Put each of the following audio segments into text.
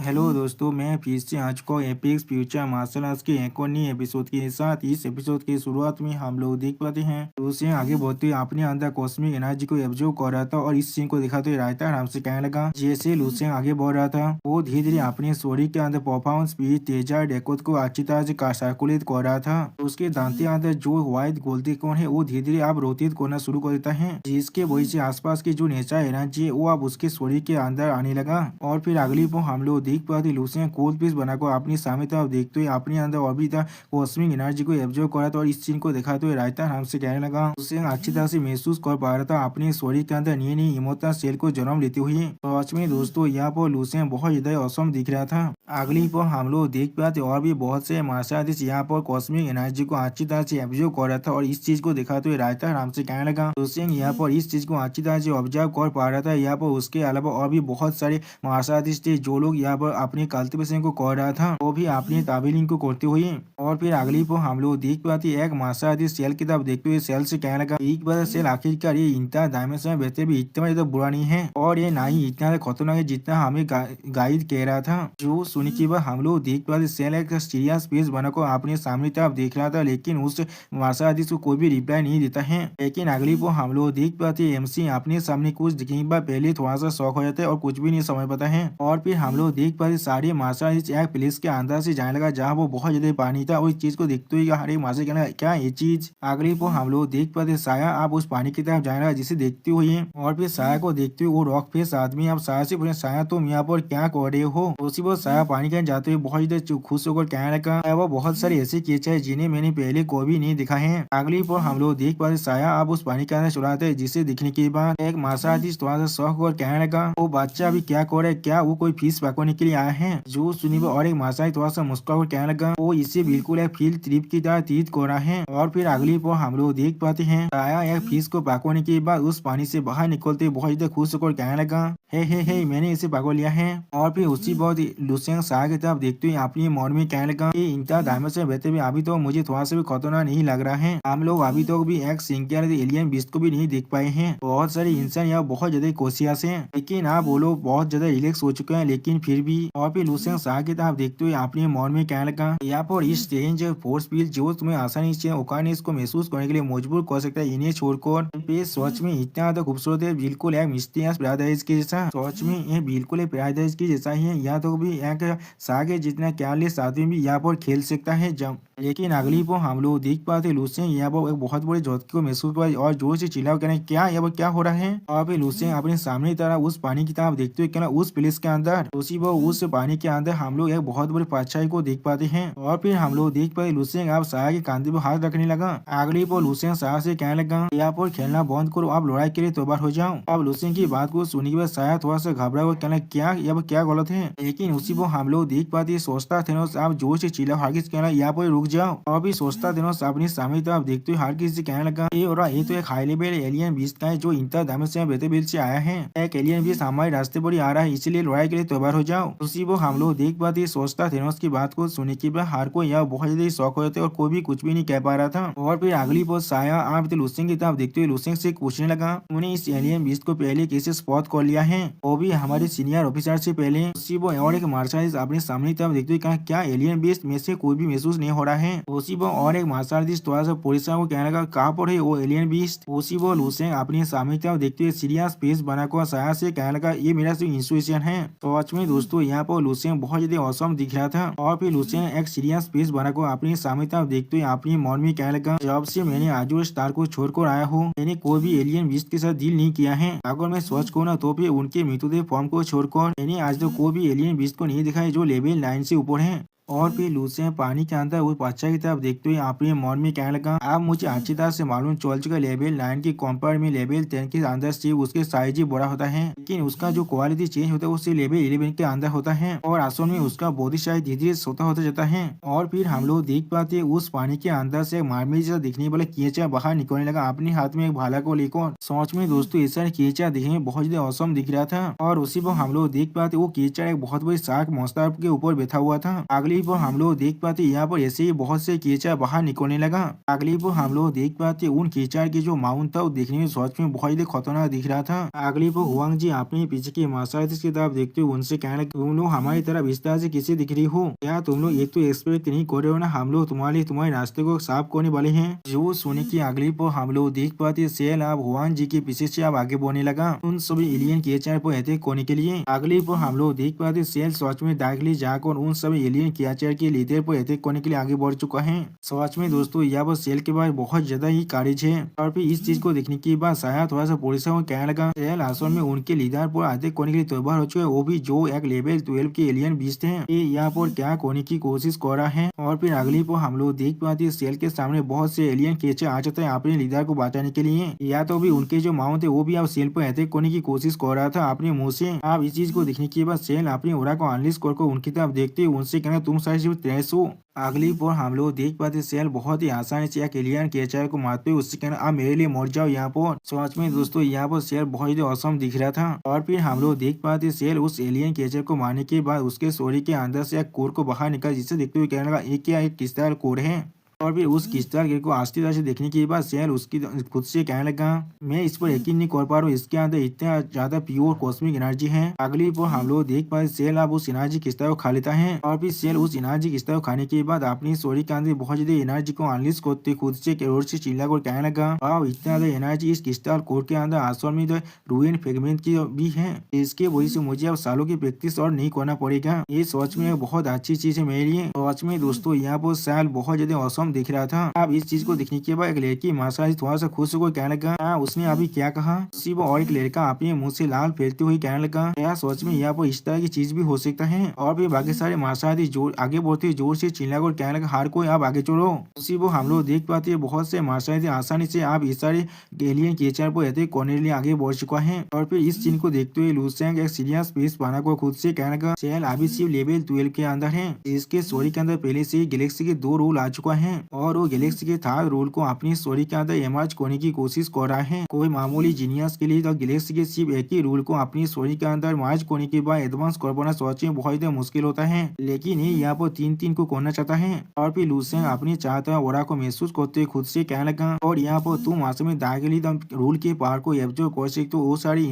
Hello दोस्तों, मैं फिर से आ चुका हूँ एपेक्स फ्यूचर मार्शल आर्ट्स के एक और नई एपिसोड के साथ। इस एपिसोड की शुरुआत में हम लोग देख पाते हैं तो उसे आगे बढ़ते हुए अपने अंदर कॉस्मिक एनर्जी को एब्जॉर्व कर रहा था और इस सीन को दिखाते हुए रायता आराम से कहने लगा। जैसे लूसियन आगे बढ़ रहा था वो धीरे धीरे अपने शरीर के अंदर परफॉर्मेंस स्पीड तेजा डेकोत को अच्छी तरह से सर्कुलेट कर रहा था। तो उसके दांत के अंदर जो व्हाइट गोल्डी कोन है वो धीरे धीरे अब रोटेट करना शुरू कर देता है, जिसके वजह से आसपास की जो नेचर एनर्जी है वो अब उसके शरीर के अंदर आने लगा। और फिर अगली को हम लोग देख पाते लूसियन कोल्ड पीस बनाकर अपनी सामने तरफ देखते हुए अपने अंदर और भी कॉस्मिक एनर्जी को एब्जॉर्ब करा था और इस चीज को दिखाते हुए रायता नाम से कहने लगा। लूसियन अच्छी तरह से महसूस कर पा रहा था अपने शरीर के अंदर नई नई इमोशनल सेल को जन्म लेते हुए। तो सच में दोस्तों यहाँ पर लूसियन बहुत ज्यादा औसम दिख रहा था। अगली पर हम लोग देख पाते और भी बहुत से मार्शल आर्टिस्ट यहाँ पर कॉस्मिक एनर्जी को अच्छी तरह से एब्जॉर्ब कर रहा था और इस चीज को दिखाते हुए रायता नाम से कहने लगा। लूसियन यहाँ पर इस चीज को अच्छी तरह से ऑब्जर्व कर पा रहा था। यहाँ पर उसके अलावा और भी बहुत सारे मार्शल आर्टिस्ट थे जो लोग यहाँ पर अपने कल्टिवेशन को कर रहा था, वो भी अपनी ताबीलिंग को करते हुए। और फिर अगली पर हम लोग देख पाते एक मार्शल आर्टिस्ट सेल की तरफ देखते हुए सेल से कहने लगा एक बार सेल आखिरकार ये इंटर डायमेंशन में वैसे भी इतना ज्यादा बुरा नहीं है और ये ना ही इतना खतरनाक है जितना हमें गाइड कह रहा था। जो सुनने के बाद हम लोग देख पाते सेल एक सीरियस फेस बनाकर अपने सामने तरफ देख रहा था, लेकिन उस मार्शल आर्टिस्ट को कोई भी रिप्लाई नहीं देता है। लेकिन अगली पर हम लोग देख पाते एमसी अपने सामने कुछ दिखने के बाद पहले थोड़ा सा शौक हो जाता है और कुछ भी नहीं समझ पाता है। और फिर हम लोग देख पाते सारे मार्शल आर्टिस्ट एक प्लेस के अंदर से जाने लगा जहाँ वो बहुत ज्यादा पानी था और इस चीज को देखते हुए हर एक मार्शल कहना क्या ये चीज। अगली पर हम लोग देख पाते साया आप उस पानी की तरफ जाने लगा जिसे देखते हुए। और फिर साया को देखते हुए वो रॉक फेस आदमी अब साया से पूछे साया तुम यहाँ पर क्या कर रहे हो। उसी पर साया पानी के जाते हुए बहुत ज्यादा खुश होकर कहने लगा वो बहुत सारे ऐसे केस है जिन्हें मैंने पहले कभी नहीं दिखा है। अगली पर हम लोग देख पाते साया अब उस पानी के अंदर चुराते हैं जिसे दिखने के बाद एक मार्शल आर्टिस्ट थोड़ा सा शौक और कहने लगा वो बच्चा अभी क्या कर रहा है, क्या वो कोई फीस पकड़ने के लिए आया है। जो सुनी और एक मार्शल थोड़ा सा मुस्कुरा कर कहने लगा वो इसे बिल्कुल एक फील्ड ट्रिप की तरह ट्रीट कर रहा है। और फिर अगली पर हम लोग देख पाते हैं साया एक फिश को पकड़ने के बाद उस पानी से बाहर निकलते बहुत ज्यादा खुश होकर कहने लगा हे मैंने इसे पकड़ लिया है। और फिर उसी बहुत लूसियन साया की तरफ देखते हुए अपनी मन में कहने लगा कि इंटर डायमेंशन से बहते हुए अभी तो मुझे थोड़ा सा भी खतरनाक नहीं लग रहा है। हम लोग अभी तो भी एक सिंकियर एलियन बीस्ट को भी नहीं देख पाए हैं। बहुत सारे इंसान यहाँ बहुत ज्यादा कोशिश है, लेकिन आप वो लोग बहुत ज्यादा रिलैक्स हो चुके हैं, लेकिन फिर भी। और फिर लूसियन साया की तरफ देखते हुए अपने मन में कहने लगा यहाँ पर इस चेंज फोर्स फील्ड जो तुम्हें आसानी से औकात इसको महसूस करने के लिए मजबूर कर सकता है, इन्हें छोड़कर सच में इतना ज्यादा खूबसूरत है, बिल्कुल एक मिस्टीरियस पैराडाइज के जैसा। सच में ये बिल्कुल एक पैराडाइज की जैसा ही है। यहाँ तो भी एक सागे जितना केयरलेस आदमी भी यहाँ पर खेल सकता है जब। लेकिन अगली पर हम लोग देख पाते लूसियन यहाँ पर एक बहुत बड़े झटके को महसूस हुआ और जोर से चिल्ला कहना क्या यहाँ पर क्या हो रहा है। और फिर लूसियन अपने सामने तरह उस पानी की तरफ देखते हुए कहना उस प्लेस के अंदर उसी वो उस पानी के अंदर हम लोग एक बहुत बड़ी परछाई को देख पाते हैं। और फिर हम लोग देख पाते लूसियन आप साया के कंधे पर हाथ रखने लगा। अगली पर लूसियन साया से कहने लगा यहाँ पर खेलना बंद करो, आप लड़ाई के लिए तैयार हो जाओ। अब लूसियन की बात को सुनने के बाद साया थोड़ा सा घबरा हुआ कहना क्या यहाँ पर क्या गलत है। लेकिन उसी पर हम लोग देख पाते सोचता थेनोस आप जोर से चिल्ला हरगिज कहना यहाँ पर रुक जाओ। और भी सोचता थेनोस अपनी सामने तरफ देखते हुए हरगिज से कहने लगा ये तो एक हाई लेवल एलियन बीस्ट का है जो इंटर डायमेंशन में बेहतर बिल से आया है। एक एलियन बीस्ट हमारे रास्ते पर ही आ रहा है, इसलिए लड़ाई के लिए तैयार हो जाओ। उसी वो हम लोग देख पाते सोचता थेनोस की बात को सुनने के बाद हर कोई यह बहुत ज्यादा शौक हो जाते और कोई भी कुछ भी नहीं कह पा रहा था। और फिर अगली बार साया आप लूसियन की तरफ देखते हुए लूसियन से पूछने लगा उन्हें इस एलियन बीस्ट को पहले कैसे स्पॉट कर लिया है, वो भी हमारे सीनियर ऑफिसर से पहले। उसी वो और एक मार्शल अपने सामने तरफ देखते हुए कहा क्या एलियन बीस्ट में से कोई भी महसूस नहीं हो रहा है। उसी वो और एक मार्शल थोड़ा सा पुलिस को कहने लगा कहाँ पर है वो एलियन बीस्ट। उसी वो लूसियन अपने सामने तरफ देखते हुए सीरियस फेस बनाकर साया से कहने लगा ये मेरा सिर्फ इंस्टीट्यूशन है। तो सच में दोस्तों यहाँ पर लूसियन बहुत ज्यादा औसम दिख रहा था। और फिर लूसियन एक सीरियस फेस बनाकर अपने सामने तरफ देखते हुए अपनी मन में कहने लगा जब से मैंने आजू स्टार को छोड़कर आया हूँ मैंने कोई भी एलियन बीस्ट के साथ डील नहीं किया है। अगर मैं सोच को ना तो फिर उनके मृतदेह फॉर्म को छोड़कर मैंने आज तक कोई भी एलियन बीस्ट को नहीं दिखा है जो लेवल 9 से ऊपर है। और फिर लूसियन पानी के अंदर वो बच्चा की तरफ देखते हुए अपने मन में कहने लगा आप मुझे अच्छी तरह से मालूम चल चुका लेवल 9 की कंपेयर में लेवल 10 के अंदर से उसके साइज ही बड़ा होता है, लेकिन उसका जो क्वालिटी चेंज होता है उससे लेवल 11 के अंदर होता है और असल में उसका बॉडी साइज धीरे धीरे छोटा होता जाता है। और फिर हम लोग देख पाते उस पानी के अंदर से मार्मिल जैसा दिखने वाला कीचा बाहर निकलने लगा अपने हाथ में एक भाला को लेकर। सोच में दोस्तों ऐसा कीचा दिखने में बहुत ज्यादा औसम दिख रहा था। और उसी पर हम लोग देख पाते वो कीचा एक बहुत बड़ी शार्क मॉन्स्टर के ऊपर बैठा हुआ था। अगली अगली पर हम लोग देख पाते यहाँ पर ऐसे ही बहुत से कीचड़ बाहर निकलने लगा। अगली पर हम लोग देख पाते उन कीचड़ की जो माउंट था वो देखने में सच में बहुत ही खतरनाक दिख रहा था। अगली पर हुआंग जी अपने पीछे की मार्शल की तरफ देखते हुए उनसे कहने लगे, तुम लोग हमारी तरह विस्तार से किसे दिख रही हो क्या? तुम लोग एक तो एक्सपेक्ट नहीं कर रहे हो ना हम लोग तुम्हारे रास्ते को साफ करने वाले हैं। जो सुने की अगली पर हम लोग देख पाते सेल अब हुआंग जी के पीछे से अब आगे बढ़ने लगा उन सभी एलियन कीचड़ पर अटैक करने के लिए। अगली पर हम लोग देख पाते सेल सच में दाखिली जाकर उन सभी एलियन कीचड़ के लीडर पर अटैक करने के लिए आगे बढ़ चुका है। सच में दोस्तों यहाँ पर सेल के पास बहुत ज्यादा ही कारिज है और फिर इस चीज को देखने के बाद शायद थोड़ा सा पुलिस को कहने लगा सेल असल में उनके लीडर पर अटैक करने के लिए तैयार हो चुके हैं, वो भी जो एक लेवल 12 के एलियन बीस्ट है। ये यहाँ पर क्या करने की कोशिश कर रहा है। और फिर अगली पर हम लोग देख पाते सेल के सामने बहुत से एलियन कीचड़ आ जाते हैं अपने लीडर को बचाने के लिए। या तो भी उनके जो माउंट है वो भी अब सेल पर अटैक करने की कोशिश कर रहा था अपने मुंह से। अब इस चीज को देखने के बाद सेल अपनी ओरा को अनलिस्ट कर उनकी तरफ देखते हुए उनसे कहना तुम शायद सिर्फ 23 हो। अगली पर हम लोग देख पाते सेल बहुत ही आसानी से एक एलियन कीचड़ को मारते हुए उससे कहना आप मेरे लिए मर जाओ। यहाँ पर सच में दोस्तों यहाँ पर सेल बहुत ही औसम दिख रहा था। और फिर हम लोग देख पाते सेल उस एलियन कीचड़ को मारने के बाद उसके शरीर के अंदर से एक कोर को बाहर निकाल जिसे देखते हुए कहने लगा ये क्या एक क्रिस्टल कोर है। और फिर उस क्रिस्टल गिर को आस्ते तरह से देखने के बाद सेल उसकी खुद से कहने लगा मैं इस पर यकीन नहीं कर पा रहा हूँ, इसके अंदर इतना ज्यादा प्योर कॉस्मिक एनर्जी है। अगली पर हम लोग देख पाए सेल अब उस एनर्जी क्रिस्टल को खा लेता है और फिर सेल उस एनर्जी क्रिस्टल को खाने के बाद अपनी शरीर के अंदर बहुत ज्यादा एनर्जी को अनलिस्ट करते खुद से जोर से चिल्ला कर कहने लगा वाह इतना ज्यादा एनर्जी इस क्रिस्टल कोर के अंदर असल में तो रूइन फ्रेगमेंट की भी है, इसके वजह से मुझे अब सालों की प्रैक्टिस और नहीं करना पड़ेगा। ये सच में बहुत अच्छी चीज है मेरे लिए। सच में दोस्तों यहाँ पर सेल बहुत ज्यादा औसम दिख रहा था। अब इस चीज को देखने के बाद एक लड़की माशा थोड़ा सा खुश होकर कहने लगा उसने अभी क्या कहा। सिर्फ और एक लड़का अपने मुंह से लाल फेंकते हुए कहने लगा क्या सच में यहाँ पर इस तरह की चीज भी हो सकता है। और भी बाकी सारे माशादी जोर आगे बढ़ते जोर से चिल्लाकर कहने लगा हर कोई आप आगे चलो। उसी वो हम लोग देख पाते बहुत से माशादी आसानी से आप इस सारे एलियन कीचड़ पर अटैक करने के लिए आगे बढ़ चुका है। और फिर इस चीज को देखते हुए लूसेंग एक सीरियस पीस बना को खुद से कहने लगा सेल अभी सिर्फ लेवल 12 के अंदर है, इसके स्टोरी के अंदर पहले से गैलेक्सी के 2 रूल आ चुका है और वो गैलेक्सी के थर्ड रूल को अपनी स्टोरी के अंदर इमर्ज करने की कोशिश कर रहा है। कोई मामूली जीनियस के लिए तो गैलेक्सी के सिर्फ एक ही रूल को अपनी स्टोरी के अंदर मर्ज करने के बाद एडवांस कर पाना सोचने बहुत ही मुश्किल होता है, लेकिन ये यहाँ पर 3-3 को करना चाहता है। और फिर लूसेंग अपनी चाहता ओरा को महसूस करते हुए खुद से कहने लगा और यहाँ पर तुम वास्तव में दाखिली रूल के पार को एब्जॉर्ब कर सकते हो वो सारी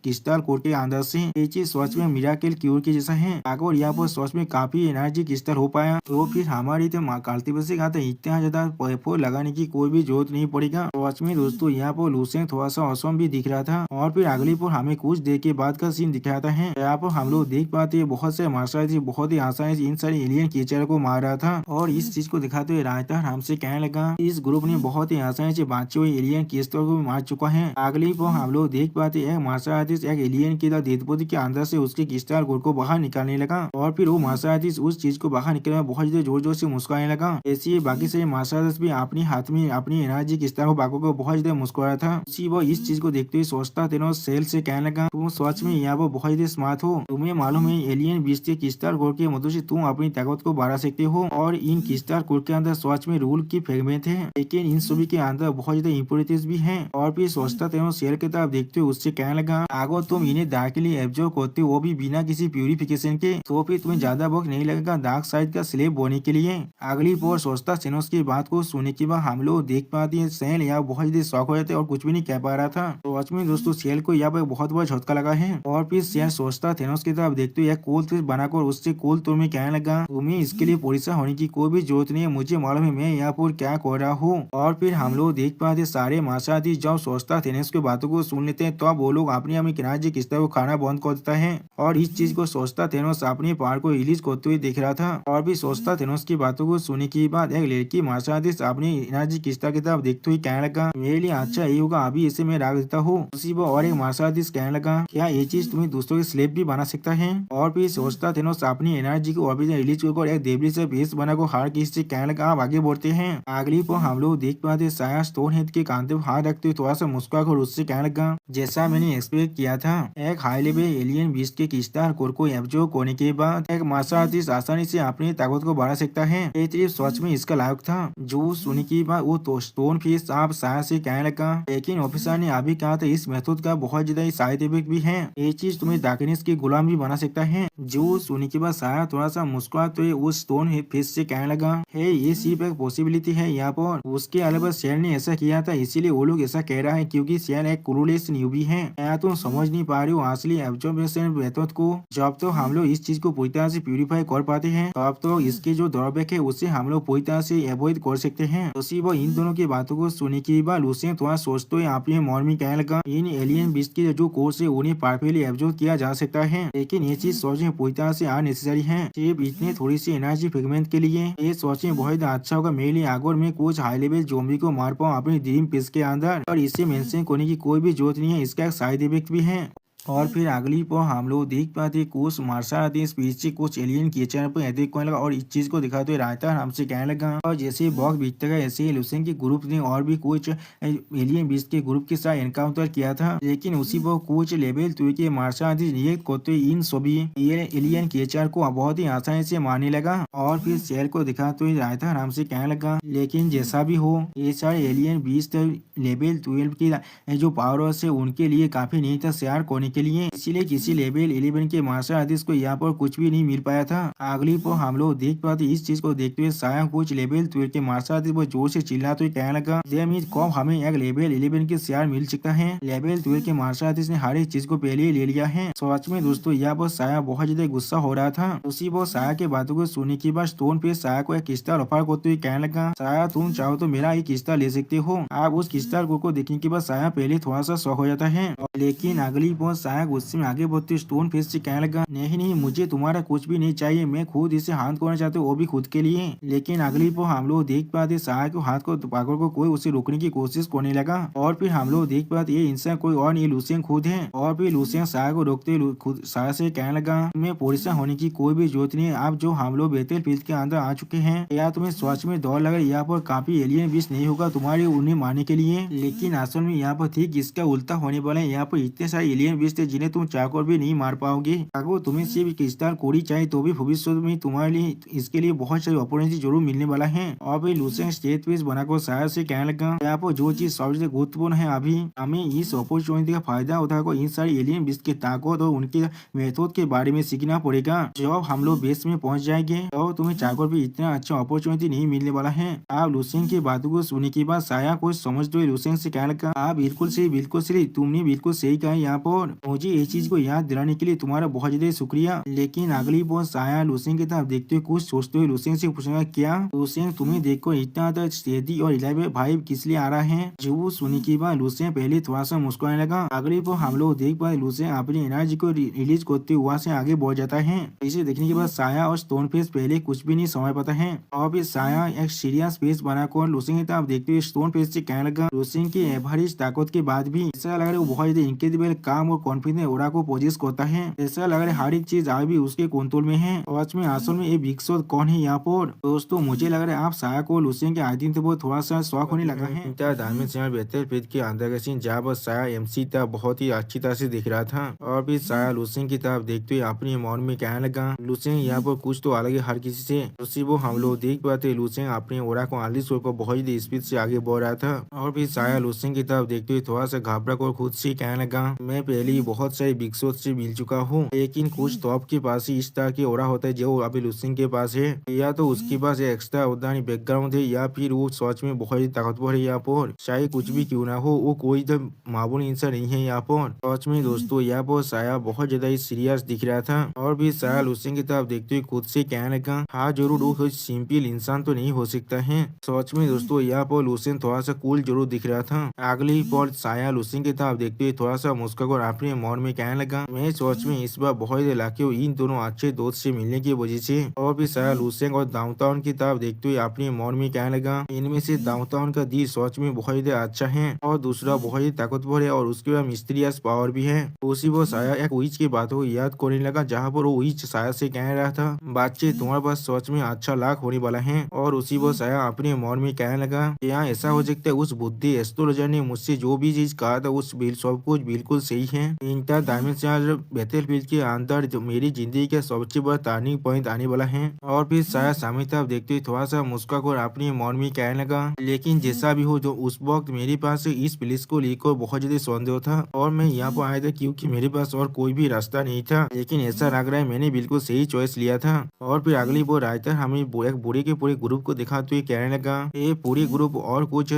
क्रिस्टल कोर के अंदर से। ये चीज सच में मिराकल क्यूर के जैसा है। अगर यहाँ पर सच में काफी एनर्जी क्रिस्टल हो पाया तो फिर हमारी तो कल्टीवेशन का इतना ज्यादा पैफोर लगाने की कोई भी जरूरत नहीं पड़ेगा। सच में दोस्तों यहाँ पर लूसेंग थोड़ा सा औसम भी दिख रहा था। और फिर अगली पर हमें कुछ देर के बाद का सीन दिखाता है। यहाँ पर हम लोग देख पाते हैं बहुत से मार्शल बहुत ही आसानी से इन सारे एलियन कीचड़ को मार रहा था। और इस चीज को दिखाते हुए रायता हमसे कहने लगा इस ग्रुप ने बहुत ही आसानी से बाँचे हुए एलियन कीचड़ को मार चुका है। अगली पर हम लोग देख पाते एक मार्शल आर्टिस्ट एक एलियन की देवपोती के अंदर से उसके क्रिस्टल कोर को बाहर निकालने लगा। और फिर वो मार्शल आर्टिस्ट उस चीज को बाहर निकलने में बहुत जोर जोर से मुस्कुराने लगा। ऐसे ही बाकी सारे मार्शल आर्टिस्ट भी अपने हाथ में अपनी एनर्जी क्रिस्टल को बाको को बहुत ज्यादा मुस्कुरा था। उसी वो इस चीज को देखते हुए सोचता तेनो सेल से कहने लगा तुम सच में यहाँ पर बहुत ज्यादा स्मार्ट हो, तुम्हें मालूम है एलियन बीस्ट के क्रिस्टल कोर की मदद से तुम अपनी ताकत को बढ़ा सकते हो। और इन क्रिस्टल कोर के अंदर सच में रूल की फ्रेगमेंट है, लेकिन इन सभी के अंदर बहुत ज्यादा इम्प्योरिटीज भी है। और फिर सोचता तेनो सेल की तरफ देखते हुए उससे कहने लगा अगर तुम इन्हें दाखिली एब्जॉर्ब करते हो वो भी बिना किसी प्यूरिफिकेशन के तो फिर तुम्हें ज्यादा वक्त नहीं लगेगा डार्क साइड का स्लेव बनने के लिए। अगली पर सोचता सेनोस की बात को सुनने के बाद हम लोग देख पाते हैं सेल यहाँ बहुत ज्यादा शौक हो जाते और कुछ भी नहीं कह पा रहा था। तो सच में दोस्तों सेल को यहाँ पर बहुत बड़ा झटका लगा है। और फिर सेल सोचता थेनोस की तरफ देखते हुए कोल ट्विस्ट बनाकर उससे कोल तोड़ में कहने लगा तुम्हें इसके लिए परेशान होने की कोई भी जरूरत नहीं है, मुझे मालूम है मैं यहाँ पर क्या कर रहा हूँ। और फिर हम लोग देख पाते सारे माशादी जब सोचता थेनोस की बातों को सुन लेते हैं तो वो लोग अपनी अपनी किनारे किस्ता को खाना बंद कर देता है। और इस चीज को सोचता थेनोस अपने पहाड़ को रिलीज करते हुए देख रहा था। और भी सोचता थेनोस की बातों को सुनने के बाद एक लड़की माशादी अपनी एनर्जी किस्ता की तरफ देखते हुए कहने लगा मेरे लिए अच्छा यही होगा अभी इसे मैं रख देता हूँ। उसी वो और एक माशादी कहने लगा क्या ये चीज तुम्हें दूसरों के स्लेव भी बना सकता है। और फिर सोचता थेनोस अपनी एनर्जी को और रिलीज कर एक देवली से बेस बना को हार की से कहने लगा आप आगे बढ़ते हैं। अगली पर हम लोग देख पाते शायद स्टोन हेड के कांधे पर हाथ रखते हुए थोड़ा सा मुस्कुरा कर उससे कहने लगा जैसा मैंने एक्सपेक्ट किया था एक हाई लेवल एलियन बीस्ट के क्रिस्टल कोर को एब्जॉर्ब करने के बाद एक मार्शल आर्टिस्ट आसानी से अपनी ताकत को बढ़ा सकता है। ये ट्रिप सच में इसका लायक था। जो सुनने की बात वो तो स्टोन फिश आप साया से कहने लगा, लेकिन ऑफिसर ने अभी कहा था इस मेथड का बहुत ज्यादा साइड इफेक्ट भी है, ये चीज तुम्हें डार्कनेस की गुलाम भी बना सकता है। जो सुनने के बाद साया थोड़ा सा मुस्कुराते हुए उस स्टोन फिश से कहने लगा, है ये सिर्फ एक पॉसिबिलिटी है यहाँ पर, उसके अलावा शेर ने ऐसा किया था इसीलिए वो लोग ऐसा कह रहा है क्योंकि शेर एक क्रूलेस न्यूबी है। क्या तुम समझ नहीं पा रहे हो असली ऑब्जर्वेशन मेथड को? जब तो हम लोग इस चीज को पूरी तरह से प्यूरिफाई कर पाते हैं तब तो इसके जो ड्रॉबैक है उसे हम लोग पूरी तरह से अवॉइड कर सकते हैं। तो वो इन दोनों की बातों को सुनने के बाद लूसियन थोड़ा सोचते हुए अपने मन में कहने लगा, इन एलियन बीस्ट के जो कोर्स है उन्हें परफेक्टली एब्जॉर्ब किया जा सकता है, लेकिन ये चीज सोचने पूरी तरह से अननेसेसरी है। सिर्फ इतने थोड़ी सी एनर्जी फ्रेगमेंट के लिए ये सोचने बहुत अच्छा होगा मेरे लिए अगर मैं कुछ हाई लेवल ज़ॉम्बी को मार पाऊँ अपनी ड्रीम पीस के अंदर, और इसे मेंशन करने की कोई भी जरूरत नहीं है, इसका एक साइड इफेक्ट भी है। और फिर अगली पर हम लोग देख पाते कुछ मार्शल आर्टिस्ट स्पीच से कुछ एलियन क्रिएचर पर एडिट करने लगा और इस चीज को दिखाते हुए रायता हमसे कहने लगा, और जैसे बॉक्स बीतता गया ऐसे ही लुसेन के ग्रुप ने और भी कुछ एलियन बीस्ट के ग्रुप के साथ एनकाउंटर किया था, लेकिन उसी पर कुछ लेवल 2 के मार्शल आर्टिस्ट रिएक्ट करते हुए इन सभी एलियन क्रिएचर को बहुत ही आसानी से मारने लगा। और फिर शेर को दिखाते हुए रायता हमसे कहने लगा, लेकिन जैसा भी हो ये सारे एलियन बीस्ट लेवल 12 की जो पावर है उनके लिए काफी नहीं था शेयर करने के लिए, इसीलिए किसी लेवल 11 के मार्शल आर्टिस्ट को यहाँ पर कुछ भी नहीं मिल पाया था। अगली पर हम लोग देख पाते इस चीज को देखते हुए साया कुछ लेवल 12 के मार्शल आर्टिस्ट पर जोर से चिल्लाते हुए कहने लगा, कब हमें एक लेवल 11 के शेयर मिल सकता है, लेवल 12 के मार्शल आर्टिस्ट ने हर एक चीज को पहले ही ले लिया है। सच में दोस्तों यहाँ पर साया बहुत ज्यादा गुस्सा हो रहा था। उसी पर साया के बातों को सुनने के बाद स्टोन पे साया को एक किस्ता ऑफर करते हुए कहने लगा, साया तुम चाहो तो मेरा एक किस्ता ले सकते हो। आप उस किस्ता को देखने के बाद साया पहले थोड़ा सा शौक हो जाता है, लेकिन अगली पर साया गुस्से में आगे बढ़ते स्टोन फेस से कहने लगा, नहीं नहीं मुझे तुम्हारा कुछ भी नहीं चाहिए, मैं खुद इसे हाथ करना चाहते वो भी खुद के लिए। लेकिन अगली पर हम लोग देख पाते साया को हाथ को पकड़ को कोई उसे रोकने की कोशिश करने लगा, और फिर हम लोग देख पाते ये इंसान कोई और नहीं लूसियन खुद है। और फिर लूसियन साया को रोकते खुद साया से कहने लगा, मैं परेशान होने की कोई भी जरूरत नहीं है, आप जो हम लोग बेहतर फील्ड के अंदर आ चुके हैं, या तुम्हें सच में दौड़ लगा यहाँ पर काफी एलियन बीस नहीं होगा तुम्हारे उन्हें मारने के लिए, लेकिन असल में यहाँ पर ठीक इसका उल्टा होने वाला है। यहाँ पर इतने सारे एलियन बीस थे जिन्हें तुम चाहकर भी नहीं मार पाओगे। अगर तुम्हें सिर्फ क्रिस्टल कोड़ी चाहिए तो भी भविष्य में तुम्हारे लिए इसके लिए बहुत सारी अपॉर्चुनिटी जरूर मिलने वाला है। और फिर लूसेन स्टेट पीस बनाकर शायद से कहने लगा, यहाँ पर जो चीज सबसे गुरुत्वपूर्ण है अभी हमें इस अपॉर्चुनिटी का फायदा उठाकर इन सारी एलियन बीस की ताकत और उनके मेथड के बारे में सीखना पड़ेगा। जब हम लोग बेस में पहुंच जाएंगे तो तुम्हें चाहकर भी इतना अच्छा अपॉर्चुनिटी नहीं मिलने वाला है। आप लूसेन की बातों को सुनने के बाद साया को समझते हुए लूसेन से कहने लगा, आप बिल्कुल सही तुमने बिल्कुल सही कहा। यहाँ पर मुझे ये चीज को याद दिलाने के लिए तुम्हारा बहुत ज्यादा शुक्रिया। लेकिन अगली बार साया लूसेन की तरफ देखते हुए कुछ सोचते हुए लूसेन से पूछेगा, क्या लूसेन तुम्हें देखो इतना स्टेडी और रिलायबल भाई किस लिए आ रहा है? जो सुनने के बाद लूसेन पहले थोड़ा सा मुस्कुराने लगा। अगली बार हम लोग देख पाए लूसेन अपनी एनर्जी को रिलीज करते हुआ से आगे बढ़ जाता है। इसे देखने के बाद साया और स्टोन फेस पहले कुछ भी नहीं समझ पाता है, और फिर साया एक सीरियस फेस बनाकर लूसेन की तरफ देखते हुए स्टोन फेस से कहने लगा, लूसेन की एवरेज ताकत के बाद भी ऐसा लग रहा है वो बहुत ज्यादा इनक्रेडिबल काम और कॉन्फिडेंस ओरा को पोजेस करता है। ऐसा लग रहा है हर एक चीज आज भी उसके कंट्रोल में है। और में असल में ये बिग शॉट कौन है यहाँ पर? दोस्तों मुझे लग रहा है आप साया को लूसेन के आइडेंटिटी पर थोड़ा सा शौक होने लगा है। बेहतर फिर के अंदर का सीन जहाँ पर साया एमसी तक बहुत ही अच्छी तरह से दिख रहा था, और फिर साया लूसेन की तरफ देखते हुए अपने मन में कहने लगा, लूसेन यहाँ पर कुछ तो अलग है हर किसी से। उसी वो हम लोग देख पाते लूसेन अपने ओरा को आली शोर पर बहुत ही स्पीड से आगे बढ़ रहा था, और फिर साया लूसेन की तरफ देखते हुए थोड़ा सा घबरा कर खुद से कहने लगा, मैं पहले ही बहुत सारे बिग शॉट से मिल चुका हूँ, लेकिन कुछ तो आपके पास ही इस तरह की ओरा होता है जो अभी लूसेन के पास है, या तो उसके पास एक्स्ट्रा उदानी बैकग्राउंड है, या फिर वो सच में बहुत ही ताकतवर है। यहाँ पर चाहे कुछ भी क्यों ना हो वो कोई तो मामूली इंसान नहीं है। यहाँ पर सच में दोस्तों यहाँ पर साया बहुत ज्यादा ही सीरियस दिख रहा था, और भी साया लूसेन की तरफ देखते हुए खुद से कहने लगा, हाँ जरूर वो कोई सिंपल इंसान तो नहीं हो सकता है। सच में दोस्तों यहाँ पर लूसेन थोड़ा सा कूल जरूर दिख रहा था। अगली पर साया लूसेन की तरफ देखते हुए थोड़ा सा मुस्कुराकर अपने मन में कहने लगा, मैं सच में इस बार बहुत ही लाके इन दोनों अच्छे दोस्त से मिलने की वजह से। और भी साया लूसेन और डाउनटाउन की तरफ देखते हुए अपने मन में कहने लगा, इनमें से डाउनटाउन का दिल सच में बहुत ही अच्छा है, और दूसरा बहुत ही ताकतवर है, और उसके बाद मिस्टीरियस पावर भी है। उसी वो साया एक विच की बातों को याद करने लगा, जहाँ पर वो विच साया से कह रहा था, बच्चे तुम्हारे पास पास सच में अच्छा लाख होने वाला है। और उसी वो साया अपने मन में कहने लगा कि यहाँ ऐसा हो सकता है उस बुद्धि एस्ट्रोलॉजर ने मुझसे जो भी चीज कहा था उस बिल सब कुछ बिल्कुल सही है। इंटर डायमेंशनल बैटलफील्ड के अंदर जो मेरी जिंदगी का सबसे बड़ा टर्निंग पॉइंट आने वाला है। और फिर साया सामने तरफ देखते हुए थोड़ा सा मुस्कुराकर अपने मन में कहने लगा लेकिन जैसा भी हो जो उस वक्त मेरे पास इस पुलिस को लेकर बहुत ज्यादा संदेह था और मैं यहाँ पर आया था क्योंकि मेरे पास और कोई भी रास्ता नहीं था। लेकिन ऐसा लग रहा है मैंने बिल्कुल सही चॉइस लिया था। और फिर अगली वो राइटर हमें एक बुरे के पूरे ग्रुप को दिखाते हुए कहने लगा ये पूरे ग्रुप और कुछ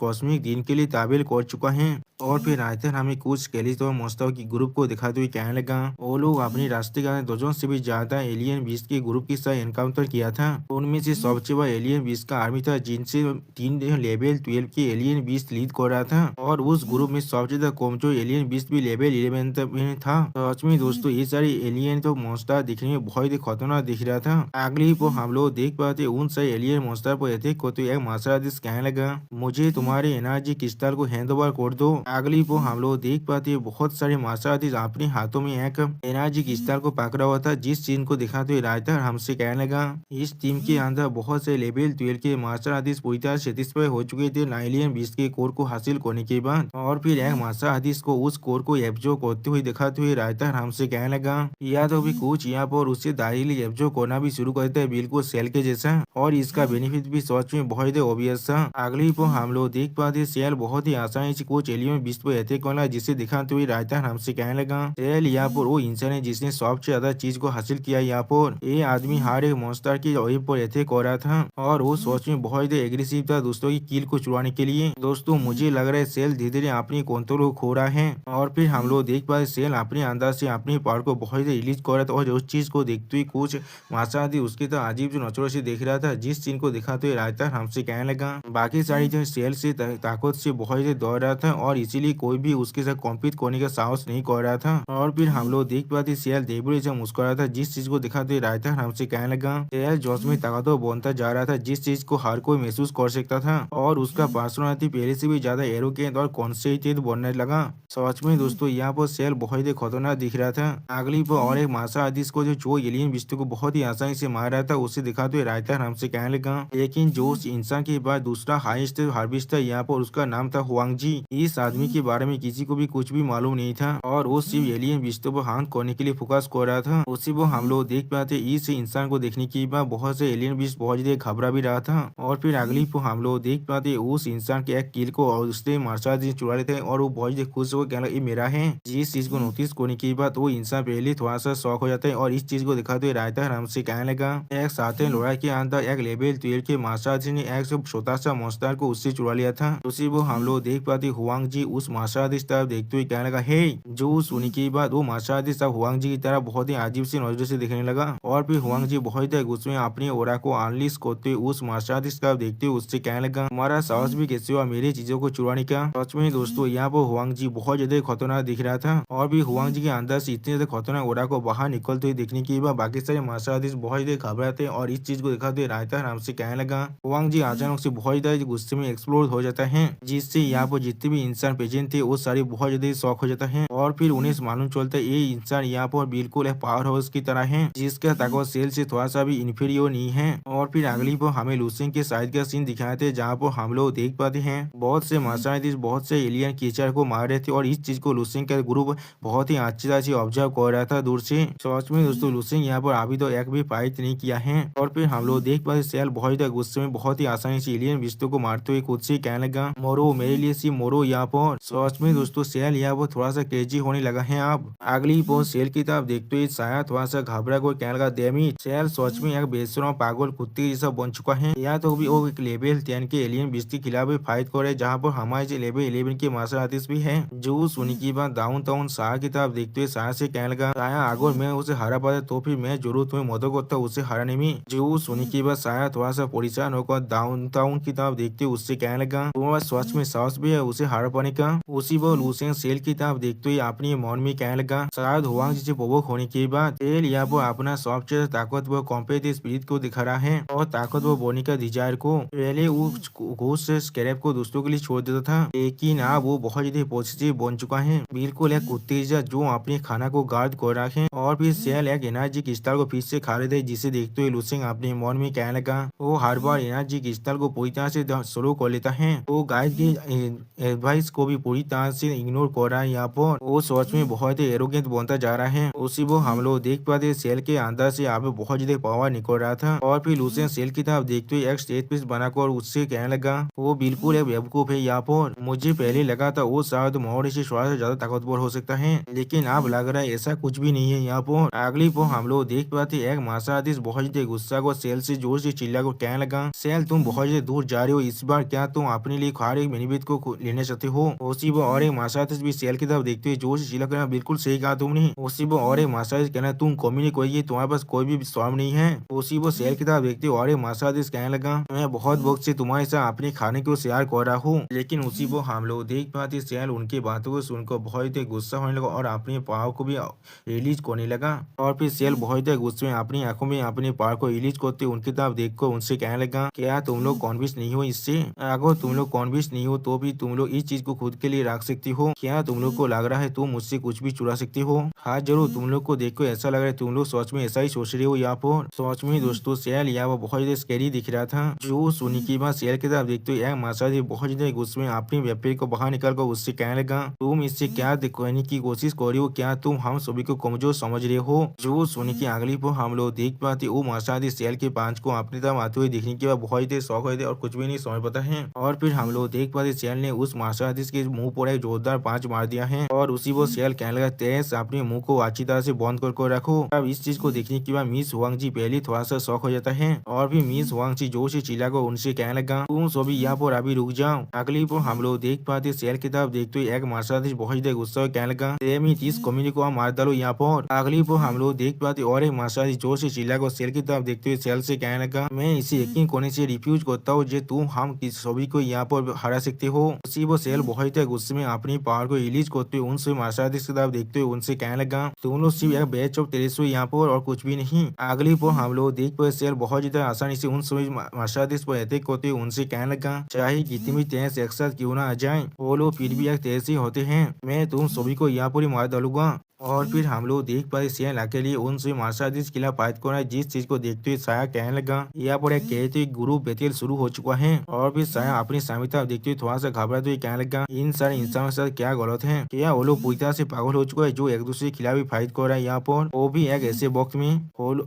कॉस्मिक दिन के लिए ताबेल कर चुका है। और फिर राइटर हमें कुछ कैलिस और मोस्ताव की ग्रुप को दिखाते हुए कहने लगा वो लोग अपने रास्ते का दर्जन से भी ज्यादा एलियन बीस्ट के ग्रुप के साथ एनकाउंटर किया था। उनमें से सबसे बड़ा एलियन बीस्ट का आर्मी था जिनसे 3 लेवल 12 के एलियन बीस्ट लीड कर रहा था। और उस ग्रुप में सबसे ज्यादा कमजोर एलियन बीस्ट भी लेवल 11 तक में था। सच में दोस्तों ये सारे एलियन तो मोस्टर दिखने में बहुत ही खतरनाक दिख रहा था। अगली को हम लोग देख पाते उन सारे एलियन मोस्टर पर अटैक करते एक मार्शल आर्टिस्ट कहने लगा मुझे तुम्हारे एनर्जी क्रिस्टल को हैंड ओवर कर दो। अगली को हम लोग देख पाते बहुत सारे मार्शल आर्टिस्ट अपने हाथों में एक एनर्जी क्रिस्टल को पकड़ा हुआ था जिस चीज को दिखाते हुए राइटर हमसे कहने लगा इस टीम के अंदर बहुत से लेवल 12 के मार्शल आर्टिस्ट पूरी तरह सेटिस्फाई हो चुके थे एलियन बीस्ट के कोर को हासिल करने के बाद। और फिर एक मार्शल आर्टिस्ट को उस कोर को एब्जॉर्ब करते हुए दिखाते हुए राइटर हमसे कहने लगा या तो भी कुछ यहाँ पर उससे डायरेक्टली एब्जॉर्ब करना भी शुरू करते हैं बिल्कुल सेल के जैसा। और इसका बेनिफिट भी सच में बहुत ही ऑब्वियस था। अगली को हम लोग देख पाते सेल बहुत ही आसानी से कुछ एलियन बीस्ट पर अटैक करना जिसे दिखाते हुए राइटर हमसे कहने लगा सेल यहाँ पर वो इंसान है जिसने सबसे ज्यादा चीज को हासिल किया। यहाँ पर ये आदमी हर एक मॉन्स्टर की वेब पर अटैक कर रहा था और वो सोच में बहुत ही एग्रेसिव था दोस्तों की किल को चुराने के लिए। दोस्तों मुझे लग रहा है सेल धीरे धीरे अपनी कंट्रोल को खो रहा है। और फिर हम लोग देख पाए सेल अपने अंदर से अपनी पावर को बहुत ही रिलीज कर रहा था और उस चीज को देखते हुए कुछ माशादी उसकी तो अजीब जो नचरों से देख रहा था जिस चीज को दिखाते हुए राइटर हमसे कहने लगा बाकी सारी जो सेल से ताकत से बहुत ही दौड़ रहा था और इसीलिए कोई भी उसके साथ कॉम्पीट करने का साहस नहीं कर रहा था। और फिर हम लोग देख पाते सेल देवरे से मुस्कुरा था जिस चीज को दिखाते हुए राइटर हमसे कहने लगा सेल जोश में ताकतवर बनता जा रहा था जिस चीज को हर कोई महसूस कर सकता था और उसका पर्सनालिटी पहले से भी ज्यादा एरोगेंट और कॉन्सेंट्रेटेड बनने लगा। सच में दोस्तों यहाँ पर सेल बहुत ही खतरनाक दिख रहा था। अगली पर और एक मार्शल आर्टिस्ट को जो एलियन बिस्टू को बहुत ही आसानी से मार रहा था उसे दिखाते हुए राइटर हमसे कहने लगा लेकिन जो उस इंसान के बाद दूसरा हाईएस्ट हार्वेस्ट था यहाँ पर उसका नाम था हुआंगजी। इस आदमी के बारे में किसी को भी कुछ भी मालूम नहीं था और वो सिर्फ एलियन बिस्टू पर हाथ करने के लिए फोकस कर रहा था। उसी वो हम लोग देख पाते इस इंसान को देखने के बाद बहुत से एलियन बिस्ट बहुत ज्यादा घबरा भी रहा था। और फिर अगली को हम लोग देख पाते उस इंसान के एक किल को और उससे मार्शल आर्टिस्ट चुरा लेते हैं और वो बहुत ज्यादा खुश हो कहना ये मेरा है। जिस चीज को नोटिस करने के बाद वो इंसान पहले थोड़ा सा शौक हो जाता है और इस चीज को दिखाते हुए राइटर हमसे कहने लगा एक साथ लड़ाई के अंदर एक लेवल 12 के मार्शल आर्टिस्ट ने एक छोटा सा मॉन्स्टर को उससे चुरा लिया था। उसी वो हम लोग देख पाते हुआंग जी उस मार्शल आर्टिस्ट तरफ देखते हुए कहने लगा हे जो सुनी के बाद वो मार्शल आर्टिस्ट हुआंग जी की तरह बहुत ही अजीब सी नजर से दिखने लगा। और फिर हुआंग जी बहुत ही गुस्से में अपनी ओरा को अनलिश करते हुए उस मार्शल आर्टिस्ट तरफ देखते हुए उससे कहने लगा तुम्हारा साहस भी कैसे हुआ मेरी चीजों को चुराने का। सच में दोस्तों यहाँ पर हुआंग जी बहुत ज्यादा खतरनाक दिख रहा था और भी हुआंग जी के अंदर से इतने ज्यादा खतरनाक ओरा को बाहर निकलते हुए देखने के बाद बाकी सारे मार्शल आर्टिस्ट बहुत ज्यादा घबराते और इस चीज को दिखाते राइटर हमसे कहने लगा हुआंग जी अचानक से बहुत ज्यादा गुस्से में एक्सप्लोर हो जाता है जिससे यहाँ पर जितने भी इंसान प्रेजेंट थे वो सारे बहुत ज्यादा शौक हो जाता है। और फिर उन्हें मालूम चलता है ये इंसान यहाँ पर बिल्कुल एक पावर हाउस की तरह है जिसका ताकत सेल से थोड़ा सा भी इन्फीरियर नहीं है। और फिर अगली पर हमें लूसिंग के साइड का सीन दिखाए थे जहाँ पर हम लोग देख पाते हैं बहुत से मार्शल आर्टिस्ट बहुत से एलियन कीचड़ को मार रहे थे और इस चीज को लूसिंग का ग्रुप बहुत ही अच्छी तरह से ऑब्जर्व कर रहा था दूर से। सच में दोस्तों लूसिंग यहाँ पर अभी तो एक भी फाइट नहीं किया है। और फिर हम लोग देख पाते सेल बहुत ज्यादा गुस्से में बहुत ही आसानी से एलियन बिस्तों को मारते हुए खुद से कहने लगा मोरो मेरे लिए सी मोरो यहाँ पर। सच में दोस्तों सेल यहाँ पर थोड़ा सा क्रेजी होने लगा है। अब अगली पर सेल की तरफ देखते हुए शायद थोड़ा सा घबरा को कहने लगा डेमी सेल सच में एक बेसुरा पागल कुत्ते जैसा बन चुका है। या तो भी वो एक लेवल 10 के एलियन बिस्ट के खिलाफ फाइट करे जहाँ पर हमारे लेवल 11 के मार्शल आर्टिस्ट भी है। जो सुनी की बात डाउन टाउन शाह की तरफ देखते हुए शाह से कहने लगा शाह अगर मैं उसे हरा पाता तो फिर मैं जरूर तुम्हें मदद करता उसे हराने में। जो सुनी की बात शाह थोड़ा सा परेशान होकर डाउन टाउन की तरफ देखते हुए उससे कहने लगा तुम्हारे सच में साहस भी है उसे हरा पाने का। उसी वो लूसेन सेल की तरफ देखते हुए अपने मन में कहने लगा शायद हुआंग जी से प्रवोक होने के बाद सेल यहाँ पर अपना सबसे ताकतवर कॉम्पिटिटिव स्पिरिट को दिखा रहा है और ताकतवर बोने का डिजायर को। पहले वो घोष से स्क्रैप को दोस्तों के लिए छोड़ देता था लेकिन अब वो बहुत ज्यादा पॉजिटिव बन चुका है बिल्कुल एक कुत्ते जो अपने खाना को गार्ड कर रहा है। और फिर सेल एक एनर्जी क्रिस्टल को फिर से खा रहे थे जिसे देखते हुए लुसेंग अपने मन में कहने लगा। वो हर बार एनर्जी क्रिस्टल को पूरी तरह से स्लो कर लेता है। वो गाइड की एडवाइस को भी पूरी तरह से इग्नोर कर रहा है। यहाँ पर वो सोच में बहुत ही एरोगेंट बनता जा रहा है। उसी वो हम लोग देख पाते सेल के अंदर से यहाँ पे बहुत ज्यादा पावर निकल रहा था और फिर लुसेंग सेल की तरफ देखते हुए एक स्टेज पीस बनाकर उससे कहने लगा, वो बिल्कुल एक बेवकूफ है। यहाँ पर मुझे पहले लगा था वो शायद मोहरी से थोड़ा सा ज्यादा ताकतवर हो सकता है, लेकिन अब लग रहा है ऐसा कुछ भी नहीं है। यहाँ पर अगली पर हम लोग देख पाते एक मार्शल आर्टिस्ट बहुत ज्यादा गुस्सा को सेल से जोर से चिल्ला को कहने लगा, सेल तुम बहुत ज्यादा दूर जा रहे हो, इस बार क्या तुम अपने लिए हर एक बेनिफिट को लेना चाहते हो? उसी वो और एक मार्शल आर्टिस्ट भी सेल की तरफ देखते हुए जोर से चिल्ला कर, बिल्कुल सही कहा तुमने। उसी वो और एक मार्शल आर्टिस्ट कहना, तुम कमी नहीं कोई, तुम्हारे पास कोई भी शर्म नहीं है। उसी वो सेल की तरफ देखते हुए और एक मार्शल आर्टिस्ट कहने लगा, मैं बहुत वक्त से तुम्हारे साथ अपने खाने को शेयर कर रहा हूँ। लेकिन उसी वो हम लोग देख पाते सेल उनकी बातों को सुनकर बहुत ही गुस्सा होने लगा और अपने पाव को भी रिलीज करने लगा। और फिर सेल बहुत ही गुस्से में अपनी आंखों में अपने पाव को रिलीज करते उनकी तरफ देखकर उनसे कहने लगा, क्या तुम लोग कॉन्विंस नहीं हो इससे? अगर तुम लोग कॉन्विंस नहीं हो तो भी तुम लोग इस चीज को खुद के लिए रख सकती हो। क्या तुम लोग को लग रहा है तुम मुझसे कुछ भी चुरा सकती हो? हाँ जरूर, तुम लोग को देखकर ऐसा लग रहा है तुम लोग सच में ऐसा ही सोच रहे हो। यहाँ पर सच में दोस्तों सेल यहाँ वो बहुत ज्यादा स्कैरी दिख रहा था। जो सुनी की बात सेल की तरफ देखते हुए मासा बहुत ज्यादा गुस्से में अपने व्यापारी को बाहर निकल कर उससे कहने लगा, तुम इससे क्या कहने की कोशिश कर रही हो? क्या तुम हम सभी को कमजोर समझ रहे हो? जो सुनी की अगली पर हम लोग देख पाते वो मासा सेल के पांच को अपनी तरफ आते हुए देखने के बाद बहुत ज्यादा शौक हुए थे और कुछ भी नहीं समझ पाता है। और फिर हम लोग देख पाते सेल ने उस मार्शल के मुंह पर एक जोरदार पांच मार दिया है और उसी वो सेल कहने लगा, तेज अपने मुंह को अच्छी तरह से बंद कर रखो। अब इस चीज को देखने के बाद मिस हुआंग जी पहले थोड़ा सा शौक हो जाता है और फिर मिस हुआंग जी जोर से चिल्ला कर उनसे कहने लगा, तुम सभी यहाँ पर अभी रुक जाओ। अगली पर हम लोग देख पाते सेल की तरफ देखते हुए एक मार्शल बहुत ज्यादा गुस्सा कहने लगा, इस कम्युनिटी को मार डालो यहाँ पर। अगली पर हम लोग देख पाते और एक मार्शल जोर से चिल्ला कर सेल की तरफ देखते हुए सेल से कहने लगा, मैं इसे यकीन करने से रिफ्यूज करता हूँ जो तुम हम सभी को यहाँ पर हरा सकते हो। उसी वो सेल बहुत गुस्से में अपनी पावर को रिलीज करते हुए उनसे मार्शल की तरफ देखते हुए उनसे कहने लगा, तुम लोग सिर्फ एक बैच ऑफ टेरेसो यहाँ पर और कुछ भी नहीं। अगली पर हम लोग देख पाए सेल बहुत ज्यादा आसानी से उन सभी मार्शल पर अटैक करते हुए उनसे कहने लगा, चाहे कितनी भी तेज एक साथ क्यों ना आ जाए, वो लोग फिर भी एक तेज ही होते हैं। मैं तुम सभी को यहाँ पर ही मार डालूंगा। और फिर हम लोग देख पाए सेल अकेले उनसे मार्शल के खिलाफ फाइट कर रहा है, जिस चीज को देखते हुए साया कहने लगा, यहाँ पर एक कहते ग्रुप बैटल शुरू हो चुका है। और फिर साया अपनी सामिता देखते हुए थोड़ा सा घबराते हुए कहने लगा, इन सारे इंसानों के साथ क्या गलत है? क्या वो लोग पूरी तरह से पागल हो चुका है जो एक दूसरे के खिलाफ भी फाइट कर रहा है? यहाँ पर वो भी एक ऐसे वक्त में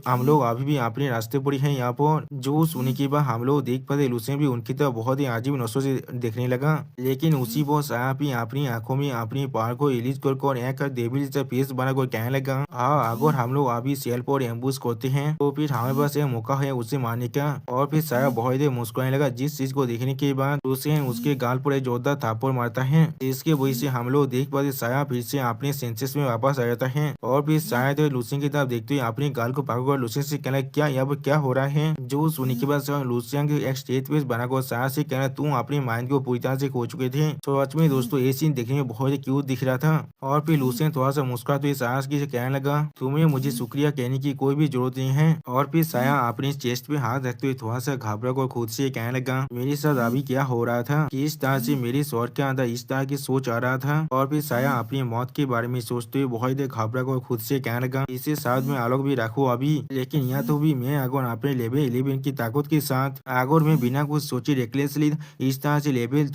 हम लोग अभी भी अपने रास्ते पर है। यहाँ पर जो सुनने के बाद हम लोग देख पाते लुसेन भी उनकी तरफ बहुत ही अजीब नजरों से देखने लगा। लेकिन उसी पर साया भी अपनी आंखों में अपनी पावर को रिलीज कर एक डेविल जैसा बनाकर कहने लगा, हाँ अगर हम लोग अभी सेल पर एम्बुश करते हैं तो फिर हमारे पास एक मौका है उसे मारने का। और फिर साया बहुत देर मुस्कुराने लगा, जिस चीज को देखने के बाद उसे उसके गाल पर एक जोरदार थप्पड़ मारता है। इसके वजह से हम लोग देख पाते साया फिर से अपने सेंसेस में वापस आ जाता है। और फिर शायद लुसियन की तरफ देखते हुए अपने गाल को पकड़कर लुसियन से कहना, क्या यहाँ पर क्या हो रहा है? जो सुनने के बाद लुसियन के एक स्टेज पे बनाकर साया से कहना, तुम अपने माइंड को पूरी तरह से खो चुके थे। तो सच में दोस्तों ये सीन देखने में बहुत ही क्यूट दिख रहा था। और फिर लुसियन थोड़ा सा मुस्कुराते हुए साया से कहने लगा, तुम्हें मुझे शुक्रिया कहने की कोई भी जरूरत नहीं है। और फिर साया अपने चेस्ट पे हाथ रखते हुए थोड़ा सा घबरा कर खुद से कहने लगा, मेरे साथ अभी क्या हो रहा था कि इस तरह से मेरे स्वर के अंदर इस तरह की सोच आ रहा था। और फिर साया अपनी मौत के बारे में सोचते हुए बहुत देर घबरा कर खुद से कहने लगा, इसे साथ में अलग भी रखो अभी, लेकिन यहाँ तो भी मैं अगर अपने लेवल 11 की ताकत के साथ अगर मैं बिना कुछ सोचे रेकलेसली इस तरह से लेवल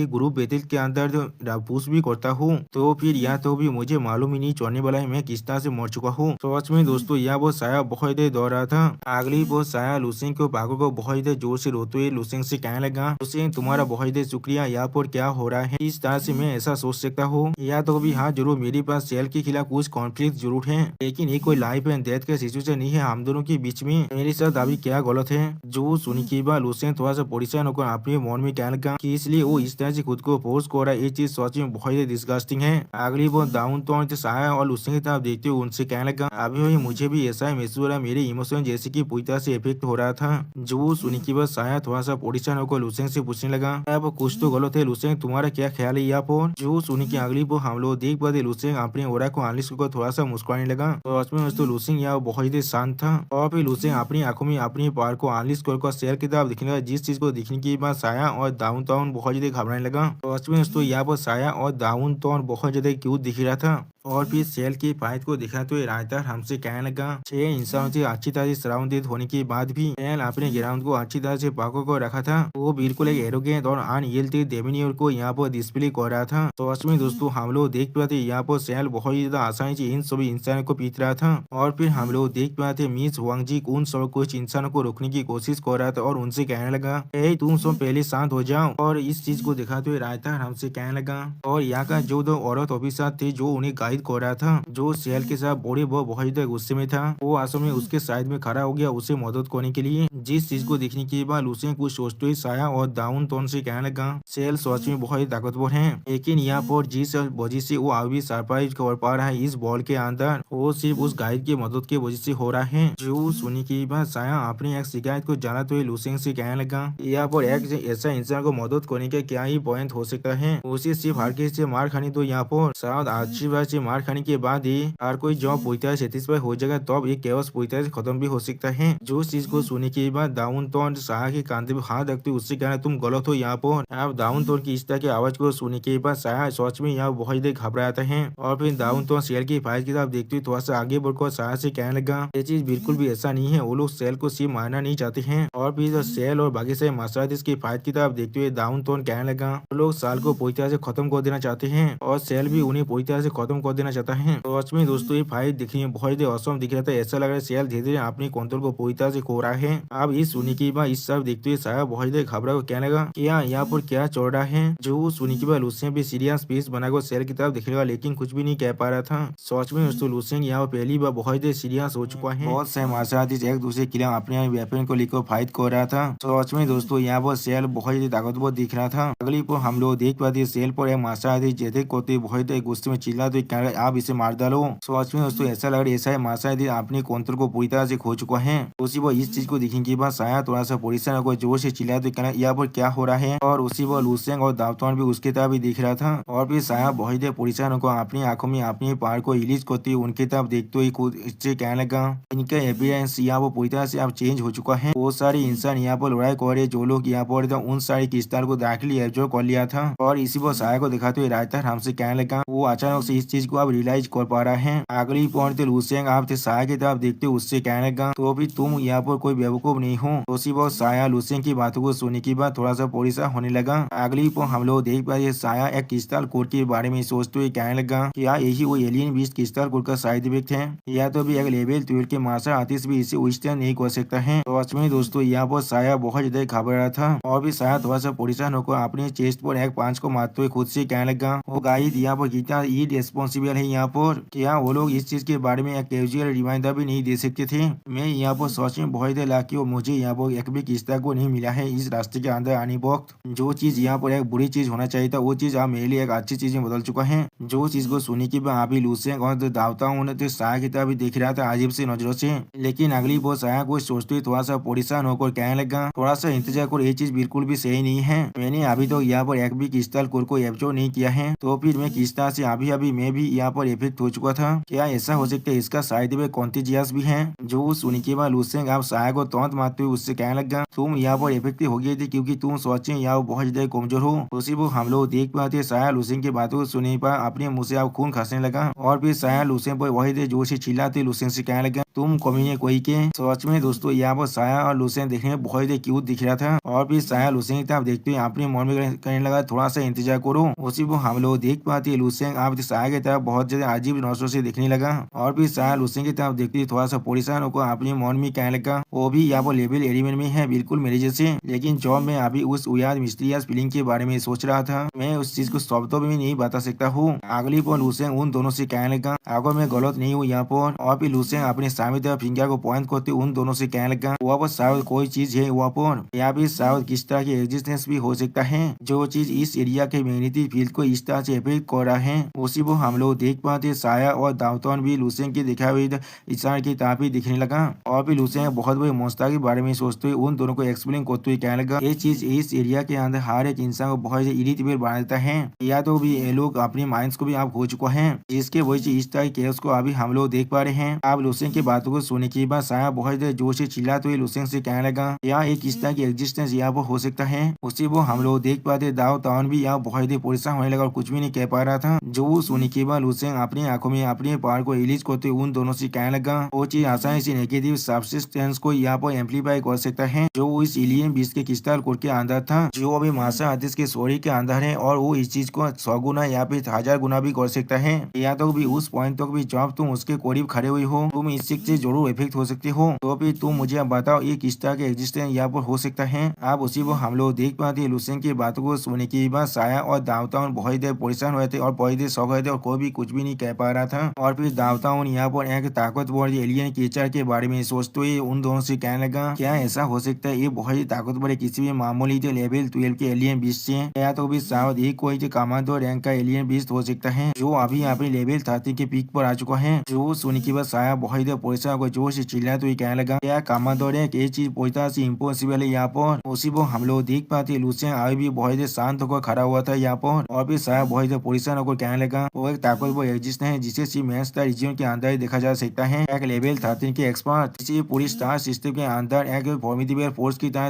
ग्रुप बैटल के अंदर पुश भी करता हूँ तो फिर यहाँ तो भी मुझे मालूम ही नहीं चलने वाला है मैं किस तरह से मर चुका हूँ। तो सच में दोस्तों यह वो साया बहुत देर दौड़ रहा था। अगली वो साया लुसियन को पागल को बहुत देर जोर से रोते हुए लुसियन से कहने लगा, लुसियन तुम्हारा बहुत देर शुक्रिया, यहाँ पर क्या हो रहा है इस तरह से मैं ऐसा सोच सकता हूँ। या तो भी हाँ जरूर मेरे पास सेल के खिलाफ कुछ कॉन्फ्लिक्ट जरूर है, लेकिन ये कोई लाइफ एंड डेथ का सिचुएशन नहीं है हम दोनों के बीच में। मेरे साथ अभी क्या गलत है? जो सुनी के बाद लुसियन थोड़ा सा परेशान होकर अपने मन में कहने लगा कि इसलिए वो इस तरह से खुद को फोर्स कर रहा है, ये चीज सच में बहुत ही डिस्गस्टिंग है। अगली वो डाउन टोन साया और लुसियन की तरफ देखते हुए उनसे कहने लगा, अभी मुझे भी ऐसा ही महसूस हो रहा है, मेरे इमोशन जैसे कि पूरी तरह से इफेक्ट हो रहा था। जो सुनी के बाद साया थोड़ा सा परेशान होकर लुसियन से पूछने लगा, अब कुछ तो गलत है लुसियन, तुम्हारा क्या ख्याल है यहाँ पर? जो सुनी की अगली पर हम लोग देख पाते लुसियन अपने ओरा को अनलिश कर थोड़ा सा मुस्कुराने लगा। तो उसमें तो लुसियन यहाँ बहुत ही शांत था। और फिर लुसियन अपनी आंखों में अपनी पावर को अनलिश कर शेयर की तरफ दिखने लगा, जिस चीज को देखने के बाद साया और डाउन टाउन बहुत ज्यादा घबराने लगा। तो उसमें यहाँ पर साया और डाउन टाउन बहुत ज्यादा क्यूट दिख रहा था। और और फिर सेल की फाइट को देखा तो रायता हमसे कहने लगा 6 इंसानों से अच्छी तरह से सराउंडेड होने के बाद भी सेल अपने ग्राउंड को अच्छी तरह से पाको को रखा था। वो बिल्कुल एक एरोगेंट और अनयिल्डिंग डेमिनियर को यहाँ पर डिस्प्ले कर रहा था। तो सच में दोस्तों हम लोग देख पाते यहाँ पर सेल बहुत ही ज्यादा आसानी से इन सभी इंसानों को पीट रहा था और फिर हम लोग देख पाते मिस वांगजी उन सब कुछ इंसानों को रोकने की कोशिश कर रहा था और उनसे कहने लगा ए तुम सब पहले शांत हो जाओ। और इस चीज को दिखाते हुए रायता हमसे कहने लगा और यहाँ का जो दो औरत ऑफिसर थे जो उन्हें गाइड कर रहा था जो सेल के साथ बड़े वो बहुत ज्यादा गुस्से में था वो आसम में उसके साइड में खड़ा हो गया उसे मदद करने के लिए। जिस चीज को देखने के बाद उसे कुछ सोचते हुए साया और डाउन टोन से कहने लगा सेल सच में बहुत ही ताकतवर है लेकिन यहाँ पर जिस वजह से वो अभी सरप्राइज कर पा रहा है इस बॉल के अंदर वो सिर्फ उस गाइड की मदद की वजह से हो रहा है। जो सुनने के बाद साया अपनी एक शिकायत को जलाते हुए लुसेंग से कहने लगा यहाँ पर एक ऐसा इंसान को मदद करने का क्या ही पॉइंट हो सकता है उसे सिर्फ हल्के से मार खानी तो यहाँ पर शायद अच्छी बात से मार खाने के बाद ही हर कोई जॉब पूरी है सेटिस्फाई हो जाएगा तब एक केवस पूरी तरह से खत्म भी हो सकता है। जो चीज को सुनने के बाद डाउन टोन साया के कांधे पे हाथ रखते उससे कहना तुम गलत हो यहाँ पर। अब डाउन टोन की इस तरह की आवाज को सुनने के बाद साया सोच में यहाँ बहुत देर घबराता है और फिर डाउन टोन सेल की फाइल की तरफ देखते हुए थोड़ा सा आगे बढ़कर साया से कहने लगा ये चीज बिल्कुल भी ऐसा नहीं है वो लोग सेल को सिर्फ मारना नहीं चाहते हैं। और फिर सेल और बाकी सारे मार्शल की फाइट की तरफ देखते हुए डाउन टोन कहने लगा वो लोग साल को पूरी तरह से खत्म कर देना चाहते हैं और सेल भी उन्हें पूरी तरह से खत्म कर देना चाहता है। तो सच में दोस्तों ये फाइट दिखने में बहुत ही औसम दिख रहा था ऐसा लग रहा है सेल धीरे धीरे अपनी कंट्रोल को पूरी तरह से खो रहा है। अब इस सुनी की बात इस सब देखते हुए साया बहुत देर घबरा को कहने लगा क्या यहाँ पर क्या चल रहा है। जो सुनी की बात लुसेन भी सीरियस पीस बनाकर सेल की तरफ देखने लगा लेकिन कुछ भी नहीं कह पा रहा था। सच में दोस्तों लुसेन यहाँ पर पहली बार बहुत देर सीरियस हो चुका है। बहुत से मार्शल आर्टिस्ट एक दूसरे के अपने वेपन को लेकर फाइट कर रहा था। सच में दोस्तों यहाँ पर सेल बहुत ही ताकतवर दिख रहा था। अगली पर हम लोग देख पाते सेल पर एक मार्शल आर्टिस्ट जैसे कोते बहुत गुस्से में चिल्ला तो आप इसे मार डालो। सच में दोस्तों ऐसा लग रहा है ऐसा मार्शल आर्टिस्ट अपने कंट्रोल को पूरी तरह से खो चुका है। उसी पर इस चीज को देखने के बाद साया थोड़ा सा परेशान होकर जोर से चिल्लाया तो कहना यहाँ पर क्या हो रहा है। और उसी पर लुसेंग और दावतौन भी उसके तरफ भी दिख रहा था और फिर साया बहुत देर परेशान होकर अपनी आंखों में अपनी पहाड़ को रिलीज करते हुए उनकी तरफ देखते हुए खुद इससे कहने लगा इनका एपियरेंस यहाँ पर पूरी तरह से अब चेंज हो चुका है। बहुत सारे इंसान यहाँ पर लड़ाई कर रहे जो लोग यहाँ पर उन सारे किस्तान को दाखिल एब्जॉर्ब कर लिया था। और इसी पर साया को दिखाते हुए रायता हमसे कहने लगा वो अचानक से इस चीज को अब रियलाइज कर पा रहा है। अगली पॉइंट लुसेंग आप साया की तरफ देखते उससे कहने लगा तो भी तुम यहाँ पर कोई बेवकूफ नहीं हो। तो उसी पर साया लुसेंग की बातों को सुनने के बाद थोड़ा सा परेशान होने लगा। अगली पर हम लोग देख पाए साया एक क्रिस्टल कोड के बारे में सोचते हुए कहने लगा क्या यही वो एलियन बीस्ट क्रिस्टल कोड का साइड इफेक्ट है या तो भी एक लेवल 12 के मार्शल आर्टिस्ट भी इसे विस्तार नहीं कर सकता है। तो सच में दोस्तों यहाँ पर साया बहुत ज्यादा घबरा रहा था और भी साया थोड़ा सा परेशान होकर अपने चेस्ट पर एक पांच को मारते हुए खुद से कहने लगा वो गाइड यहाँ पर कितना ई रिस्पॉन्सिबल है यहाँ पर क्या वो लोग इस चीज के बारे में एक कैजुअल रिमाइंडर भी नहीं दे सकते थे। मैं यहाँ पर सच में बहुत देर लाकी और मुझे यहाँ पर एक भी किस्ता को नहीं मिला है इस रास्ते के अंदर आने वक्त। जो चीज यहाँ पर एक बुरी चीज होना चाहिए था वो चीज आप मेरे लिए एक अच्छी चीज में बदल चुका है। जो चीज को सुनी की अभी लुसेंग और दावता हूँ साया की तरफ देख रहा था अजीब सी नजरों से। लेकिन अगली बार साया को सोचते थोड़ा सा परेशान होकर कहने लगा थोड़ा सा इंतजार कर ये चीज बिल्कुल भी सही नहीं है। मैंने अभी तो यहाँ पर एक भी क्रिस्टल कोर को एब्जॉर्ब नहीं किया है तो फिर मैं क्रिस्टल से अभी मैं भी यहाँ पर इफेक्ट हो चुका था। क्या ऐसा हो सकता है इसका साइड में कॉन्टेजियस भी है। जो सुनी के बाद लुसेंग आप साया को तौंत मारते हुए उससे कहने लगा तुम यहाँ पर इफेक्टिव हो गई थी क्योंकि तुम सोचे यहाँ बहुत ज्यादा कमजोर हो। उसी को हम लोग देख पाते साया लुसेंग की बातों को सुनने पर अपने मुँह से आप खून खांसने लगा और फिर साया लुसेंग पर वही देर जोर से चिल्लाते लुसेंग से कहने लगा तुम कमीने कोई के। सच में दोस्तों यहाँ पर साया और लुसेंग देखने में बहुत ही क्यूट दिख रहा था और फिर साया लुसेंग की तरफ देखते हुए अपने मन में कहने लगा थोड़ा सा इंतजार करो। उसी को हम लोग देख पाते लुसेंग आप साया की तरफ बहुत ज्यादा अजीब नजरों से देखने लगा और फिर साया लुसेंग की तरफ देखते हुए थोड़ा सा परेशान होकर अपने मन में कहने लगा वो भी यहाँ पर लेवल एलिमेंट में है बिल्कुल मेरे जैसे। लेकिन जब मैं अभी उस उयाद मिस्टीरियस फीलिंग के बारे में सोच रहा था मैं उस चीज को शब्दों में नहीं बता सकता हूँ। अगली पर लुसेंग उन दोनों से कहने लगा अगर मैं गलत नहीं हूँ यहाँ पर। और फिर लुसेंग अपने सामने तरफ फिंगर को पॉइंट करते उन दोनों से कहने लगा वहाँ पर शायद कोई चीज है वहाँ पर या भी शायद किस तरह की एग्जिस्टेंस भी हो सकता है जो चीज इस एरिया के मैग्नेटिक फील्ड को इस तरह से इफेक्ट कर रहा है। उसी को हम लोग देख पाते साया और दावतौन भी लुसेंग के दिखाए हुए इशारे की तरफ ही दिखने लगा और फिर लुसेंग बहुत बड़ी मोस्ता के बारे में सोचते हुए उन दोनों उनको एक्सप्लेन करते हुए कहने लगा, ये चीज इस एरिया के अंदर हर एक इंसान को बहुत इरिटेबल बना देता है। या तो भी ये लोग अपने माइंड्स को भी आप हो चुका है, जिसके वजह से इस तरह केस को अभी हम लोग देख पा रहे हैं। आप लुसेंग की बातों को सुनने के बाद साया बहुत जोर से चिल्लाते हुए लुसेंग से कहने लगा, या एक इस तरह की एग्जिस्टेंस यहाँ पर हो सकता है। उसी वो हम लोग देख पाते दाव तावन भी यहाँ बहुत परेशान होने लगा और कुछ भी नहीं कह पा रहा था। जो सुनने के बाद लुसेंग अपनी आंखों में अपने पावर को रिलीज करते उन दोनों से कहने लगा, वो चीज आसानी से नेगेटिव सब्सटेंस को यहाँ पर एम्पलीफाई कर सकता है, जो इस एलियन बीस्ट के क्रिस्टल कोड के अंदर था, जो अभी मास्टर आर्टिस्ट के शरीर के अंदर है, और वो इस चीज को 100 गुना या फिर 1000 गुना भी कर सकता है। या तो भी उस पॉइंट तक भी जब तुम उसके करीब खड़े हुए हो, तुम इस चीज से जरूर इफेक्ट हो सकते हो। तो फिर तुम मुझे अब बताओ ये किस तरह के एग्जिस्टेंस यहाँ पर हो सकता है। आप उसी को हम लोग देख पाते हैं। लुसेंग की बातों को सुनने के बाद साया और दावताउन बहुत देर परेशान हुए थे और बहुत देर सो गए थे और कोई भी कुछ भी नहीं कह पा रहा था। और फिर दावताउन यहाँ पर एक ताकतवर एलियन क्रीचर के बारे में सोचते हुए उन दोनों से कहने लगा, क्या ऐसा हो सकता है ये बहुत ही ताकतवर है किसी भी मामूली लेवल 12 के एलियन बीस्ट से, या तो भी शायद एक कोई कमांडो रैंक का एलियन बीस्ट हो सकता है, जो अभी अपने लेवल 30 के पीक पर आ चुका है। जो सुनने के बाद साया बहुत देर परेशान को जोर से चिल्लाते तो हुए कहने लगा, क्या कमांडो रैंक ये चीज पूछता से इम्पॉसिबल है यहाँ पर। उसी को हम लोग देख पाते लुसेंग अभी भी बहुत देर शांत होकर खड़ा हुआ था यहाँ पर, और फिर साया बहुत देर परेशान होकर कहने लगा, वो एक ताकतवर एग्जिस्ट है जिसे सिर्फ मैच रीजन के अंदर ही देखा जा सकता है। एक लेवल 13 के एक्सपर्ट जिसे पूरी स्टार सिस्टम के अंदर एक फॉर्मिडेबल फोर्स की तरह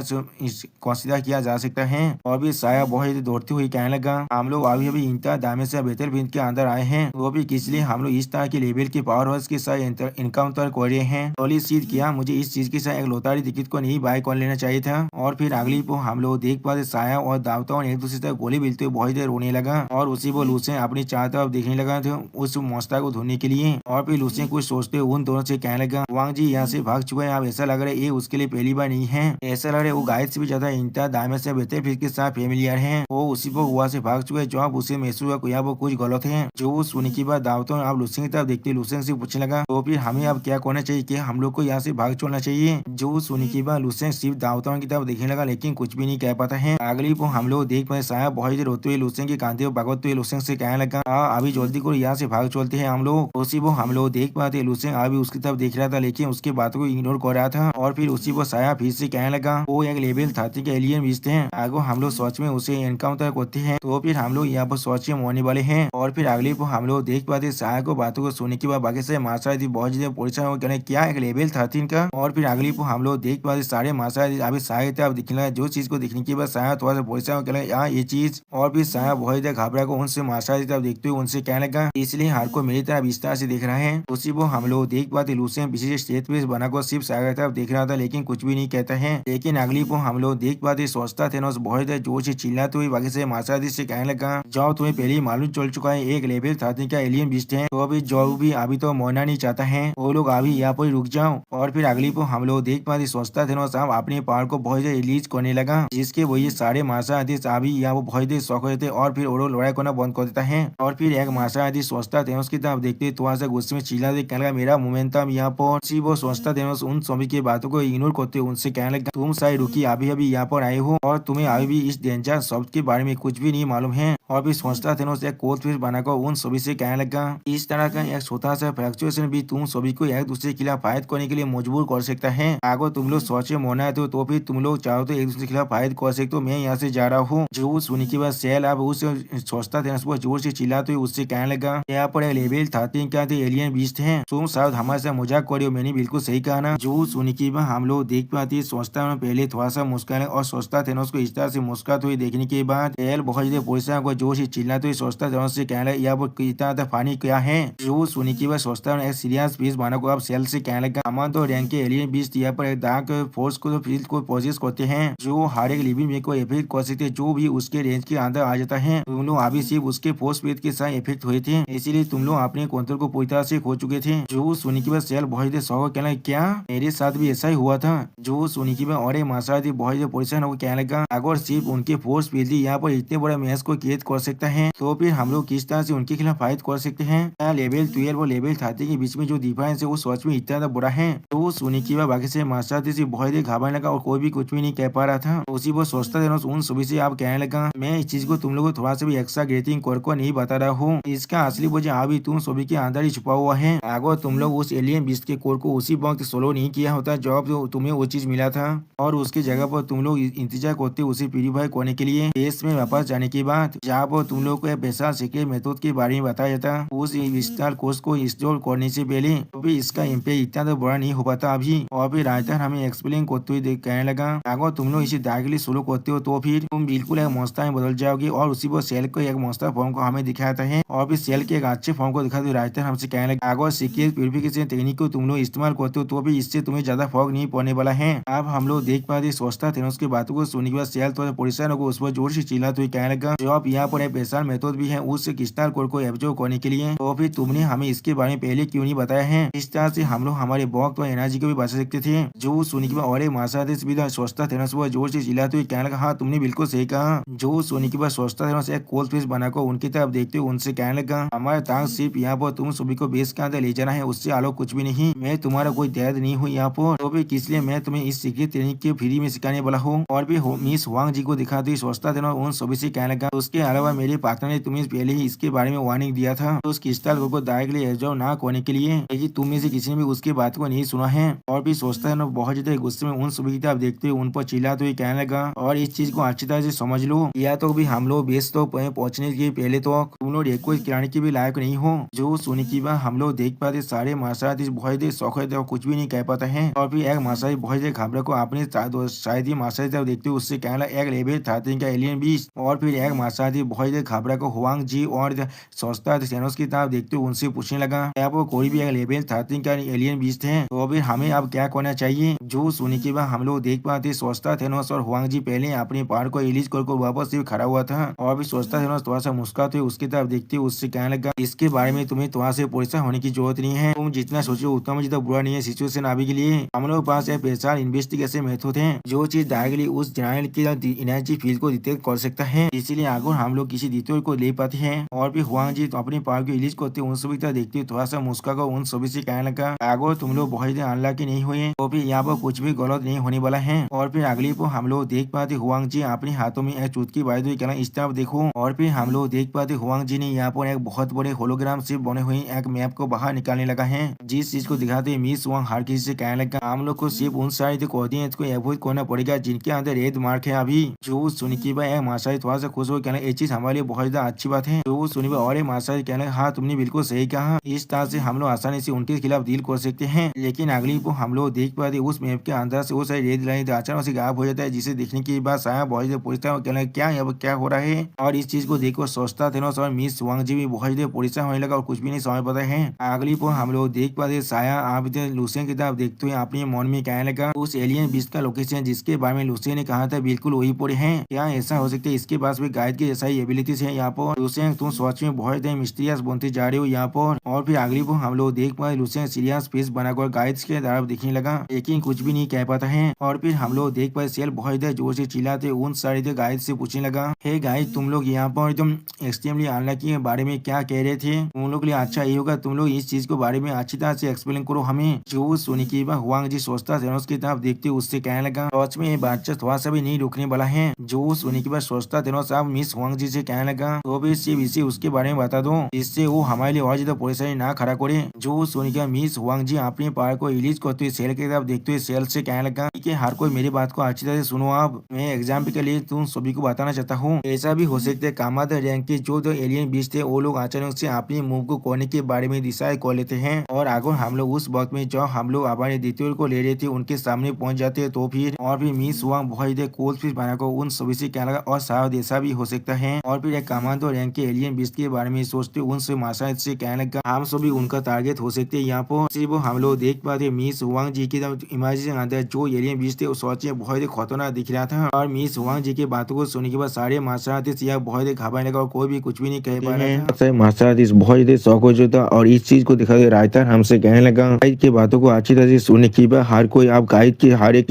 कंसीडर किया जा सकता है। और भी साया बहुत दौड़ती हुई कहने लगा, हम लोग अभी अभी इंटर डायमेंशन बैटलफील्ड के अंदर आए हैं, वो भी किस लिए हम लोग इस तरह के लेवल के पावर हाउस के साथ इनकाउंटर कर रहे हैं। पहली चीज किया मुझे इस चीज के साथ एक लोतारी टिकट को नहीं बाय कर लेना चाहिए था। और फिर अगली को हम लोग देख पाते साया और दावताउन एक दूसरे से गोली मिलते हुए बहुत देर रोने लगा, और उसी को लुसेंग अपनी चारों तरफ देखने लगा था उस मोस्ता को ढूंढने के लिए। और फिर लुसेंग कुछ सोचते उन दोनों से कहने लगा, वांग जी यहाँ से भाग चुका है, अब ऐसा लग रहा है ये उसके लिए पहली बार नहीं है, ऐसा लग रहा है वो गाइड से भी ज्यादा इंटर डायमेंशन बैटलफील्ड के साथ फेमिलियर है, वो उसी को वहाँ से भाग चुका है, जो अब उसे महसूस हुआ यहाँ पर कुछ गलत है। जो वो सुनने के बाद दावताउन अब लुसेंग की तरफ देखते लुसेंग से पूछने लगा, तो फिर हमें अब क्या करना चाहिए, कि हम लोग को यहाँ से भाग छोड़ना चाहिए। जो सुनने के बाद लुसेंग सिर्फ दावताउन की तरफ देखने लगा, लेकिन कुछ भी नहीं कह पाता है। अगली को हम लोग देख पाए साया बहुत देर रोते हुए लुसेंग के कांधे पर भागते हुए लुसेंग से कहने लगा, अभी जल्दी करो यहाँ से भाग चलते हैं हम लोग। उसी को हम लोग देख पाते लुसेंग अभी उसकी तरफ देख रहा था, लेकिन उसकी बातों को इग्नोर कर रहा था। और फिर उसी को साया फिर से कहने लगा, वो एक लेवल 30 के एलियन बीस्ट है, आगे हम लोग सच में उसे एनकाउंटर करते हैं तो फिर हम लोग यहाँ पर सच में मरने वाले हैं। और फिर अगले को हम लोग देख पाते साया को बातों को सुनने के बाद बाकी से माशादी बहुत ज्यादा परेशान हो गए, क्या एक लेवल 13 का। और फिर अगली को हम लोग देख पाते सारे माशादी अभी साया अब दिखने लगा, जो चीज को देखने के बाद साया थोड़ा सा परेशान हो गया यहाँ ये चीज। और फिर साया बहुत ज्यादा घबरा को उनसे माशादी तरफ देखते हुए उनसे कहने लगा, इसलिए हर को मेरी तरफ विस्तार से देख रहा है। उसी को हम लोग देख पाते लुसेंग पीछे स्टेज पे बनाकर सिर्फ साया की तरफ देख रहा था, लेकिन कुछ भी नहीं कहता है। लेकिन अगली को हम लोग देख पाते सोचता थेनोस बहुत जोर से चिल्लाते हुए बाकी से माशादी से कहने लगा, जाओ तुम्हें पहले ही मालूम चल चुका है एक लेवल 13 का एलियन बीस्ट है, तो अभी जो भी अभी तो मरना नहीं चाहता है, वो लोग अभी यहाँ पर रुक जाओ। और फिर अगली को हम लोग देख पाते सोचता थेनोस अब अपने पावर को बहुत ज्यादा रिलीज करने लगा, जिसके वजह सारे मार्शल आर्टिस्ट अभी यहाँ पर बहुत देर शौक होते और फिर वो लोग लड़ाई करना बंद कर देता है। और फिर एक मार्शल आर्टिस्ट सोचता थेनोस की तरफ देखते थोड़ा सा गुस्से में चिल्लाते कहने लगा, मेरा मोमेंटम यहाँ पर। वो सोचता थेनोस उन सभी की बातों को इग्नोर करते उनसे कहने लगा, तुम शायद रुकी अभी अभी यहाँ पर आए हो और तुम्हें अभी भी इस डेंजर शब्द के बारे में कुछ भी नहीं मालूम है। और भी सोचता थेनोस एक कोड फिर बनाकर उन सभी से कहने लगा, इस तरह का एक छोटा सा फ्लक्चुएशन भी तुम सभी को एक दूसरे के खिलाफ फाइट करने के लिए मजबूर कर सकता है। अगर तुम लोग सोचे मोना है तो फिर तुम लोग चाहो तो एक दूसरे के खिलाफ फाइट कर सकते हो, मैं यहाँ से जा रहा हूँ। जो सुनने के बाद सेल अब उस सोचता थेनोस को जोर से चिल्लाते हुए उससे कहने लगा, यहाँ पर एक लेवल 13 का एलियन बीस्ट है, तुम शायद हमारे साथ मजाक करो, मैंने बिल्कुल सही कहा ना। जो सुनने के बाद हम लोग देख पाते सोचता पहले थोड़ा सा मुस्कान और सोचता थेनोस को इस तरह से मुस्कुराते हुए देखने के बाद एल बहुत परेशान को जोर से चिल्लाते हुए सोचता थेनोस से कहने लगा, यह कितना फानी क्या है। जो सुनने के बाद सोचता एक सीरियस पीस बना को अब सेल से कहने लगा, हमारे तो रैंक के एलियन बीस्ट यहाँ पर एक डार्क फोर्स को फील्ड को पोजेस करते हैं, जो हर एक लिविंग में को इफेक्ट कर सकते, जो भी उसके रेंज के अंदर आ जाता है। तुम लोग अभी सिर्फ उसके फोर्स फील्ड के साथ इफेक्ट हुए थे, इसीलिए तुम लोग अपने कंट्रोल को पूरी तरह से खो चुके थे। जो सुनने के बाद सेल बहुत शौक कहना, क्या मेरे साथ भी ऐसा ही हुआ था। जो सुनने के बाद और माशादी बहुत परेशान होकर कहने लगा, अगर सिर्फ उनके फोर्स फील्ड यहाँ पर इतने बड़े मैच को कैद कर सकता है, तो फिर हम लोग किस तरह से उनके खिलाफ फाइट कर सकते हैं। क्या लेवल 12 और लेवल 30 के बीच में जो डिफरेंस है वो सच में इतना ज्यादा बड़ा है। तो वो सुनी की बात बाकी से मास्टर से बहुत ही घबराने लगा और कोई भी कुछ भी नहीं कह पा रहा था। उसी वो सोचता था उन सभी से आप कहने लगा, मैं इस चीज को तुम लोग को थोड़ा सा भी एक्स्ट्रा ग्रेटिंग कर नहीं बता रहा हूँ, इसका असली वजह अभी तुम सभी के अंदर ही छुपा हुआ है। अगर तुम लोग उस एलियन बीस्ट के कोर को उसी वक्त सोलो नहीं किया होता जब तुम्हें वो चीज मिला था, और उसकी जगह पर तुम लोग इंतजार करते उसे प्यूरीफाई करने के लिए देश में वापस जाने के बाद, जहाँ पर तुम लोग को स्पेशल सीक्रेट मेथड के बारे में बताया जाता, उस विस्तार कोर्स को इंस्टॉल करने से पहले तो भी इसका इम्पैक्ट इतना तो बड़ा नहीं हो पाता अभी। और फिर राइटर हमें एक्सप्लेन करते हुए कहने लगा, अगर तुम लोग इसे डायरेक्टली सोलो करते हो तो फिर तुम बिल्कुल एक मॉन्स्टर में बदल जाओगे, और उसी पर सेल को एक मॉन्स्टर फॉर्म को हमें दिखाता है, और फिर सेल के एक अच्छे फॉर्म को दिखाते हुए राइटर हमसे कहने लगा, अगर सीक्रेट प्यूरिफिकेशन टेक्निक को तुम लोग इस्तेमाल करते हो तो भी इससे तुम्हें ज्यादा फर्क नहीं पड़ने वाला है। अब हम लोग देख पाते सोचता थे उसकी बातों को सुनने के बाद सेल तो परेशान होकर उस पर जोर से चिल्लाते हुए कहने लगा, जो आप यहाँ पर एक स्पेशल मेथड भी है उस क्रिस्टल कोर को एब्जॉर्ब करने के लिए, तो फिर तुमने हमें इसके बारे में पहले क्यों नहीं बताया है। इस तरह से हम लोग हमारे वक्त और एनर्जी को भी बचा सकते थे। जो सुनी के बाद और एक मासादेश भी सोचता थे सुबह जोर से चिल्लाते हुए कहने लगा, हाँ तुमने बिल्कुल सही कहा। जो सुनी के बाद सोचता थे एक कोल्ड फेस बनाकर उनकी तरफ देखते हुए उनसे कहने लगा, हमारा टास्क सिर्फ यहाँ पर तुम सभी को बेस के अंदर ले जाना है, उससे आलो कुछ भी नहीं। मैं तुम्हारा कोई दर्द नहीं हूँ यहाँ पर, तो भी इसलिए मैं तुम्हें इस सीक्रेट ट्रेनिंग के फ्री में सिखाने वाला हूँ। और भी मिस वांग जी को दिखाते ही सोचता था उन सभी से कहने लगा, उसके अलावा मेरे पार्टनर ने तुम्हें पहले ही इसके बारे में वार्निंग दिया था तो उस क्रिस्टल को डायरेक्टली एब्जॉर्ब ना करने के लिए, लेकिन तुम में से किसी ने भी उसकी बात को नहीं सुना है। और भी सोचता है बहुत ज्यादा गुस्से में उन सभी की तरफ देखते हुए उन पर चिल्लाते हुए कहने लगा, और इस चीज को अच्छी तरह से समझ लो, या तो भी हम लोग बेस तो पहुंचने के पहले तो तुम लोग एक कोई किराने के भी लायक नहीं हो। जो सुनी की बात हम लोग देख पाते सारे मार्शल बहुत ही शौक है और कुछ भी नहीं कह पाता है। और फिर एक मार्शल बहुत ही घबरा को आपने शायद ही मार्शल देखते हुए उससे कहना एक लेवल 13 का एलियन बीस्ट, और फिर एक मार्शल बहुत ही घबरा को हुआंग जी और सोचता सेनोस की तरफ देखते हुए उनसे पूछने लगा, क्या वो कोई भी एक लेवल 13 का एलियन बीस्ट है, तो फिर हमें अब क्या करना चाहिए। जो सुनी के बाद हम लोग देख पाते सोचता थेनोस और हुआंग जी पहले अपने पहाड़ को रिलीज कर वापस से खड़ा हुआ था, और भी सोचता थेनोस थोड़ा सा मुस्कुराते हुए उसकी तरफ देखते हुए उससे कहने लगा, इसके बारे में तुम्हें थोड़ा से परेशान होने की जरूरत नहीं है, तुम जितना सोचो उतना मुझे तो बुरा नहीं है सिचुएशन अभी के लिए। हम लोग पास एक स्पेशल इन्वेस्टिगेशन मेथड है जो चीज डायरेक्टली उस जर्नल की एनर्जी फील्ड को डिटेक्ट कर सकता है, इसीलिए अगर हम लोग किसी डिटेल को ले पाते हैं। और भी हुआंग जी तो अपनी पावर को रिलीज करते उन सभी तरह देखते थोड़ा सा मुस्कुरा उन सभी से कहने लगा, अगर तुम लोग बहुत अनलकी नहीं हुए तो फिर यहाँ पर कुछ भी गलत नहीं होने वाला है। और फिर अगली को हम लोग देख पाते हुआंग जी अपने हाथों में एक चुटकी बाई हुई कहना इस तरफ देखो, और फिर हम लोग देख पाते हुआंग जी ने यहाँ पर एक बहुत बड़े होलोग्राम से बने हुए एक मैप को बाहर निकालने लगा है, जिस चीज को दिखाते मिस वांग हर किसी से कहने लगा, हम लोग को सिर्फ उन सारे कोऑर्डिनेट्स को अवॉइड करना पड़ेगा जिनके अंदर रेड मार्क है अभी। जो सुनी की भाई मासाई थोड़ा सा खुश हो कहना ये चीज हमारे लिए बहुत ज्यादा अच्छी बात है। जो सुनी भाई और मासाई कहना हाँ तुमने बिल्कुल सही कहा, इस तरह से हम लोग आसानी से उनके खिलाफ डील कर सकते हैं। लेकिन अगली को हम लोग देख पाते उस मैप के अंदर से वो सारी रेड लाइन अचानक से गायब हो जाता है, जिसे देखने के बाद साया बहुत ज्यादा पूछता है कहना क्या अब क्या हो रहा है। और इस चीज को देखकर सोचता थे और मिस वांग जी भी बहुत ज्यादा परेशान होने लगा और कुछ भी नहीं समझ पाता है। अगली को हम लोग देख पाते साया आप लूसियन की तरफ देखते हुए अपने मन में कहने लगा, उस एलियन बीस्ट का लोकेशन जिसके बारे में लूसियन ने कहा था बिल्कुल वही पर है, क्या ऐसा हो सकता है इसके पास भी गाइड के जैसा ही एबिलिटीज है यहाँ पर। लूसियन तुम सच में बहुत मिस्टीरियस बनते जा रहे हो यहाँ पर। और फिर अगली को हम लोग देख पाए लूसियन सीरियस फेस बनाकर गाइड्स के तरफ दिखने लगा, लेकिन कुछ भी नहीं कह पाता है। और फिर हम लोग देख पाए सेल बहुत जोर से चिल्लाते उन सारे गाइड से पूछने लगा, हे गाइड तुम लोग यहाँ पर एकदम एक्सट्रीमली अनलकी के बारे में क्या कह रहे थे, तुम लोग के लिए अच्छा ही होगा तुम लोग इस चीज के बारे में अच्छी तरह से एक्सप्लेन करो हमें। जो सुनी की हुआंग जी सोचता थेनोस की तरफ देखते उससे कहने लगा, सच में ये बातचीत थोड़ा सा भी नहीं रुकने वाला है। जो सुनी की बात सोचता थेनोस आप मिस हुआंग जी से कहने लगा, तो भी सिर्फ इसे उसके बारे में बता दो जिससे वो हमारे लिए और ज्यादा परेशानी ना खड़ा करे। जो सुनी का मिस हुआंग जी अपने पावर को रिलीज करते हुए सेल की तरफ देखते हुए सेल से कहने लगा कि हर कोई मेरी बात को अच्छी तरह से सुनो, आप मैं एग्जाम्पल के लिए तुम सभी को बताना चाहता हूँ, ऐसा भी हो सकता है कामाद रैंक के जो एलियन बीस्ट थे वो लोग अचानक से अपने मूव को करने के बारे में डिसाइड कर लेते हैं, और अगर हम लोग उस वक्त में जो हम लोग हमारे द्वितीय को ले रहे थे उनके सामने पहुंच जाते हैं तो फिर। और फिर मिस वांग बहुत कोल्ड फिश बनाकर उन सभी से कहने लगा, और शायद ऐसा भी हो सकता है। और फिर एक कमांडो रैंक के एलियन बीस्ट के बारे में सोचते उनसे माशा से कहने लगा, हम सभी उनका टारगेट हो सकते हैं यहाँ पर। सिर्फ हम लोग देख पाते मिस वांग जी की इमेजिन अंदर जो एलियन बीस्ट थे वो सोचे बहुत ही खतरनाक दिख रहा था। और मिस वांग जी की बातों को सुनने के बाद सारे माशा बहुत ही घबराने लगा और कोई भी कुछ भी नहीं कह पा रहा था। माशा बहुत ही शौक हो जाता और इस चीज को दिखा रायता हमसे कहने लगा, गाइड की बातों को अच्छी तरह से सुनने के बाद हर कोई आप गाइड के हर एक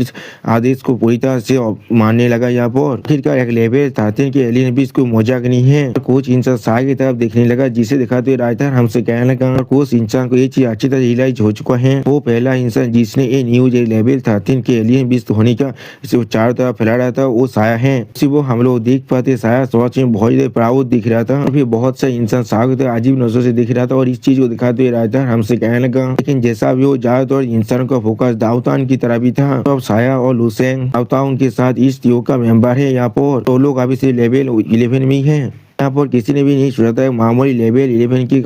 आदेश को पूरी तरह से मानने लगा यहाँ पर। फिर एक लेवल 13 के एलियन बीस्ट को मजाक नहीं है। कुछ इंसान साया की तरफ देखने लगा, जिसे दिखाते हुए राजस्थान हमसे कहने लगा। कुछ इंसान को ये चीज अच्छी तरह रियलाइज हो चुका है। वो पहला इंसान जिसने ये न्यूज लेवल 13 के एलियन बीस्ट होने का इसे चारों तरफ फैला रहा था, वो साया है। इसी वो हम लोग देख पाते साया सोच में बहुत ज्यादा प्राउड दिख रहा था और फिर बहुत से इंसान साग अजीब नजरों से दिख रहा था और इस चीज को दिखाते हुए राजस्थान हमसे कहने लगा। लेकिन जैसा भी हो, ज्यादातर इंसानों का फोकस दाऊतान की तरफ भी था। तो अब साया और लुसेंग दाऊतान के साथ इस टीओ का मेंबर है यहाँ पर। तो लोग अभी से लेवल 11 में ही है। यहाँ पर किसी ने भी नहीं सोचा था मामूली लेवल 11 की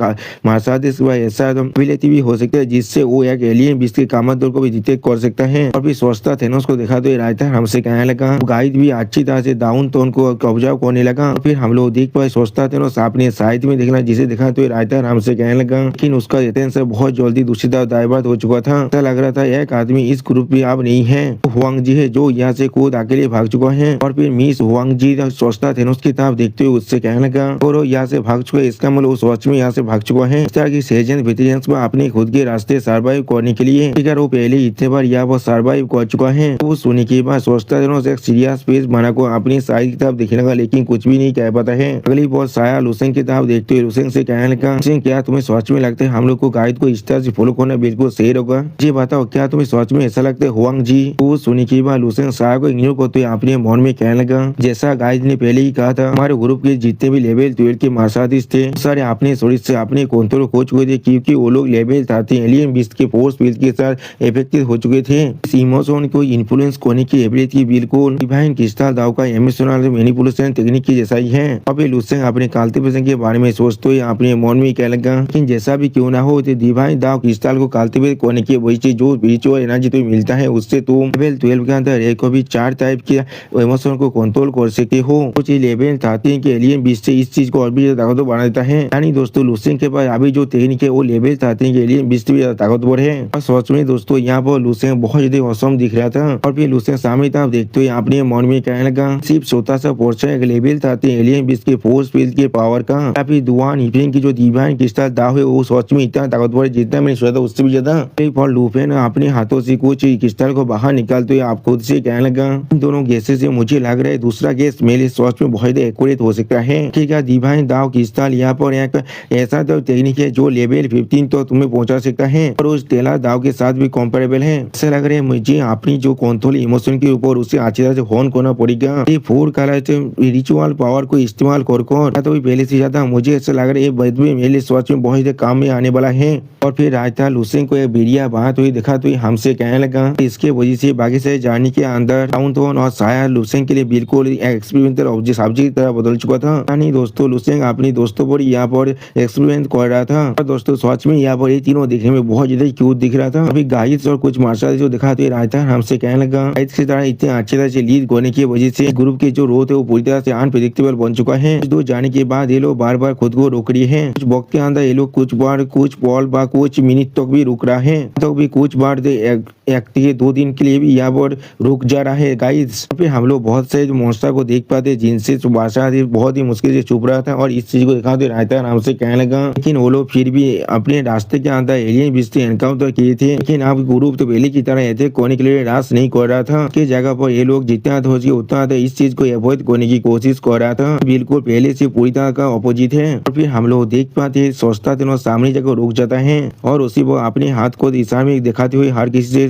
ऐसा एबिलिटी भी हो सकता है जिससे वो एक एलियन बीस्ट के कमांडर को भी डिटेक्ट कर सकता है। और फिर सोचता थेनोस को देखा तो राजस्थान हमसे कहने लगा। गाइड भी अच्छी तरह से डाउन टोन को ऑब्जर्व करने लगा। फिर हम लोग देख पाए सोचता थेनोस अपने साइड में देखना, जिसे देखा तो राजस्थान हमसे कहने लगा। लेकिन उसका अटेंशन बहुत जल्दी दूसरी तरफ डाइवर्ट हो चुका था। ऐसा लग रहा था एक आदमी इस ग्रुप में अब नहीं है, हुआंग जी है जो यहाँ से खुद अकेले भाग चुका है। और फिर मिस हुआंग जी सोचता थेनोस की तरफ देखते हुए उससे कहने लगा और वो यहाँ से भाग चुका है, इसका मतलब उस वॉच में यहाँ से भाग चुका है। इस तरह की सेजन वेटेरियंस में अपने खुद के रास्ते सर्वाइव करने के लिए ठीक है, वो पहले इतने बार यहाँ पर सर्वाइव कर चुका है। वो सुनने के बाद सोचता थेनोस एक सीरियस फेस बना को अपनी साइड की तरफ देखने लगा, लेकिन कुछ भी नहीं कह पाता है। अगली बार साया लुसेंग की तरफ देखते हुए लुसेंग से कहने लगा, क्या तुम्हें सोच में लगता है हम लोग को गाइड को इस तरह से फॉलो करना बिल्कुल सही होगा? जी बताओ, क्या तुम्हें सोच में ऐसा लगता है हुआंग जी? वो सुनने के बाद लुसेंग साया को इग्नोर करते हुए अपने मन में कहने लगा, जैसा गाइड ने पहले ही कहा था, हमारे ग्रुप के जितने भी लेवल 12 के मार्शालिस्ट थे सारे अपने शरीर से अपने कंट्रोल खो चुके थे, क्योंकि वो लोग लेवल 13 एलियन बीस्ट के फोर्स फील्ड के साथ इफेक्टिव हो चुके थे। इस इमोशन को इन्फ्लुएंस करने की एबिलिटी बिल्कुल डिवाइन क्रिस्टल दाव का इमोशनल मैनिपुलेशन टेक्निक की जैसा ही है। अभी लुसेंग अपने कल्टीवेशन के बारे में सोचते हुए अपने मन में कहने लगा, लेकिन जैसा भी क्यों ना हो, डिवाइन दाव क्रिस्टल को कल्टीवेट करने की वही चीज जो स्पिरिचुअल एनर्जी तो मिलता है, उससे तुम लेवल 12 के अंदर एक को भी 4 टाइप के इमोशन को कंट्रोल कर सकते हो। कुछ लेवल 13 के एलियन बीस्ट से इस चीज को और भी ताकतवर बना देता है। यानी दोस्तों लुसेंग के पास अभी जो टेक्निक है वो लेवल 13 के एलियन बीस्ट भी ताकतवर है। और सोच में दोस्तों यहाँ पर लुसेंग बहुत ज्यादा औसम दिख रहा था। और फिर लुसेंग सामने तरफ देखते हुए अपने मन में कहने लगा, सिर्फ छोटा सा पोर्शन एक लेवल 13 एलियन बीस्ट के फोर्स फील्ड के पावर का या फिर दुआन इफेन की जो डिवाइन क्रिस्टल दाव है वो सोच में इतना ताकतवर है जितना मैंने सोचा था उससे भी ज्यादा। लुफेन अपने हाथों से कुछ क्रिस्टल को बाहर निकालते हुए आप खुद से कहने लगा, इन दोनों गैसेस से मुझे लग रहा है दूसरा गैस मेरे सोच में बहुत एक्यूरेट हो सकता है। ठीक है, डिवाइन दाव क्रिस्टल यहाँ पर एक ऐसा तो टेक्निक है जो लेवल 15 तो तुम्हें पहुंचा सकता है और उस तेला दाव के साथ भी कंपेरेबल है। ऐसा लग रहा है मुझे अपनी जो कंट्रोल इमोशन के ऊपर उसे अच्छी तरह से होन करना पड़ेगा। ये 4 कलर रिचुअल पावर को इस्तेमाल कर तो पहले से ज्यादा मुझे ऐसा लग रहा है मेरे सोच में बहुत काम में आने वाला है। और फिर राजस्थान लुसेंग को एक बिरिया बात हुई दिखा तो हमसे कहने लगा, इसके वजह से बाकी से जाने के अंदर टाउन और साया लुसेंग के लिए बिल्कुल एक्सपेरिमेंटल सब्जेक्ट की तरह बदल चुका था। यानी दोस्तों लुसेंग अपनी दोस्तों पर यहाँ पर एक्सपेरिमेंट कर रहा था। और दोस्तों सच में यहाँ पर ये तीनों देखने में बहुत ज्यादा क्यूट दिख रहा था। अभी गाइड्स और कुछ मार्शल जो दिखाते राजस्थान हमसे कहने लगा, गाइड्स की तरह इतने अच्छी तरह से लीड करने की वजह से ग्रुप के जो रोड है वो पूरी तरह से अनप्रेडिक्टेबल बन चुका है। कुछ दूर जाने के बाद ये लोग बार बार खुद को रोक रही है। कुछ वक्त के अंदर ये लोग कुछ बार कुछ पॉल बा कुछ मिनट तक भी रुक रहा है, तो भी कुछ बार 2 दिन के लिए भी यहाँ पर रुक जा रहा है गाइड्स। फिर हम लोग बहुत से मॉन्स्टर को देख पाते जिनसे बादशाह बहुत ही मुश्किल से छुप रहा था और इस चीज को दिखाते रहता नाम से कहने लगा। लेकिन वो लोग फिर भी अपने रास्ते के अंदर एलियन बीस्ट एनकाउंटर किए थे, लेकिन अब ग्रुप तो पहले की तरह ऐसे कोने के लिए रास नहीं कर रहा था। की जगह पर ये लोग जितना हो सके उतना इस चीज को अवॉइड करने की कोशिश कर रहा था, बिल्कुल पहले से पूरी तरह का अपोजिट है। और फिर हम लोग देख पाते सोचता थे सामने जगह रुक जाता है और उसी वो अपने हाथ को दिशा में दिखाते हुए हर किसी से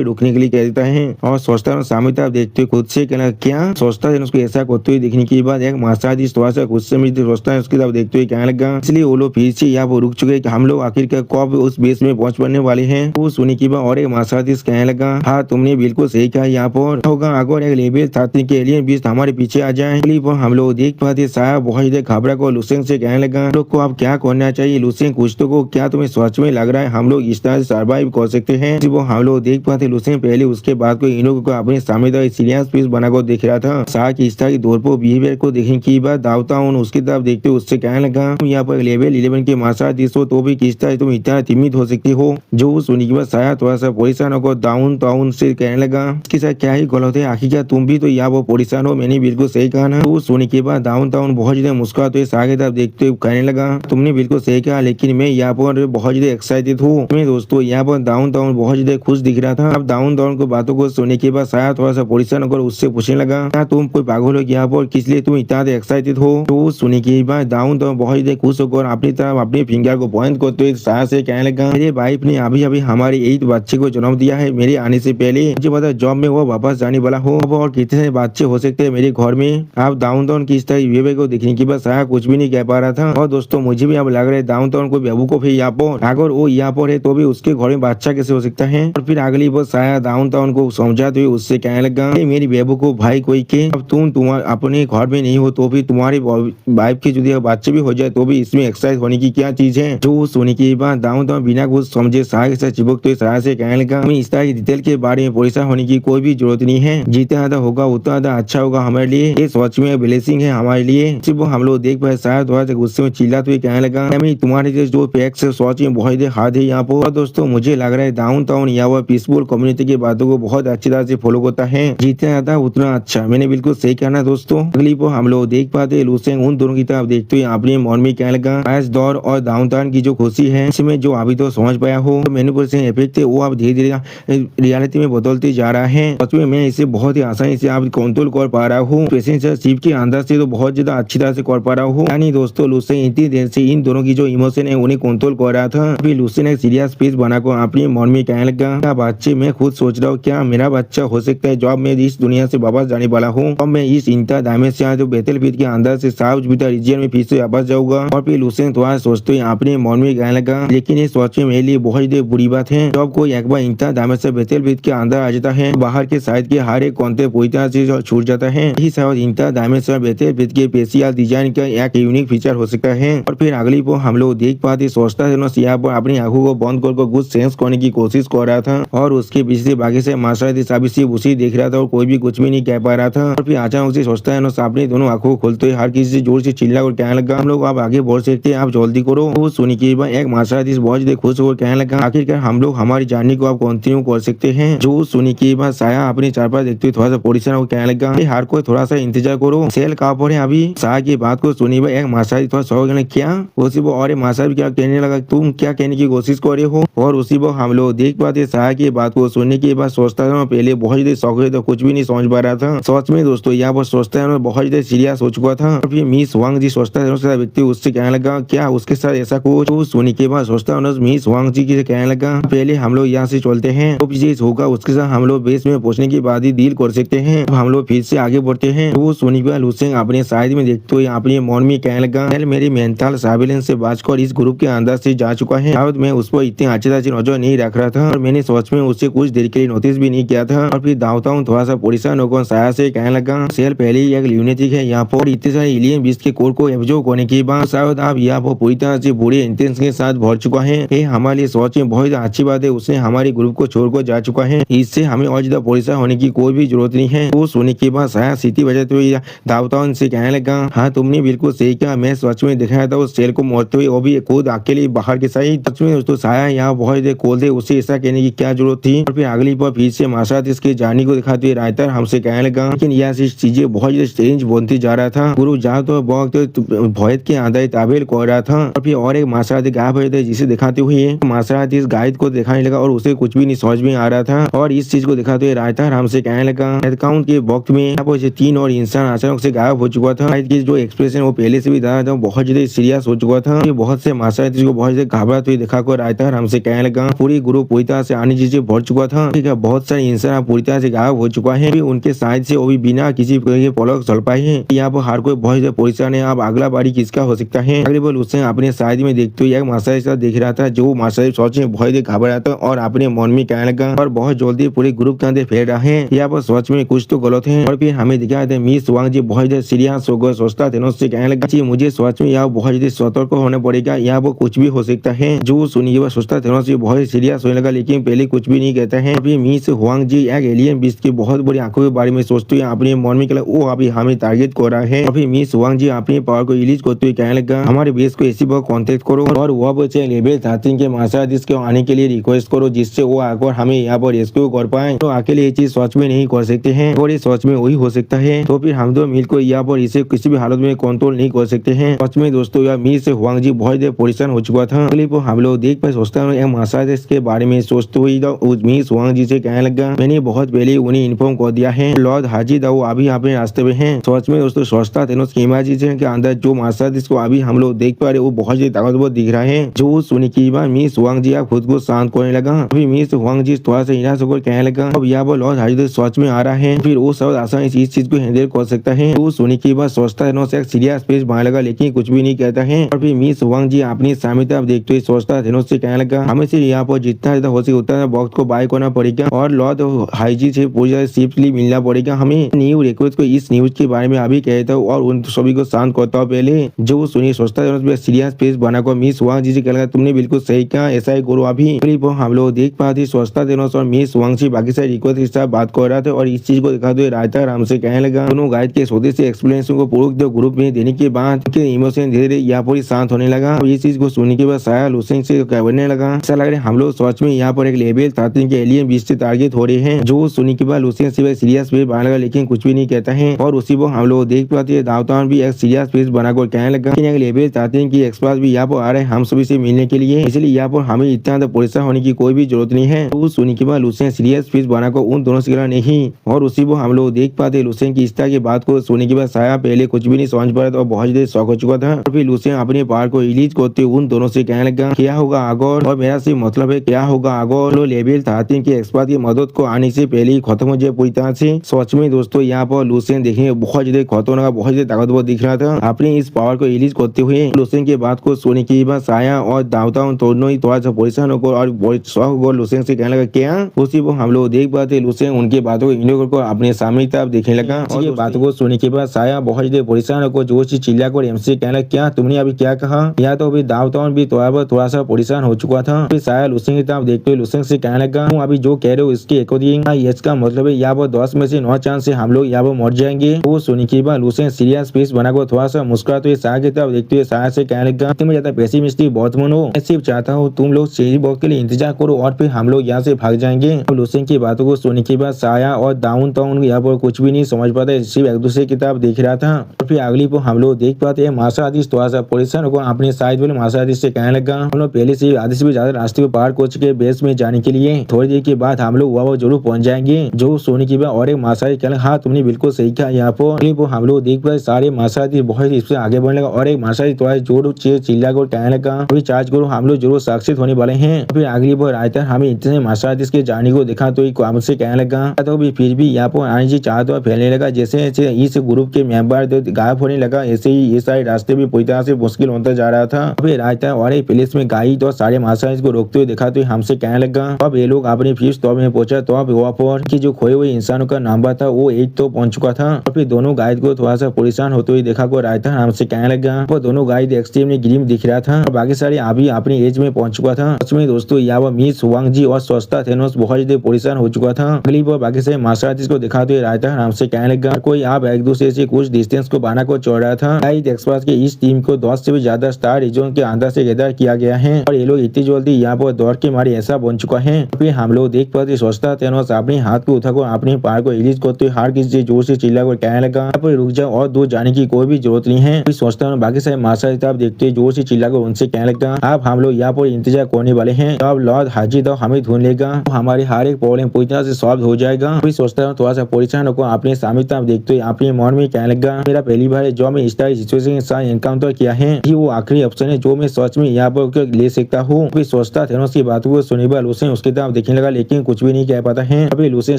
रुकने के लिए कह देता है। और सोचता सामने तरफ देखते हुए खुद से कहना, क्या सोचता है उसको ऐसा करते हुए देखने के बाद एक मासाजी थोड़ा सा गुस्से में सोचता है उसकी तरफ देखते हुए कहने लगा, इसलिए वो लोग फिर से यहाँ पर रुक चुके कि हम लोग आखिरकार कब उस बेस में पहुंच पाने वाले हैं। वो सुनी की बात और एक मासाजी कहने लगा, हाँ तुमने बिल्कुल सही कहा, यहाँ पर होगा अगर एक लेवल 13 के एलियन बीस्ट हमारे पीछे आ जाए। हम लोग देख पाते साया बहुत ज्यादा घबरा को लुसेंग से कहने लगा, लोग को अब क्या करना चाहिए लुसेंग कुछ तो को, क्या तुम्हें सच में लग रहा है हम लोग इस तरह से सर्वाइव कर सकते हैं? वो हम लोग देख पाते लुसेंग पहले उसके बाद को इन लोगों को अपने सामने तक सीरियस पीस बनाकर देख रहा था। साया की इस तरह की दौर पर बिहेवियर को देखने की बात दावता हूँ उसकी तरफ देखते उससे कहने लगा, यहाँ पर लेवल 11 के मासा हो तो भी किस तरह तुम इतना सीमित हो सकती हो। जो सुनी के बाद साया थोड़ा सा परेशान होकर डाउन से कहने लगा, इसके साथ क्या ही गलत है, आखिर क्या तुम भी तो यहाँ वो परेशान हो, मैंने बिल्कुल सही कहा ना। वो सुनी के बाद डाउन बहुत ज्यादा मुस्कुराते साया की तरफ देखते हुए कहने लगा, तुमने बिल्कुल सही कहा, लेकिन मैं यहाँ पर बहुत ज्यादा एक्साइटेड हूँ। मैं दोस्तों यहाँ पर डाउन बहुत ज्यादा खुश दिख रहा था। अब डाउन को बातों को सुनने के बाद साया थोड़ा सा परेशान होकर उससे पूछने लगा, क्या तुम कोई पागल हो यहाँ पर, किस लिए तुम इतना एक्साइटेड हो? तो सुनी की बात दाऊन तो बहुत ही खुश होकर अपनी तरफ अपने फिंगर को पॉइंट करते हुए साया से कहने लगा, मेरे वाइफ ने अभी अभी हमारे 8 बच्चे को जन्म दिया है। मेरे आने से पहले मुझे पता जॉब में वो वापस जाने वाला हो। अब और कितने सारे बच्चे हो सकते हैं मेरे घर में। आप डाउन टाउन की इस तरह बिहेवियर को देखने के बाद साया कुछ भी नहीं कह पा रहा था। और दोस्तों मुझे भी अब लग रहा है डाउन टाउन को बेवकूफ है यहाँ पर। अगर वो यहाँ पर है तो भी उसके घर में बच्चा कैसे हो सकता है। और फिर अगली बार साया डाउन टाउन को समझाते हुए उससे कहने लगा, मेरी बेवकूफ भाई कोई के, अब तुम अपने घर में नहीं हो तो भी तुम्हारी वाइफ की यदि बच्चे भी हो जाए तो भी इसमें एक्सरसाइज होने की क्या चीज है। जो सुनी की बात डाउन टाउन बिना कुछ समझे साया के साथ चिपकते साया से कहने लगा, हमें इस तरह की डिटेल के बारे में परेशान होने की कोई भी जरूरत नहीं है। जितना ज्यादा होगा उतना ज्यादा अच्छा होगा हमारे लिए। ये सच में ब्लेसिंग है हमारे लिए। सिर्फ हम लोग देख पाए साया थोड़ा सा गुस्से में चिल्लाते हुए कहने लगा, तुम्हारे जो पैक्स है सच में बहुत हार्ड है यहाँ पर। और दोस्तों मुझे लग रहा है डाउन टाउन यहाँ पीसफुल कम्युनिटी की बातों को बहुत अच्छी तरह से फॉलो करता है। जितना ज्यादा उतना अच्छा। मैंने बिल्कुल सही कहना दोस्तों। अगली पर हम लोग देख पाते लूसेंग उन दोनों की तरफ देखते हुए अपने मन में कहने लगा, दौर और डाउन टाउन की जो खुशी है इसमें जो अभी तो समझ पाया हो मैनिपुलेशन इफेक्ट है वो अब धीरे धीरे रियलिटी में बदलते जा रहा है। सच में मैं इसे बहुत ही आसानी से आप कंट्रोल कर पा रहा हूँ। शिप के अंदर से तो बहुत ज्यादा अच्छी तरह से कर पा रहा हूँ। यानी दोस्तों लूसेंग इतनी देर से इन दोनों की जो इमोशन है उन्हें कंट्रोल कर रहा था। फिर लूसेंग एक सीरियस स्पीच बनाकर अपने मन में कहने लगा, क्या बच्चे मैं खुद सोच रहा हूँ क्या मेरा बच्चा हो सकता है जब मैं इस दुनिया से वापस जाने वाला हूँ। अब मैं इस इंटर डायमेंशन जो बैटलफील्ड के अंदर से साउथ बीटा रीजन में फिर से वापस जाऊंगा। और फिर लूसेंग थोड़ा सोचते हुए अपने मन में कहने लगा, लेकिन ये सोच में मेरे लिए बहुत ही बुरी बात है। जब कोई एक बार इंटर डायमेंशन बैटलफील्ड के अंदर आ जाता है बाहर के साइड के हर एक कॉन्टेंट पूरी तरह से छूट जाता है। यही शायद इंटर डायमेंशन बैटलफील्ड के स्पेशल डिजाइन का एक यूनिक फीचर हो सकता है। और फिर अगली पर हम लोग देख पाते सोचता यहाँ पर अपनी आंखों को बंद कर कुछ सेंस करने की कोशिश कर रहा था। और उसके पीछे बाकी से मास्टर अभी सिर्फ उसी देख रहा था और कोई भी कुछ भी नहीं कह पा रहा था। और फिर अचानक से सोचता है अपनी दोनों आंखों को खोलते हर किसी से जोर से चिल्ला कर कहने लगा, हम लोग आप आगे बढ़ सकते हैं, आप जल्दी करो। वो सुनी के बाद एक मास्टर बहुत खुश होकर कहने लगा, आखिरकार हम लोग हमारी जर्नी को आप कंटिन्यू कर सकते हैं। जो सुनी के बाद साया अपनी चारपाई देखते हुए थोड़ा सा परेशान होकर कहने लगा, हर कोई थोड़ा सा इंतजार करो, सेल कहाँ पर है अभी। साया की बात को सुनी एक मास्टर थोड़ा सौ क्या उसी वो और मास्टर क्या कहने लगा, तुम क्या कहने की कोशिश कर रहे हो। और उसी वो हम लोग देख पाते साया की बात को सुनने के बाद सोचता था पहले बहुत ज्यादा शौक है तो कुछ भी नहीं समझ पा रहा था। सच में दोस्तों यहाँ पर सोचता है बहुत ज्यादा सीरियस हो चुका था। और फिर मिस वांग जी सोचता है व्यक्ति उससे कहने लगा, क्या उसके साथ ऐसा कुछ। तो सुनी के बाद सोचता है मिस वांग जी की कहने लगा, पहले हम लोग यहाँ से चलते हैं तो चीज होगा उसके साथ हम लोग बेस में पहुंचने के बाद ही डील कर सकते हैं। हम लोग फिर से आगे बढ़ते हैं। तो सुनी के बाद लूसेंग अपने साइड में देखते हुए अपने मन में कहने लगा, मेरी मेंटल सर्विलेंस से बचकर इस ग्रुप के अंदर से जा चुका है। शायद मैं उस पर इतनी अच्छी तरह से नजर नहीं रख रहा था और मैंने सच में उससे कुछ देर के लिए नोटिस भी नहीं किया था। और फिर दावता हूँ थोड़ा सा परेशान होकर साया से कहने लगा, सेल पहले ही एक ल्यूनेटिक है यहाँ पर इतने सारे एलियन बीस के कोर को एब्जॉर्ब करने के बाद शायद आप यहाँ पर पूरी तरह से बुरे इंटेंशन के साथ भर चुका है। ये हमारे लिए सोच में बहुत अच्छी बात है, उसने हमारे ग्रुप को छोड़कर जा चुका है, इससे हमें और ज्यादा परेशान होने की कोई भी जरूरत नहीं है। वो सुनने के बाद साया सीटी बजाते हुए दावता से कहने लगा, हाँ तुमने बिल्कुल सही कहा, मैं सच में दिखाया था उस सेल को मरते हुए वो भी खुद अकेले बाहर के साइड। सच में दोस्तों साया यहाँ बहुत देर खोल दे, उसे ऐसा कहने की क्या जरूरत थी। और फिर अगली बार फिर से माशात इसके जानी को दिखाते हुए रायतर हमसे कहने लगा, लेकिन यहाँ से चीजें बहुत ज्यादा स्ट्रेंज बनती जा रहा था। गुरु जहाँ तो बहुत भयत के आंधा ताबेल कर रहा था। और फिर और एक माशात गायब हो थे जिसे दिखाते हुए माशात इस गाइड को दिखाने लगा और उसे कुछ भी नहीं समझ में आ रहा था। और इस चीज को दिखाते हुए रायतर हमसे कहने लगा, अकाउंट के वक्त में तीन और इंसान अचानक से गायब हो चुका था। जो एक्सप्रेशन वो पहले से भी था बहुत ज्यादा सीरियस हो चुका था। ये बहुत से माशात को बहुत ज्यादा घबराते हुए दिखाकर रायतर हमसे कहने लगा, पूरी ग्रुप पूरी तरह से आने चीजें भर चुका था। ठीक है, बहुत सारे इंसान पूरी तरह से गायब हो चुका है। उनके साइड से वो भी बिना किसी पलक चल पाए हैं। यहाँ पर हर कोई बहुत ज्यादा परेशान है। अब अगला बारी किसका हो सकता है। अगले बार उसने अपने साइड में देखते हुए एक मास्टर साथ देख रहा था, जो मास्टर सोच में बहुत ज्यादा घबरा था और अपने मन में कहने लगा और बहुत जल्दी पूरे ग्रुप के अंदर फैल रहा है। यहाँ पर सोच में कुछ तो गलत है। और फिर हमें दिखा था मिस वांग जी बहुत ज्यादा सीरियस होकर सोचता थे उससे कहने लगा, जी मुझे सोच में यहाँ बहुत ज्यादा सतर्क होना पड़ेगा, यहाँ पर कुछ भी हो सकता है। जो सुनिए सोचता थे बहुत सीरियस होने लगा, लेकिन पहले कुछ भी नहीं कहता है। अभी मिस वांग जी एक एलियन बीस्ट की बहुत बड़ी आंखों के बारे में सोचते हुए अपने मन में कहला वो अभी हमें टारगेट कर रहा है। अभी मिस वांग जी अपनी पावर को रिलीज करते हुए कहने लगा, हमारे बेस को ऐसी बार कॉन्टेक्ट करो और वह बच्चे लेवल 13 के मास्टर इसके आने के लिए रिक्वेस्ट करो, जिससे वो आकर हमें यहाँ पर रेस्क्यू कर पाए। तो अकेले ये चीज सोच में नहीं कर सकते हैं और ये सोच में वही हो सकता है। तो फिर हम दो मिलकर यहाँ पर इसे किसी भी हालत में कंट्रोल नहीं कर सकते हैं। सच में दोस्तों यार मिस वांग जी बहुत देर परेशान हो चुका था। अगले पर हम लोग देख पाए सोचता है मास्टर के बारे में सोचते हुए मिस वांग जी से कहने लगा, मैंने बहुत पहले उन्हें इन्फॉर्म कर दिया है, लॉर्ड हाजी दाऊ अभी अपने रास्ते में हैं। सच में दोस्तों सोचता थे थेनोस के इमेजिनेशन के अंदर जो मार्शल आर्टिस्ट को अभी हम लोग देख पा रहे वो बहुत ही ताकतवर दिख रहा है। जो सुनने के बाद मिस वांग जी आप खुद को शांत करने लगा। अभी मिस वांग जी थोड़ा सा निराश होकर कहने लगा अब यहाँ पर लॉर्ड हाजिर सोच में आ रहा है, फिर वो सब आसानी से इस चीज को हैंडल कर सकता है। वो सुनने के बाद सोचता है थेनोस एक सीरियस स्पेस बनाने लगा लेकिन कुछ भी नहीं कहता है। और फिर मिस वांग जी अपनी सामर्थ्य देखते हुए सोचता थेनोस से कहने लगा हमें सिर्फ यहाँ पर जितना ज्यादा हो सके उतना वक्त को बाय करना पड़ेगा और लॉर्ड हाइजी से पूरी तरह सेफली मिलना पड़ेगा। हमें न्यू रिक्वेस्ट को इस न्यूज के बारे में अभी कहता हूँ और उन सभी को शांत करता हूँ। पहले जो सुनिए सोचता है सीरियस स्पेस बनाकर मिस वांग जी से कहने लगा तुमने बिल्कुल सही कहा, ऐसा ही करो। अभी हम लोग देख पाते सोचता थेनोस और मिस वांग जी बाकी सारे रिक्वेस्ट के साथ बात कर रहा था और इस चीज को दिखाते हुए रायता राम से कहने लगा दोनों गाइड के छोटे से एक्सप्लेनेशन को पूरे ग्रुप में देने के बाद इमोशन धीरे धीरे यहाँ पर शांत होने लगा। ये चीज को सुनने के बाद साया लुसेंग से कहने लगा ऐसा लग रहा है हम लोग सच में यहाँ पर एक लेवल 13 के एलियन बीच से टारगेट हो रहे हैं। जो सुनने के बाद लुसेंग से सीरियस फेस बनाने लगा लेकिन कुछ भी नहीं कहता है और उसी को हम लोग देख पाते हैं दावतान भी एक सीरियस फेस बनाकर कहने लगा लेवल 13 की एक्सपर्ट भी यहाँ पर आ रहे हैं हम सभी से मिलने के लिए, इसलिए यहाँ पर हमें इतना परेशान होने की कोई भी जरूरत नहीं है। तो सुनने के बाद लुसेंग सीरियस फेस बनाकर उन दोनों से कहना नहीं और उसी को हम लोग देख पाते लुसेंग की इस तरह की बात को सुनने के बाद साया पहले कुछ भी नहीं समझ पा रहा था और बहुत ज्यादा शौक हो चुका था। और फिर लुसेंग अपने पावर को रिलीज करते उन दोनों से कहने लगा क्या होगा आगोर और मेरा सिर्फ मतलब है क्या होगा आगोर लेवल 13 के एक्सपर्ट की मदद को आने से पहले ही खत्म हो जाए पूरी तरह से। सच में दोस्तों यहाँ पर लुसेंग देखने में बहुत ज्यादा खतरनाक बहुत ज्यादा ताकतवर दिख रहा था। अपने इस पावर को रिलीज करते हुए लुसेंग के बात को सुनने के बाद साया और दावता दोनों ही थोड़ा सा परेशान होकर और शौक होकर लुसेंग से कहने लगा क्या। उसी को हम लोग देख पाते लुसेंग उनकी बातों को इग्नोर कर अपने सामने तरफ देखने लगा और बातों को सुनने के बाद साया बहुत ज्यादा परेशान होकर जोर से चिल्ला कर एमसी कहने लगा क्या तुमने अभी क्या कहा। या तो अभी दावता भी थोड़ा सा परेशान हो चुका था। फिर साया लुसेंग की तरफ देखते हुए लुसेंग से कहने लगा तुम अभी जो कह रहे हो इसके अकॉर्डिंग इसका मतलब है यहाँ पर 10 में से 9 चांस से हम लोग यहाँ पर मर जाएंगे। वो सुनने के बाद लुसेंग सीरियस फेस बनाकर थोड़ा सा मुस्कुराते हुए साया की तरफ देखते हुए साया से कहने लगा तुम ज्यादा पेसिमिस्टिक बहुत मन हो, मैं सिर्फ चाहता हूँ तुम लोग शेरी बॉक्स के लिए इंतजार करो और फिर हम लोग यहाँ से भाग जाएंगे। लुसेंग की बातों को सुनने के बाद साया और डाउन टाउन यहाँ पर कुछ भी नहीं समझ पाते सिर्फ एक दूसरे की तरफ देख रहा था। और फिर अगली को हम लोग देख पाते हैं मार्शल आर्टिस्ट थोड़ा सा परेशान होकर अपने साइड वाले मार्शल आर्टिस्ट से कहने लगा हम लोग पहले से आधे से भी ज्यादा रास्ते को पार कर चुके बेस में जाने के लिए, थोड़ी देर के बाद हम लोग वहाँ जरूर पहुंच जाएंगे। जो सोने के बाद और एक मार्शल आर्टिस्ट कहने हाँ तुमने बिल्कुल सही कहा। यहाँ पर हम लोग देख पाए सारे मार्शल आर्टिस्ट बहुत इससे आगे बढ़ने लगा और एक मार्शल आर्टिस्ट थोड़ा जोर चिल्ला कर कहने लगा अभी चार्ज करो हम लोग जरूर सक्सेस होने वाले हैं। फिर अगली बार आयता हमें इतने मार्शल आर्टिस्ट के जाने को देखा तो हमसे कहने लगा तो फिर भी यहाँ पर आने से चाह तो फैलने लगा जैसे इस ग्रुप के मेंबर गायब होने लगा ऐसे ही ये सारे रास्ते भी पूरी तरह से मुश्किल होता जा रहा था। फिर आयता और एक पुलिस में गाइड और सारे मार्शल आर्टिस्ट को रोकते हुए देखा तो हमसे कहने लगा अब ये लोग अपने फिफ्थ तौर में पहुंचा तो अब वहाँ पर कि जो खोए हुए इंसानों का नंबर था वो 8 तो पहुंच चुका था। और फिर दोनों गाइड को थोड़ा सा परेशान होते हुए देखा को रायता हमसे कहने लगा वो दोनों गाइड एक्सट्रीमली ग्रीम दिख रहा था और बाकी सारे अभी अपनी एज में पहुंच चुका था। सच में दोस्तों यहाँ मिस वांग जी और सोचता थेनोस बहुत ज्यादा परेशान हो चुका था। अगली बार बाकी सारे मार्शल आर्टिस्ट को दिखाते हुए रायता हमसे कहने लगा कोई आप एक दूसरे से कुछ डिस्टेंस को बना को छोड़ रहा था। गाइड एक्सपर्ट के इस टीम को 10 से भी ज्यादा स्टार रीजन के अंदर से गैदर किया गया है और ये लोग इतनी जल्दी यहाँ पर दौड़ के मारे ऐसा बन चुका है। फिर हम लोग देख पाते सोचता थेनोस अपने हाथ को उठाकर अपने पार को रिलीज करते हुए हर किसी से जोर से चिल्ला कर कहने लगा रुक जाओ और दूर जाने की कोई भी जरूरत नहीं है। फिर सोचता हूँ बाकी सारे मार्शल आर्टिस्ट देखते जोर से चिल्ला कर उनसे कहने लगा आप हम लोग यहाँ पर इंतजार करने वाले हैं, अब लॉर्ड हाजी तो हमें ढूंढ लेगा, हमारे हर एक प्रॉब्लम पूरी तरह से सॉल्व हो जाएगा। फिर सोचता हूँ थोड़ा सा परेशान होकर अपने सामने तरफ देखते हुए अपने मन में कहने लगा मेरा पहली बार जो मैं इस तरह सिचुएशन के साथ एनकाउंटर किया है कि वो आखिरी ऑप्शन है जो मैं सच में यहाँ पर ले सकता हूँ। फिर सोचता थेनोस की बातों को सुनने पर लुसेंग उसकी तरफ देखने लगा लेकिन कुछ भी नहीं कह पाता है। अभी लुसेंग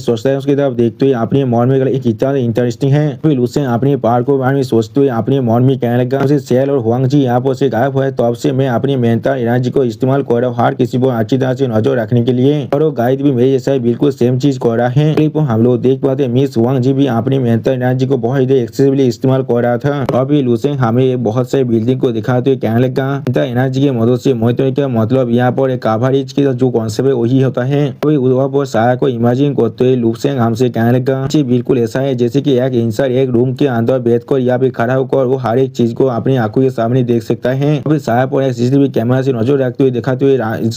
सोचता है उसकी तरफ देखते हुए अपने मन में एक कितना इंटरेस्टिंग है। फिर लुसेंग अपने पार को बारे में सोचते हुए अपने मन में कहने लगा सेल और हुआंग जी यहाँ पर से गायब हुए तब से मैं अपनी मेंटल एनर्जी को इस्तेमाल कर रहा हूँ हर किसी को अच्छी तरह से नजर रखने के लिए और वो गाइड भी मेरे जैसा बिल्कुल सेम चीज कर रहा है। हम लोग देख पाते मिस हुआंग जी भी अपनी मेंटल एनर्जी को बहुत ही एक्सेसिवली इस्तेमाल कर रहा था। अभी लुसेंग हमें बहुत सारी बिल्डिंग को दिखाते हुए कहने लगा एनर्जी की मदद से मोहित का मतलब यहाँ पर एक कवरेज की जो कॉन्सेप्ट है वही होता है। वहाँ पर साया को इमेजिन करते हुए लुसेंग हमसे कहने लगा जी बिल्कुल ऐसा है जैसे कि एक इंसान एक रूम के अंदर बैठकर या फिर खड़ा होकर वो हर एक चीज को अपनी आंखों के सामने देख सकता है। अभी साया पर एक सीसीटीवी कैमरा से नजर रखते हुए दिखाते हुए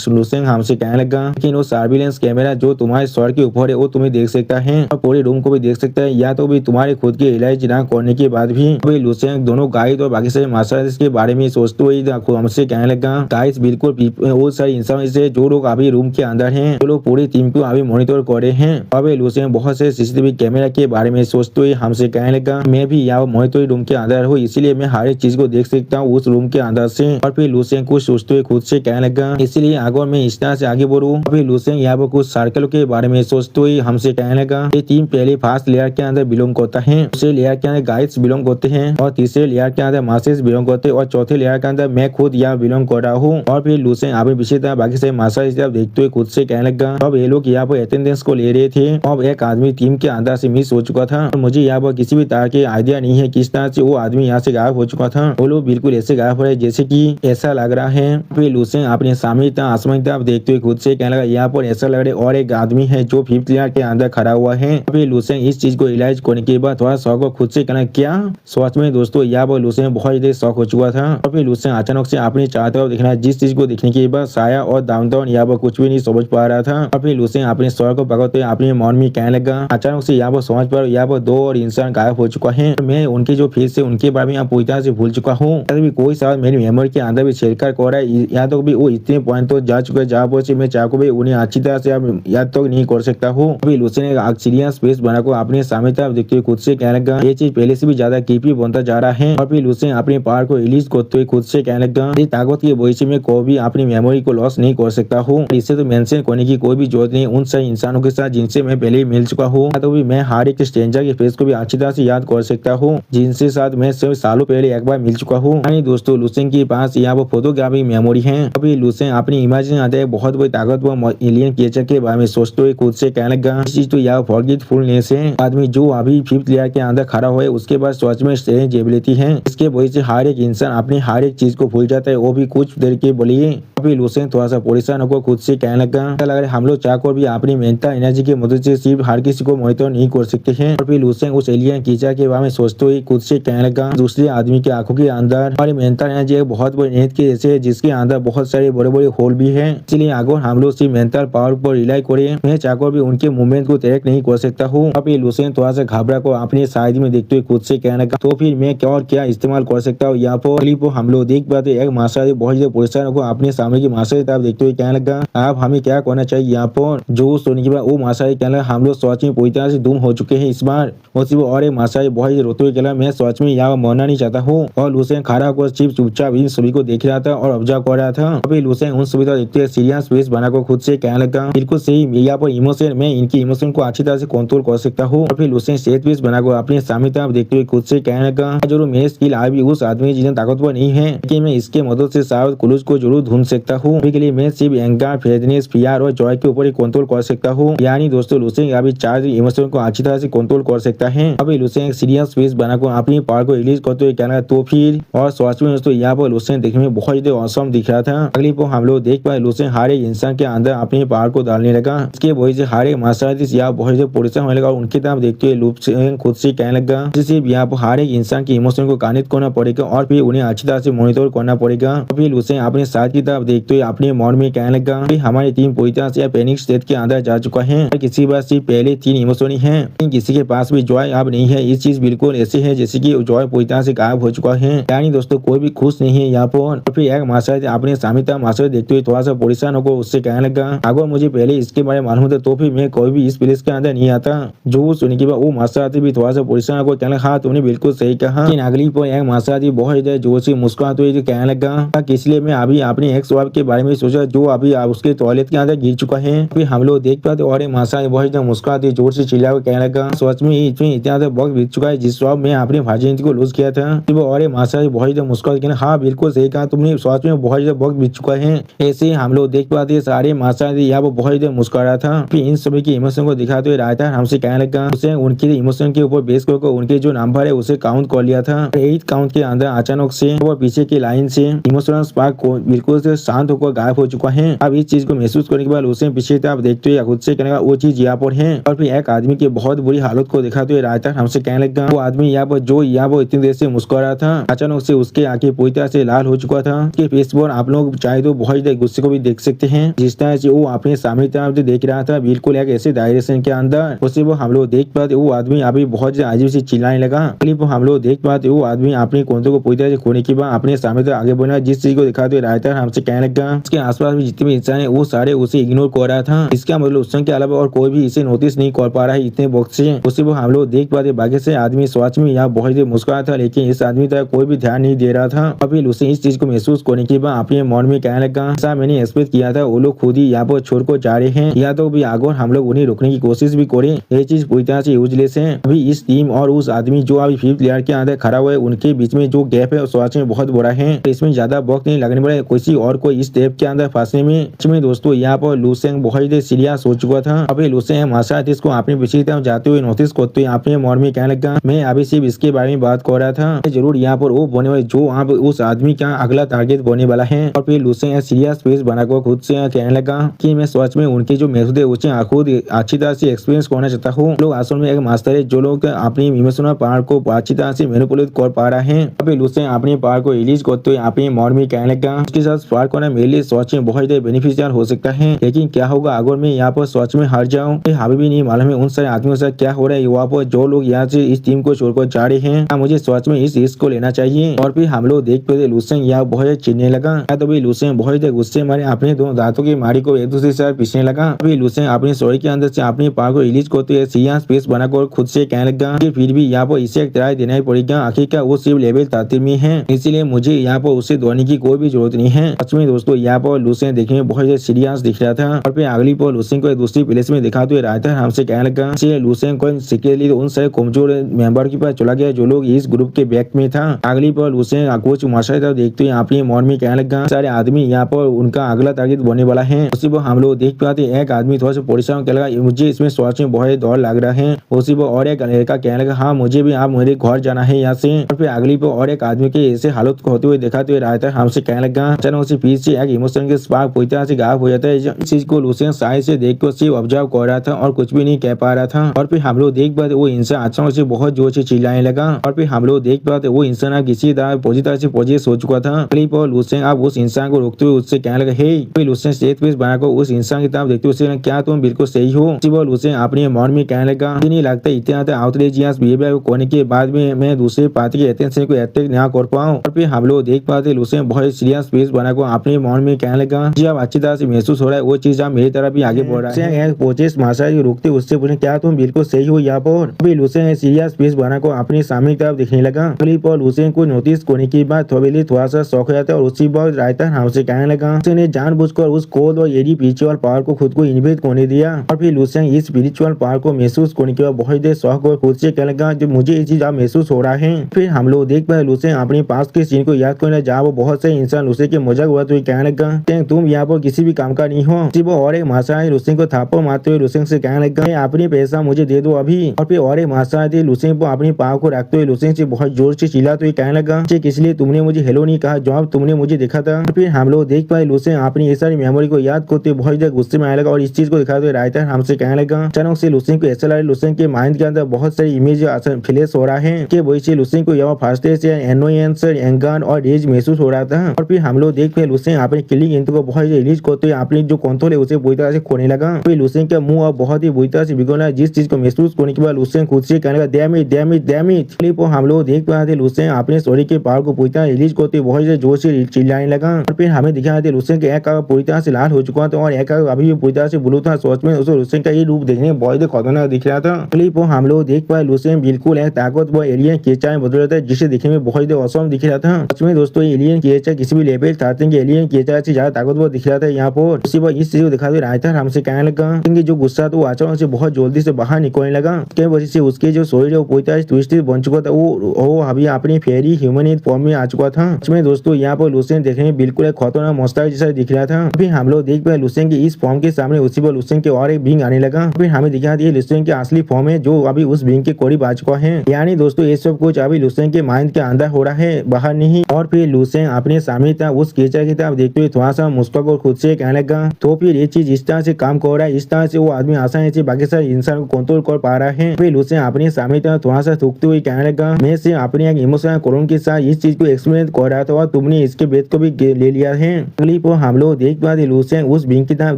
लुसेंग हमसे कहने लगा लेकिन वो सर्विलेंस कैमरा जो तुम्हारे सर के ऊपर है वो तुम्हें देख सकता है और पूरे रूम को भी देख सकता है या तो भी तुम्हारे खुद की इलाज ना करने के बाद भी। अभी लुसेंग दोनों गाइड और बाकी सारे मार्शल आर्टिस्ट के बारे में सोचते हुए हमसे कहने लगा गाइस बिल्कुल वो सारे इंसान से जो लोग अभी रूम के अंदर हैं वो लोग पूरी टीम को अभी मॉनिटर कर रहे हैं। अभी लुसेंग बहुत से सीसीटीवी कैमरा के बारे में सोचते हुए हमसे कहने लगा मैं भी यहाँ मॉनिटरिंग रूम के अंदर हो, इसीलिए मैं हर एक चीज को देख सकता हूँ उस रूम के अंदर से। और फिर लुसेंग कुछ सोचते हुए खुद से कहने लगा, इसीलिए अगर मैं इस तरह से आगे बढ़ूँ। फिर लुसेंग यहाँ पर कुछ सर्कल के बारे में सोचते हुए हमसे कहने लगा, ये टीम पहले फर्स्ट लेयर के अंदर बिलोंग करता है, दूसरे लेयर के अंदर गाइड्स बिलोंग करते हैं, और तीसरे लेयर के अंदर मास्टर्स बिलोंग करते हैं, और चौथे लेयर के अंदर मैं खुद यहाँ बिलोंग कर रहा हूँ। और फिर लुसेंग अभी पीछे तरह बाकी से मास्टर्स देखते हुए खुद से कहने लगा, अब ये लोग यहाँ पर अटेंडेंस को ले रहे थे। अब एक आदमी टीम के अंदर से मिस हो चुका था और मुझे यहाँ पर किसी भी तरह के आइडिया नहीं है किस तरह से वो आदमी यहाँ से गायब हो चुका था। वो लोग बिल्कुल ऐसे गायब हो रहे जैसे कि ऐसा लग रहा है। फिर लुसेंग अपने सामने आसमान तरफ देखते हुए खुद से कहने लगा, यहाँ पर ऐसा लग रहा है और एक आदमी है जो 5th लेयर के अंदर खड़ा हुआ है। फिर लुसेंग इस चीज को रियलाइज करने के बाद थोड़ा शौक खुद से कहना, क्या सच में दोस्तों यहाँ पर लुसेंग बहुत ज्यादा शौक हो चुका था। और फिर लुसेंग अचानक से अपनी चारों तरफ देखना, जिस चीज को देखने के बाद साया और डाउनटाउन यहाँ पर कुछ भी नहीं समझ पा रहा था। और फिर लुसेंग अपने स्वर को पकड़ते हुए अपने मन में कहने लगा, अचानक से यहाँ पर समझ पा यहाँ पर 2 और इंसान गायब हो चुका है। मैं उनके जो फेस है उनके बारे में यहाँ पूरी तरह से भूल चुका हूँ। भी कोई सवाल मेरी मेमोरी के अंदर भी छेड़छाड़ कर रहा है, यहाँ तक भी वो इतने पॉइंट तो जा चुके हैं जहाँ पर से मैं चाहूँ भी उन्हें अच्छी तरह से याद तक नहीं कर सकता हूँ। अभी लुसेंग ने ऑक्सीजन स्पेस बना को अपने सामने तरफ देखते हुए खुद से कहने लगा, ये चीज पहले से भी ज्यादा क्रीपी बनता जा रहा है। और फिर लुसेंग अपने पावर को रिलीज करते हुए खुद से कहने लगा, इस ताकत की वजह से मैं कोई भी अपनी मेमोरी को लॉस नहीं कर सकता हूँ। इससे तो मेंशन करने की कोई भी जरूरत नहीं उन सही इंसानों के साथ जिनसे मैं पहले ही मिल चुका हूँ। तो भी मैं हर एक स्ट्रेंजर के फेस को भी अच्छी तरह से याद कर सकता हूँ जिनसे साथ मैं सालों पहले एक बार मिल चुका हूँ। दोस्तों लुसेंग के पास यहाँ पर फोटोग्राफी मेमोरी है। अभी लुसेंग अपनी इमेजिन आते हैं बहुत बड़ी ताकतवर एलियन क्रिएचर के बारे में सोचते हुए खुद से कहने लगा, इस चीज तो यहाँ फॉरगेटफुलनेस है। आदमी जो अभी 5th लेयर के अंदर खड़ा हुआ है उसके पास सच में स्ट्रेंज एबिलिटी है, इसके वजह से हर एक इंसान अपनी हर एक चीज को भूल जाता है, वो भी कुछ देर के लिए। अभी लुसेंग थोड़ा सा परेशान होकर खुद से कहने लगा, लग रहा है हम लोग चाहकर भी अपनी मेंटल एनर्जी की मदद से सिर्फ हर किसी को मॉनिटर नहीं कर सकते हैं। और फिर लुसेंग उस एलियन क्रिएचर के बारे में सोचते हुए खुद से कहने लगा, दूसरे आदमी की आंखों के अंदर हमारी मेंटल एनर्जी एक बहुत बड़ी नेट के जैसे है जिसके अंदर बहुत सारे बड़े बड़े होल भी है, इसलिए अगर हम लोग सिर्फ मेंटल पावर पर रिलाई करें मैं चाहकर भी उनके मूवमेंट को ट्रैक नहीं कर सकता हूँ। अब ये लुसेंग थोड़ा सा घबरा को अपने साइड में देखते हुए खुद से कहने लगा, तो फिर मैं क्या और क्या इस्तेमाल कर सकता हूँ। यहाँ पर क्लिप हम लोग देख पाते एक मास्टर बहुत ज्यादा परेशान को अपने सामने की मास्टर की तरफ देखते हुए कहने लगा, आप हमें क्या करना चाहिए। यहाँ पर जो सुनने के बाद वो मास्टर कहने लगा, हम लोग सोच में पूरी तरह से दुम हो चुके हैं इस बार। और एक मास्टर बहुत रोते हुए कहला, मैं सोच में यहाँ मरना नहीं चाहता हूँ। और लुसेंग खड़ा होकर सिर्फ चुपचाप इन सभी को देख रहा था और ऑब्जर्व कर रहा था। अभी लुसेंग उन सभी देखते हुए सीरियस फेस बनाकर खुद से कहने लगा, बिल्कुल सही, यहाँ पर इमोशन मैं इनकी इमोशन को अच्छी तरह से कंट्रोल कर सकता हूँ। और फिर लुसेंग सेट फेस बनाकर अपने सामने तरफ देखते हुए खुद से कहने लगा, जरूर मेरे स्किल आज भी उस आदमी जितना ताकतवर नहीं है, लेकिन मैं इसके मदद से शायद क्लूज को जरूर ढूंढ सकता हूँ। अभी के लिए मैं सिर्फ एंगर, फेडनेस, फियर और जॉय के ऊपर ही कंट्रोल कर सकता हूँ। यानी दोस्तों लुसेंग अभी 4 इमोशन को अच्छी तरह से कंट्रोल कर सकता है। अभी लुसेंग सीरियस फेस बनाकर अपनी पावर को रिलीज करते हुए कहना, तो फिर और सच में दोस्तों यहाँ पर लुसेंग देखने में बहुत ज्यादा औसम दिख रहा था। अगली पर हम लोग देख पाए लुसेंग हर एक इंसान के अंदर अपनी पावर को डालने लगा, इसके वजह से हर एक मास्टर यहाँ बहुत ज्यादा परेशान होने लगा। उनकी तरफ देखते हुए लुसेंग खुद से कहने लगा, जिससे यहाँ पर हर एक इंसान के इमोशन को कनेक्ट करना पड़ेगा और फिर उन्हें अच्छी तरह से मॉनिटर करना पड़ेगा। फिर लुसेंग अपने साथ की तरफ देखते हुए अपने मन में कहने लगा, हमारी टीम पूरी तरह से पैनिक स्टेट के अंदर जा चुका है। किसी पास सिर्फ पहले 3 इमोशन ही है, किसी के पास भी जॉय अब नहीं है। इस चीज बिल्कुल ऐसे है जैसे कि जॉय पूरी तरह से गायब हो चुका है, यानी दोस्तों कोई भी खुश नहीं है यहाँ पर। फिर एक मास्टर अपने सामने तरफ मास्टर देखते हुए थोड़ा सा परेशान होकर उससे कहने लगा, अगर मुझे पहले इसके बारे में मालूम था तो फिर मैं कोई भी इस प्लेस के अंदर नहीं आता। जो सुनने के बाद वो मास्टर आते भी थोड़ा सा परेशान होकर कहने लगा, हाँ तुमने बिल्कुल सही कहा। लेकिन अगली पर एक मास्टर आती बहुत ज्यादा जोर से मुस्कुराते हुए कहने लगा, इसलिए मैं अभी अपने एक्स वाइफ के बारे में सोचा जो अभी उसके टॉयलेट के अंदर गिर चुका है। फिर हम लोग देख पाते और मास्टर बहुत ज्यादा मुस्कुराते जोर से चिल्ला कहने लगा, सच में इतना ज्यादा वक्त बीत चुका है जिस वक्त मैं अपने वर्जिनिटी को लूज किया था। और मास्टर बहुत ज्यादा मुस्कुराते कहना, हाँ बिल्कुल सही कहा तुमने, सच में बहुत ज्यादा वक्त बीत चुका है। ऐसे ही हम लोग देख पाते सारे मास्टर यहाँ पर बहुत ज्यादा मुस्कुरा था। फिर इन सभी के इमोशन को दिखाते हुए रायता हमसे कहने लगा, उसे उनके इमोशन के ऊपर बेस करके उनके जो नंबर है उसे काउंट कर लिया था। 8 काउंट के अंदर अचानक से वो पीछे की लाइन से इमोशनल स्पार्क बिल्कुल से शांत होकर गायब हो चुका है। अब इस चीज को महसूस करने के बाद उसे पीछे तरफ देखते हुए खुद से कहने लगा, वो चीज यहाँ पर है। और फिर एक आदमी की बहुत बुरी हालत को दिखाते हुए रायता हमसे कहने लगा, वो आदमी यहाँ पर जो यहाँ पर इतनी देर से मुस्कुरा था अचानक से उसके आंखें पूरी तरह से लाल हो चुका था। उसके फेस पर आप लोग चाहे तो बहुत ज्यादा गुस्से को भी देख सकते हैं, जिस तरह से वो अपने सामने तरफ देख रहा था बिल्कुल एक ऐसे डायरेक्शन के अंदर। उसे वो हम लोग देख पाते वो आदमी अभी बहुत ज्यादा अजीब से चिल्लाने लगा। क्लिप हम लोग देख पाते वो आदमी अपने कोंतों को पूरी तरह से खोने के बाद अपने सामने तक आगे बढ़ा, जिस चीज को दिखाते हुए रायता हमसे कहने लगा, उसके आसपास भी जितने भी इंसान है वो सारे उसे इग्नोर कर रहा था। इसका मतलब उसके अलावा और कोई भी इसे नोटिस नहीं कर पा रहा है इतने वक्त से। उसे वो हम लोग देख पाते बाकी से आदमी स्वाच में आदमी यहाँ बहुत ही मुस्कुरा था, लेकिन इस आदमी तक कोई भी ध्यान नहीं दे रहा था। अभी लूसेंग इस चीज को महसूस करने के बाद अपने मन में कहने लगा, ऐसा मैंने एक्सपेक्ट किया था, वो लोग खुद ही यहाँ पर छोड़ कर जा रहे हैं, या तो भी अगर हम लोग उन्हें रोकने की कोशिश भी करें, ये चीज पूरी तरह से यूजलेस है। अभी इस टीम और उस आदमी जो अभी 5th लेयर के अंदर खड़ा हुआ है, उनके बीच में जो गैप है सच में बहुत बड़ा है। इसमें ज्यादा वक्त नहीं लगने वाला किसी और को इस स्टेप के अंदर फंसने में। दोस्तों यहाँ पर लूसेंग बहुत ही सीरियस हो चुका था। अभी लूसेंग मार्शल आर्टिस्ट को अपने पीछे की तरफ जाते हुए नोटिस करते हुए अपने मन में कहने लगा, मैं अभी सिर्फ इसके बारे में बात कर रहा था, जरूर यहाँ पर वो बने वाले जो अब उस आदमी का अगला टारगेट बने वाला है। और फिर लूसेंग सीरियस फेस बनाकर खुद से कहने लगा कि मैं सच में उनके जो मेथड है उसे खुद अच्छी तरह से एक्सपीरियंस करना चाहता हूँ। लोग असल में एक मास्टर है जो लोग अपनी इमोशनल पावर को अच्छी तरह से मैनिपुलेट कर पा रहा है। अभी लूसेंग अपने पावर को रिलीज करते हुए अपने मन में कहने लगा, उसके साथ पावर करना मेरे लिए सच में बहुत बेनिफिशियल हो सकता है, लेकिन क्या होगा अगर मैं यहाँ पर सच में हार जाऊँ? हमें भी नहीं मालूम है उन सारे आदमियों से क्या हो रहा है वहाँ पर जो लोग यहाँ से इस टीम को छोड़कर जा रहे हैं। मुझे सच में इस रिस्क को लेना चाहिए। और फिर हम लोग देख पे लूसेंग यहाँ बहुत चिढ़ने लगा। तो भी लूसेंग बहुत गुस्से मारे अपने दोनों दांतों की मारी को एक दूसरे से पीछने लगा। अभी लूसेंग अपने शरीर के अंदर से अपने पावर को रिलीज करते हुए सीरियस फेस बनाकर खुद से कहने लगा कि फिर भी यहाँ पर इसे एक ट्राई देना ही पड़ेगा, आखिरकार वो सिर्फ लेवल 33 में है, इसीलिए मुझे यहाँ पर उससे दौड़ने की कोई भी जरूरत नहीं है। सच में दोस्तों यहाँ पर लूसेंग देखने में बहुत सीरियस दिख रहा था। और फिर अगली पर लूसेंग को दूसरी प्लेस में दिखाते हुए रायता हमसे कहने लगा, लूसेंग को सीक्रेटली उन सारे कमजोर मेंबर के पास चला गया जो लोग इस ग्रुप के बैक में था। अगली पर लूसेंग कोच मार्शल देखते हुए अपने मन में कहने लगा, सारे आदमी यहाँ पर उनका अगला टारगेट बनने वाला है। उसी पर हम लोग देख पाते एक आदमी थोड़ा सा परेशान कहने लगा, मुझे इसमें सोच में बहुत डर लग रहा है। उसी पर और एक लड़का कहने लगा, हाँ मुझे भी आप मेरे घर जाना है यहाँ से। और फिर अगली पर और एक आदमी के ऐसे हालत को होते हुए दिखाते हुए रायता हमसे कहने लगा, चलो उसी पीछे से एक इमोशन के स्पार्क पूरी तरह से गायब हो जाता है। इस चीज को लूसेंग साइड से देख कर सिर्फ ऑब्जर्व कर रहा था और कुछ भी नहीं कह पा रहा था। और फिर हम लोग देख पाते वो इंसान अचानक से बहुत जोर से चिल्लाने लगा। और फिर हम लोग देख पाते वो इंसान किसी तरह पूरी तरह से पॉजिटिव हो चुका था। पर लूसेंग अब उस इंसान को रोकते हुए उससे कहने लगा, हे। फिर लूसेंग स्टेट फेस बनाकर उस इंसान की तरफ देखते हुए उससे, क्या तुम बिल्कुल सही हो? लूसेंग अपने मन में कहने लगा, नहीं लगता इतना आउटरेजियस बिहेवियर करने के बाद में मैं दूसरे पार्टी के अटेंशन को अटैक ना कर पाऊं। और फिर हम लोग देख पाते लूसेंग बहुत सीरियस फेस बनाकर अपने मन में कहने लगा, जी अब अच्छी तरह से महसूस हो रहा है वो चीज आप मेरी तरफ भी आगे बढ़ रहा है। पोचेस मार्शल रोकते उससे पूछे, क्या तुम बिल्कुल सही हो यहाँ पर? अभी लूसेंग सीरियस फेस बनाकर अपने सामने की तरफ देखने लगा। पर लूसेंग को नोटिस करने के बाद थोड़ा सा शौक हो जाता है और उसी बार रायता हमसे कहने लगा, उसने जानबूझकर उस कोड और एडी स्पिरिचुअल पावर को खुद को इन्वेट करने दिया। और फिर लूसेंग इस स्पिरिचुअल पावर को महसूस करने के बाद बहुत देर शौक और खुद से कहने लगा, जो मुझे ये चीज महसूस हो रहा है। फिर हम लोग देख पाए लूसेंग अपने पास के सीन को याद करने जहाँ वो बहुत से इंसान लूसेंग के मजाक हुआ तो कहने लगा, तुम यहाँ पर किसी भी काम का नहीं हो। और एक मार्शल लूसेंग को थापड़ मारते हुए लूसेंग से कहने लगा, अपनी पैसा मुझे दे दो अभी। और फिर और एक मार्शल लूसेंग को अपनी पाव को रखते हुए लूसेंग से बहुत जोर से चिल्लाते हुए कहने लगा, इसलिए तुमने मुझे हेलो नहीं कहा जब तुमने मुझे देखा था। फिर हम लोग देख पाए लूसेंग अपनी ये सारी मेमोरी को याद करते बहुत ज्यादा गुस्से में आने लगा और इस चीज को दिखाते हुए रायता हमसे कहने लगा, अचानक से लूसेंग को ऐसा लगा लूसेंग के माइंड के अंदर बहुत सारी इमेज फ्लैश हो रहा है कि वही से लूसेंग को यहाँ फास्टे से एनोयंस, एंगर और रेज महसूस हो रहा था। और फिर हम लोग देख पाए लूसेंग अपने किलिंग इंट को बहुत रिलीज करते हुए अपनी जो कंट्रोल है उसे बुरी तरह से खोने लगा। फिर लूसेंग का मुंह अब बहुत ही बुरी तरह से बिगड़ना, जिस चीज को महसूस करने के बाद लूसेंग खुद से कहने लगा, damn it damn it damn it. हम लोग देख पाए थे लूसेंग अपने शरीर के पावर को पूरी तरह रिलीज करते हुए बहुत जोर से चिल्लाने लगा। और फिर हमें दिखा थे लूसेंग का एक आंख पूरी तरह से लाल हो चुका था और एक आंख अभी भी पूरी तरह से ब्लू था। सोच में उसे लूसेंग का ये रूप देखने में बहुत खतरनाक दिख रहा था। हम लोग देख पाए लूसेंग बिल्कुल एक ताकतवर एलियन क्रिएचर में बदल रहा था, जिसे देखने में बहुत औसम दिख रहा था। सच में दोस्तों एलियन क्रिएचर किसी भी लेवल था एलियन क्रिएचर से ज्यादा ताकतवर दिख रहा था यहाँ पर। उसी पर इस चीज को दिखाते हुए रायता हमसे कहने लगा, क्योंकि जो गुस्सा था वो अचानक से बहुत जल्दी से बाहर निकलने लगा, के वजह से उसके जो शरीर है वो पूरी तरह से ट्विस्टेड बन चुका था। वो अभी अपनी फेरी ह्यूमन फॉर्म में आ चुका था। सच में दोस्तों यहाँ पर लूसेंग देखने में बिल्कुल एक खतरनाक मस्ताक जैसा दिख रहा था। फिर हम लोग देख पाए लूसेंग के इस फॉर्म के सामने उसी पर लूसेंग के और एक बींग आने लगा। फिर हमें दिखा दिया लूसेंग के असली फॉर्म है जो अभी उस बींग के करीब आ चुका है। यानी दोस्तों ये सब कुछ अभी लूसेंग के माइंड के अंदर हो रहा है, बाहर नहीं। और फिर लूसेंग अपने सामने था उस क्रिएचर की तरफ देखते हुए थोड़ा सा मुस्कुरा कर खुद से कहने लगा, तो फिर ये चीज इस तरह से काम कर रहा है, इस तरह से वो आदमी आसानी से बाकी सारे इंसान को कंट्रोल कर पा रहा है। फिर लूसेंग अपने सामने था थोड़ा सा थूकते हुए कहने लगा, मैं से अपने एक इमोशनल कोरोन के साथ इस चीज को एक्सपीरियंस कर रहा था और तुमने इसके बेद को भी ले लिया है। अगली पर हम लोग देख पाते लूसेंग उस बींग की तरफ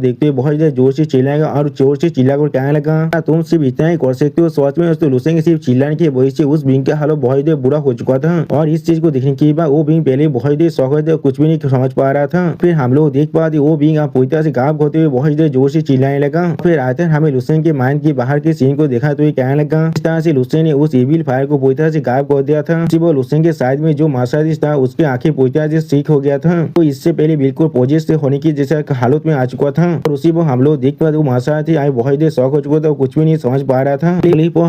देखते हुए बहुत जोर से चिल्लाएगा और जोर से चिल्लाकर कहने लगा, तुम सिर्फ इतना ही कर सकते हो। सोच में लूसेंग सिर्फ चिल्लाने की वजह से उस बींग का हालत बहुत बुरा हो चुका था और इस चीज को देखने के बाद वो बींग पहले बहुत देर शौक थे, कुछ भी नहीं समझ पा रहा था। फिर हम लोग देख पाते वो बींग पूरी तरह से गायब होते हुए बहुत देर जोर से चिल्लाने लगा। फिर आते हमें लूसेंग के माइंड के बाहर के सीन को देखा तो ये कहने लगा, इस तरह से लूसेंग ने उस डेविल फायर को पूरी तरह से गायब कर दिया था। वो लुसेन के साइड में जो मार्शल आर्टिस्ट था उसकी आंखें पूरी तरह से सीख हो गया था। तो इससे पहले बिल्कुल पॉजिटिव होने की जैसा हालत में आ चुका था और उसी वो हम लोग देख पाते वो मार्शल आर्टिस्ट आए बहुत देर शौक हो चुका था, कुछ भी नहीं समझ पा रहा था।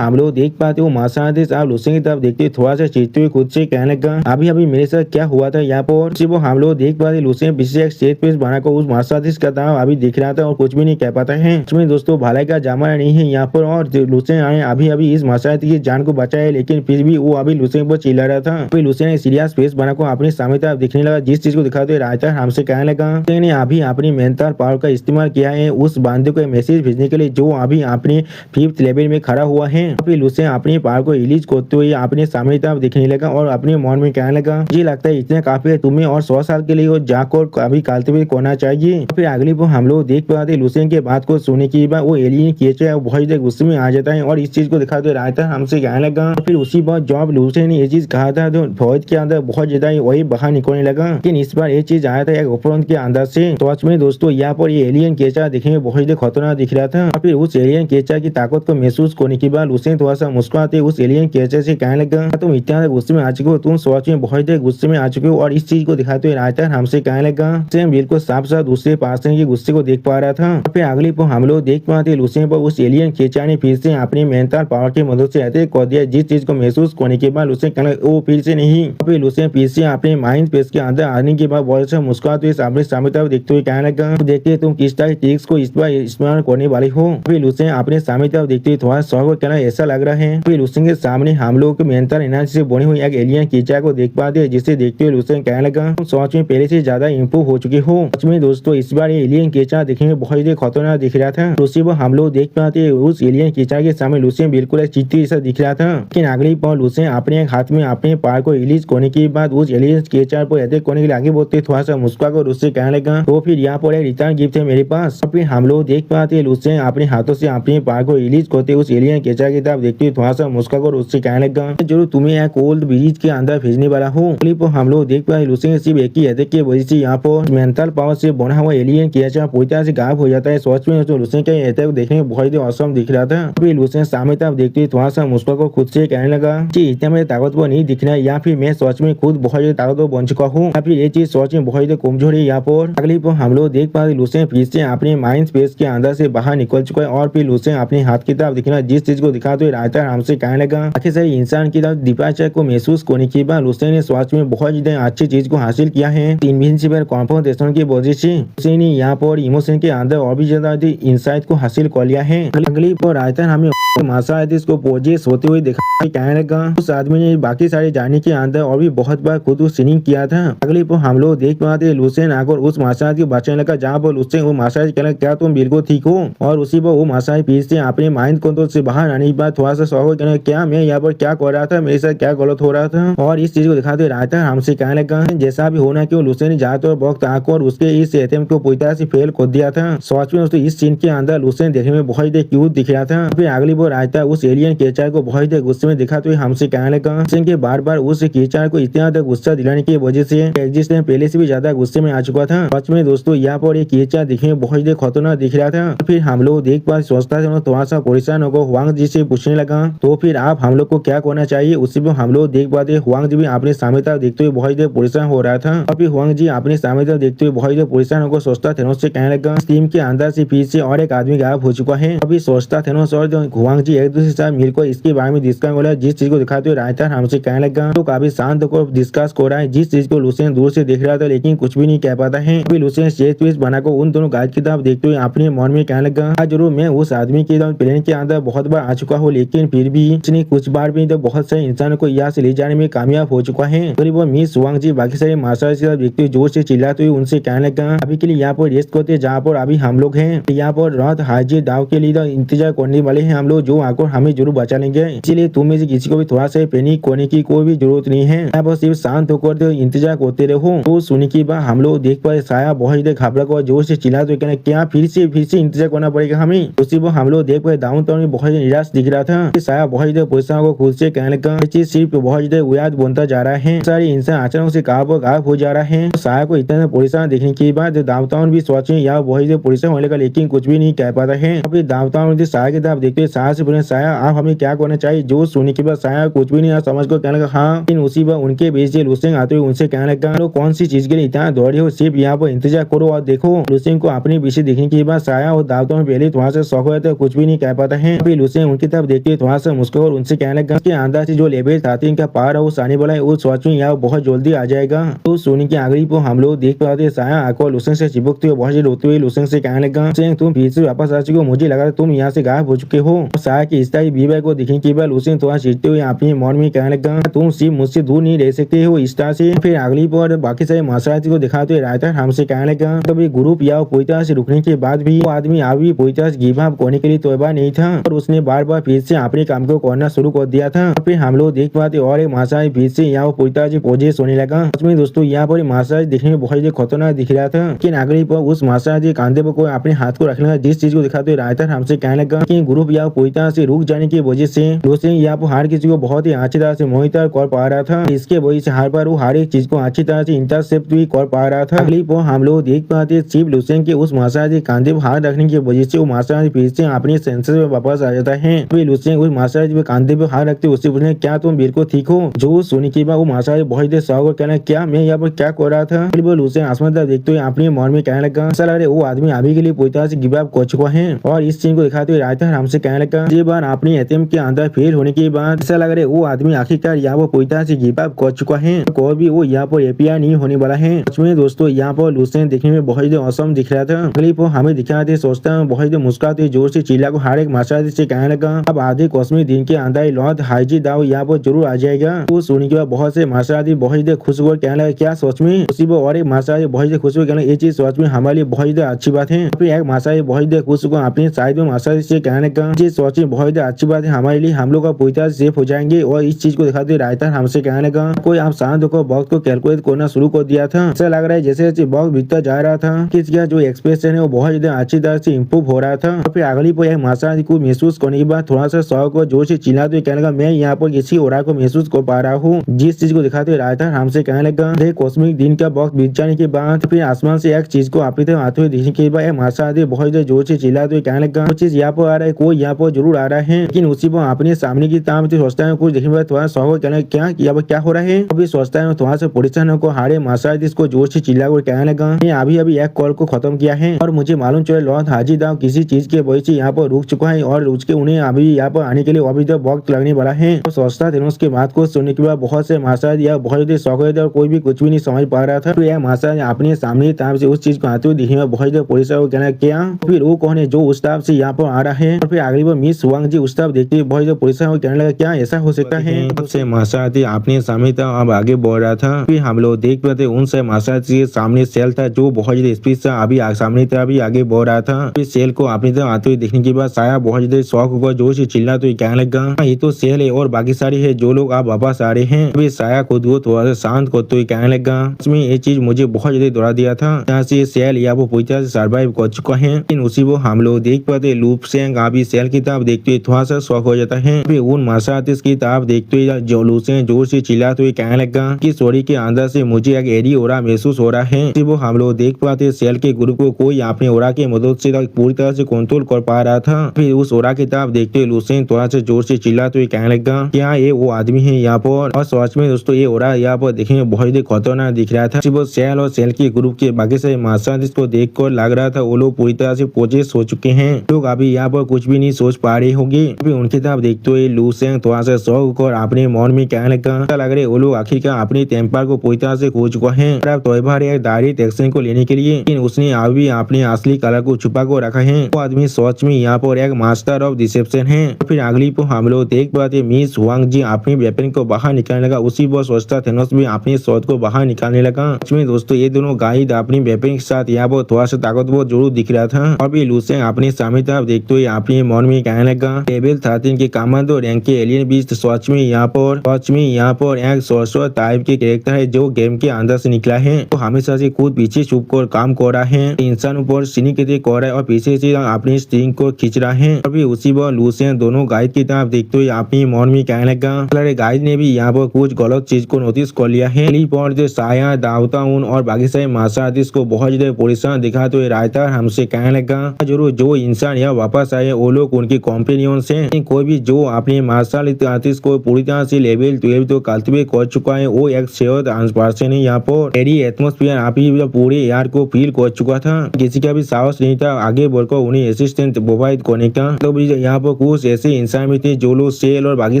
हम लोग देख पाते वो मार्शल आर्टिस्ट आप लुसेन की तरफ देखते थोड़ा सा चीखते हुए खुद से कहने लगा अभी अभी मेरे साथ क्या हुआ था यहाँ पर। वो हम लोग देख पाते लुसेन पीछे एक स्टेज पे बनाकर उस मार्शल आर्टिस्ट का था अभी दिख रहा था और कुछ भी नहीं कह पाता है। उसमें दोस्तों भालाई का जामा नहीं है यहाँ पर और लुसेन आए अभी अभी इस मार्शल आर्टिस्ट की जान को बचाया, लेकिन फिर भी वो अभी लुसेन पर चिल्ला रहा था। फिर लुसेन सीरियस फेस बनाकर अपने सामने तरफ दिखने लगा, जिस चीज को दिखाते रायता हमसे कहने लगा ने अभी अपनी मेंटल पावर का इस्तेमाल किया है उस बंदे को मैसेज भेजने के लिए जो अभी अपने 5th लेवल में खड़ा हुआ है। फिर लुसेन अपनी पावर को रिलीज करते हुए अपने सामने तरफ दिखने लगा और अपने मन में कहने लगा मुझे लगता है इतना काफी है तुम्हें और 100 साल के लिए और जाकर अभी कालते हुए करना चाहिए। फिर अगली को हम लोग देख पाते लुसेन के बात को सुनने के बाद वो एलियन क्रिएचर बहुत ज्यादा गुस्से में आ जाता है और इस चीज को दिखाते रायता हमसे कहने लगा। फिर उसी बार जब लुसेन ने ये चीज कहा था तो फौज के अंदर बहुत ज्यादा वही बाहर निकलने लगा, लेकिन इस बार ये चीज आया था एक उपरंत के अंदर से। तो में दोस्तों यहाँ पर ये एलियन क्रिएचर दिखने में बहुत ज्यादा खतरनाक दिख रहा था। फिर उस एलियन क्रिएचर की ताकत को महसूस करने के बाद लुसेन थोड़ा सा मुस्कुराते उस एलियन क्रिएचर से कहने लगा तुम इतना गुस्से में आ चुके हो, तुम सच में बहुत ज्यादा गुस्से में आ चुके हो। और इस चीज को दिखाते हुए रायता हमसे कहने लगा सेम बिल्कुल साफ साफ दूसरे पर्सन के गुस्से को देख पा रहा था। फिर अगली को हम लोग देख पाते लुसेन पर उस एलियन क्रिएचर ने फिर से अपनी मेंटल पावर की मदद से अटैक कर दिया, जिस चीज को महसूस करने के बाद लुसेन कहने वो फिर से नहीं। फिर लुसेन फिर से अपने माइंड स्पेस के अंदर आने के बाद बहुत सा मुस्कुराते हुए अपने सामने तरफ देखते हुए कहने लगा देखते तुम किस तरह ट्रिक्स को इस बार इस्तेमाल करने वाले हो। फिर लुसेन अपने सामने तरफ देखते हुए थोड़ा शौक कहना ऐसा लग रहा है। फिर लुसेन के सामने हम लोग के मेंटल एनर्जी से बनी हुई एक एलियन क्रिएचर को देख पाते हैं, जिसे देखते हुए लुसेन कहने लगा तुम सच में पहले से ज्यादा इंप्रूव हो चुके हो। सच में दोस्तों इस बार ये एलियन क्रिएचर देखने में बहुत ही खतरनाक दिख रहा था। उसी वो हम लोग देख पाते उस एलियन क्रिएचर के सामने लुसेन बिल्कुल एक चींटी जैसा दिख रहा था, लेकिन अगली पल लुसेन अपने हाथ में अपने पावर को रिलीज करने के बाद उस एलियन क्रिएचर पर अटैक करने के लिए आगे बढ़ते थोड़ा सा मुस्कुरा कर उससे कहने लगा तो फिर यहाँ पर एक रिटर्न गिफ्ट है मेरे पास। फिर हम लोग देख पाते लुसेन अपने हाथों से अपने पावर को रिलीज करते उस एलियन क्रिएचर की तरफ देखते थोड़ा सा मुस्कुरा कर उससे कहने लगा जरूर तुम्हें एक ओल्ड ब्रिज के अंदर भेजने वाला हूँ। हम लोग देख पाए लुसेन सिर्फ एक ही अटैक की वजह से यहाँ पर मेंटल पावर से बना हुआ एलियन क्रिएचर पूरी तरह से गायब हो जाता है। सोच में तो लुसेन का अटैक देखने में बहुत ही औसम दिख रहा था। फिर लुसेन सामने तरफ देखते थोड़ा सा मुस्कुरा कर खुद से कहने लगा कि इतना मेरे ताकतवर नहीं दिखना है या फिर मैं सोच में खुद बहुत ज्यादा ताकतवर बन चुका हूँ या फिर ये चीज सोच में बहुत ज्यादा कमजोर है। यहाँ पर अगली पर हम लोग देख पाते लुसेन फिर से अपने माइंड स्पेस के अंदर से बाहर निकल चुका है और फिर लुसेन अपने हाथ की तरफ दिखना जिस चीज को दिखाते हुए रायता हमसे कहने लगा आखिर से इंसान की तरफ डिपार्चर को महसूस करने के बाद लुसेन ने स्वास्थ्य में बहुत ज्यादा अच्छी चीज को हासिल किया है। इनविंसिबल कॉन्फिडेंस की वजह से लुसेन ने यहाँ पर इमोशन के अंदर और भी ज्यादा इंसाइट को हासिल कर लिया है। अगली पर रायता हमें मार्शल आर्टिस्ट को पोजेस होते हुए देखा कहने लगा उस आदमी ने बाकी सारे जाने के अंदर और भी बहुत बार खुद स्विमिंग किया था। अगली पर हम लोग देख पाते लुसेन आकर उस मार्शल आर्ट को बचाने लगा जहाँ पर लुसेन वो मार्शल आर्ट कहना क्या तुम बिल्कुल ठीक हो और उसी पर वो मार्शल आर्ट फिर से अपने माइंड कंट्रोल से बाहर आने के बाद थोड़ा सा शौक कहना क्या मैं यहाँ पर क्या कर रहा था, मेरे साथ क्या गलत हो रहा था। और इस चीज को दिखाते रहता हमसे कहने लगा जैसा भी होना क्यों लुसेन ने ज्यादातर वक्त आकर उसके इस एटीएम को पूरी तरह से फेल कर दिया था। सच में दोस्तों इस सीन के अंदर लुसेन देखने में बहुत ही क्यूट दिख रहा था। फिर अगली बार रायता उस एलियन क्रिएचर को बहुत ही गुस्से में दिखाते हुए हमसे कहने लगा लुसेन के बार बार उस क्रिएचर को इतना ज्यादा गुस्सा दिलाने की वजह से एग्जिस्टेंस पहले से भी ज्यादा गुस्से में आ चुका था। सच में दोस्तों यहाँ पर एक क्रिएचर दिखने में बहुत ही खतरनाक दिख रहा था। फिर हम लोग देख पास सोचता था थोड़ा सा परेशान होकर हुआंग जी से पूछने लगा तो फिर आप हम लोग को क्या करना चाहिए। उसी पर हम लोग देख पाते हुआंग जी भी अपने सामने तरफ देखते हुए बहुत ही परेशान हो रहा था और फिर हुआंग जी अपने सामने तरफ देखते हुए बहुत ही परेशान होकर सोचता थेनोस से कहने लगा टीम के अंदर से फिर से और एक आदमी गायब हो चुका है। अभी सोचता थेनोस और हुआंग जी एक दूसरे के साथ मिलकर इसके बारे में डिस्कस हो रहा है। जिस चीज को दिखाते हुए रायता हमसे कहने लगा तो काफी शांत होकर डिस्कस हो रहा है, जिस चीज को लुसेन दूर से देख रहा था लेकिन कुछ भी नहीं कह पाता है। अभी लुसेन स्टेज पीस बनाकर उन दोनों गाइड की तरफ देखते हुए अपने मन में कहने लगा जरूर मैं उस आदमी के प्लेन के अंदर बहुत बार आ चुका हूँ लेकिन फिर भी उसने कुछ बार भी तो बहुत सारे इंसानों को यहाँ से ले जाने में कामयाब हो चुका है। तो वो मिस हुआंग जी बाकी सारे मार्शल आर्ट की तरफ देखते हुए जोर से चिल्लाते हुए उनसे कहने लगा अभी के लिए यहाँ पर रेस्ट करते जहाँ पर अभी हम लोग हैं। यहाँ पर रात हाजिर दाव के लिए इंतजार करने वाले हैं हम लोग जो आकर हमें जरूर बचा लेंगे, इसलिए तुम में से किसी को भी थोड़ा सा पैनिक करने की कोई भी जरूरत नहीं है। यहाँ पर सिर्फ शांत होकर इंतजार करते रहो। तो सुनने के बाद हम लोग देख पाए साया बहुत ही घबरा कर जोर से चिल्लाते कहना क्या फिर से इंतजार करना पड़ेगा हमें। उसी पर हम लोग देख पाए डाउन टाउन में बहुत निराश दिख रहा था। साया बहुत ही पैसा को खुद से कहने लगा चीज सिर्फ बहुत ज्यादा याद बनता जा रहा है, सारे इंसान अचानक से गायब हो जा रहा है। साया को इतना परेशान देखने के बाद डाउन भी सोचे यहाँ बहुत ही परेशान होने लगा लेकिन कुछ भी नहीं कह पाता है। अभी डाउन साया की तरफ देखते साया साया से बोले साया आप हमें क्या करना चाहिए। जो सुनने के बाद साया कुछ भी नहीं समझ को कहने लगा हाँ। लेकिन उसी बार उनके बीच से लुसेंग आते हुए उनसे कहने लगा तो कौन सी चीज के लिए इतना दौड़े हो, सिर्फ यहाँ पर इंतजार करो और देखो। लुसेंग को अपने पीछे देखने के बाद साया और दावतों में पहले थोड़ा सा शौक होता है, कुछ भी नहीं कह पाता है। फिर लुसेंग उनकी तरफ देखते थोड़ा सा मुस्कुरा और उनसे कहने लगा कि अंदर से जो लेवल 13 का पार है वो आने वाला है, वो सोच में यहाँ बहुत जल्दी आ जाएगा। तो सोनी की आखिरी को हम लोग देख पाते साया आंखों लुसेंग से चिपकते हुए बहुत रोते हुए लुसेंग से कहने लगा तुम फिर से वापस आ चुके हो, मुझे लगा तुम यहाँ से गायब हो चुके हो। साया की इस तरह बीवी को देखने के बाद लुसेंग थोड़ा चिढ़ते हुए अपने मन में कहने लगा तुम सिर्फ मुझसे दूर नहीं रह सकते हो इस तरह से। फिर अगली पर बाकी सारे मासारती को दिखाते हुए रायता हमसे कहने लगा कभी ग्रुप या पूरी तरह से रुकने के बाद भी वो आदमी अभी पूरी तरह से गिव अप करने के लिए तैयार नहीं था और उसने बार बार फिर से अपने काम को करना शुरू कर दिया था। फिर हम लोग देख पाते और एक मासाज फिर से यहाँ पूरी तरह से पोजेस होने लगा। उसमें दोस्तों यहाँ पर मासाज देखने में बहुत खतरनाक दिख रहा था, लेकिन अगली पर उस मासाज के कांधे पर कोई अपने हाथ को रखने लगा, जिस चीज को दिखाते हुए रायता हमसे कहने लगा कि ग्रुप यहाँ पूरी तरह से रुक जाने की वजह से दोस्तों यहाँ पर हर किसी को बहुत ही अच्छी तरह से मोहित कर पा रहा था। इसके वजह से हर बार वो हर एक चीज को अच्छी तरह से इंटरसेप्ट भी कर पा रहा था। अगली पर हम लोग देख पाते शिव लुसेंग के उस मासाज के कांधे पर हाथ रखने की वजह से वो मासाज फिर से अपने सेंसर में वापस आ जाता है। फिर लुसेंग उस मासाज पे कांधे पे हाथ रखते उससे पूछने क्या तुम बिल्कुल ठीक हो। जो सुनी के बाद वो मासाज बहुत देर शौक और कहना क्या मैं यहाँ पर क्या कर रहा था। फिर वो लुसेंग आसमान तरफ देखते हुए अपने मन में कहने लगा ऐसा लग रहा है वो आदमी अभी के लिए पूरी तरह से गिव अप कर चुका है। और इस चीज को दिखाते हुए रायता हमसे कहने लगा ये बार अपने अटेम्प्ट के अंदर फेल होने के बाद ऐसा लग रहा है वो आदमी आखिरकार यहाँ पर पूरी तरह से गिव अप कर चुका है, कोई भी वो यहाँ पर एपीआई नहीं होने वाला है। उसमें दोस्तों यहाँ पर लुसेंग देखने में बहुत औसम दिख रहा था। अगली पर हमें दिखा थे सोचता है बहुत मुस्कुराते जोर से चिल्ला को हर एक मासाज से कहने लगा अब आधे कॉस्मिक दिन के अंदर लॉर्ड हाईजी दाव यहाँ पर जरूर आ जाएगा। तो सुनने के बाद बहुत से मासाजी बहुत खुश हुए कहने लगा क्या सोच में। उसी पर और एक मासाजी बहुत खुश हुए कहने ये चीज सोच में हमारे लिए बहुत अच्छी बात है। फिर एक मासाजी बहुत खुश हुआ अपने साइड में मासाजी से कहने लगा ये सोच में बहुत अच्छी बात है हमारे लिए, हम लोग का पूरी तरह सेफ हो जाएंगे। और इस चीज को दिखाते रायता हमसे कहने लगा कोई आप शांत होकर वक्त को कैलकुलेट करना शुरू कर दिया था। ऐसा लग रहा है जैसे जैसे वक्त बीतता जा रहा था किसका जो एक्सप्रेशन है वो बहुत ज्यादा अच्छी तरह से इम्प्रूव हो रहा था। फिर अगली पर मासाजी को महसूस करने के बाद थोड़ा सा शौक को जोर से चिल्लाते हुए कहने लगा मैं यहाँ पर किसी और को महसूस कर पा रहा हूँ। जिस चीज को दिखाते हुए रायता हमसे कहने लगा कॉस्मिक दिन का वक्त बीत जाने के बाद फिर आसमान से एक चीज को अपनी तरफ आते हुए देखने के बाद मासाजी बहुत जोर से चिल्लाते हुए कहने लगा चीज यहाँ पर आ रहा है, कोई यहाँ पर जरूर आ रहा है। लेकिन उसी पर अपने सामने की तरफ सोचता है कुछ देखने थोड़ा शौक कहने क्या यहाँ पर क्या हो रहा है। अभी सोचता है थोड़ा सा परेशान को हारे मासाजी इसको जोर से चिल्ला कर कहने लगा मैं अभी एक कॉल को खत्म किया है और मुझे मालूम चले लॉर्ड हाजी दाव किसी चीज के वजह से यहाँ पर रुक चुका है और उसके उन्हें अभी यहाँ पर आने के लिए अभी तक वक्त लगने वाला है। तो सोचता था उसके बात को सुनने के बाद बहुत से मासाज या बहुत शौक थे और कोई भी कुछ भी नहीं समझ पा रहा था। तो यह मासाज अपने सामने तरफ से उस चीज को आते हुए दिखने में बहुत परेशान कहना क्या फिर वो कौन है जो उस तरफ से यहाँ पर आ रहा है। और फिर अगली बार मिस वांग जी उस तरफ देखते बहुत परेशान कहने लगा क्या ऐसा हो सकता है। मासाज अपने सामने तरफ अब आगे बढ़ रहा था। फिर हम लोग देख पाते उन से मासाज के सामने सेल था जो बहुत ज्यादा स्पीड से अभी सामने तरफ भी आगे बढ़ रहा था। फिर सेल को अपनी तरफ आते हुए देखने के बाद साया बहुत ज्यादा शौक होगा जोर से चिल्ला तो कहने लगा ये तो सेल है और बाकी सारी है जो लोग आप वापस आ रहे हैं। फिर साया खुद को थोड़ा सा शांत करते हुए कहने लगा इसमें ये चीज मुझे बहुत ज्यादा दौड़ा दिया था यहाँ से सेल या वो पूरी तरह से सर्वाइव कर चुका है। लेकिन उसी वो हम लोग देख पाते लूप सेंग अभी सेल की तरफ देखते हुए थोड़ा सा शौक हो जाता है। फिर उन मासातिस की तरफ देखते हुए जो लूसें जोर से चिल्लाते हुए कहने लगा कि सॉरी के अंदर से मुझे एक एडी ओरा महसूस हो रहा है। फिर वो हम लोग देख पाते सेल के ग्रुप को कोई अपने ओरा की मदद से पूरी तरह से कंट्रोल कर पा रहा था। फिर उस ओरा की तरफ देखते हुए लूसें थोड़ा सा जोर से चिल्लाते हुए कहने लगा क्या ये वो आदमी है यहाँ पर। और सच में दोस्तों ये ओरा यहाँ पर देखने में बहुत ही खतरनाक दिख रहा था। वो सेल और सेल के ग्रुप के बाकी सारे मासातिस को देख कर लग रहा था वो लोग पूरी तरह से पोजेस हो चुके हैं। लोग अभी यहाँ पर कुछ भी नहीं सोच पा रहे होंगे। उनकी तरफ देखते हुए लूसेंग थोड़ा सा शौक और अपने मन में कहने लगा लग रहा है वो लोग आखिरकार अपने टेम्पर को पूरी तरह से खो चुका है। तोयबार एक डायरेक्ट एक्शन को लेने के लिए लेकिन उसने अभी अपने असली कलर को छुपा कर रखा है। वो आदमी सोच में यहाँ पर एक मास्टर ऑफ डिसेप्शन है। फिर अगली को हम लोग देख पाते मिस वांग जी अपने वेपन को बाहर निकालने लगा। उसी पर सोचता थेनोस भी अपने शॉट को बाहर निकालने लगा। इसमें दोस्तों ये दोनों गाइड अपनी वेपन के साथ यहाँ पर थोड़ा सा ताकतवर जरूर दिख रहा था। और भी लूसेंग अपने सामने तरफ देखते हुए अपने मन में कहने लगा लेवल 13 के कमांडो रैंक के एलियन बीस्ट सच में यहाँ पर एक सोर्सर टाइप के कैरेक्टर है जो गेम के अंदर से निकला है। तो हमेशा से खुद पीछे छुप कर काम कर रहा है, इंसान ऊपर सीनी के कर रहा है और पीछे से अपनी स्ट्रिंग को खींच रहा है। और भी उसी पर लूसेंग दोनों गाइड की तरफ देखते हुए अपनी मन में कहने लगा गाइड ने भी यहाँ पर कुछ गलत चीज को नोटिस कर लिया है। जो साया दावता और बाकी सारे मासातिस को बहुत ज्यादा परेशान दिखाते हुए रायता हमसे कहने लगा जरूर जो इंसान यहाँ वापस आए वो लोग उनकी कॉम्पेनियन से कोई भी जो अपने मार्शल आर्टिस्ट को पूरी तरह से लेवल 12 तो कल्टिवेट कर चुका है, वो एक शेयर पर्सन है। यहाँ पर एरी एटमोस्फियर आप ही पूरे एयर को फील कर चुका था, किसी का भी साहस नहीं था आगे बढ़कर उन्हें असिस्टेंट प्रोवाइड करने का। तो यहाँ पर कुछ ऐसे इंसान भी थे जो लोग सेल और बाकी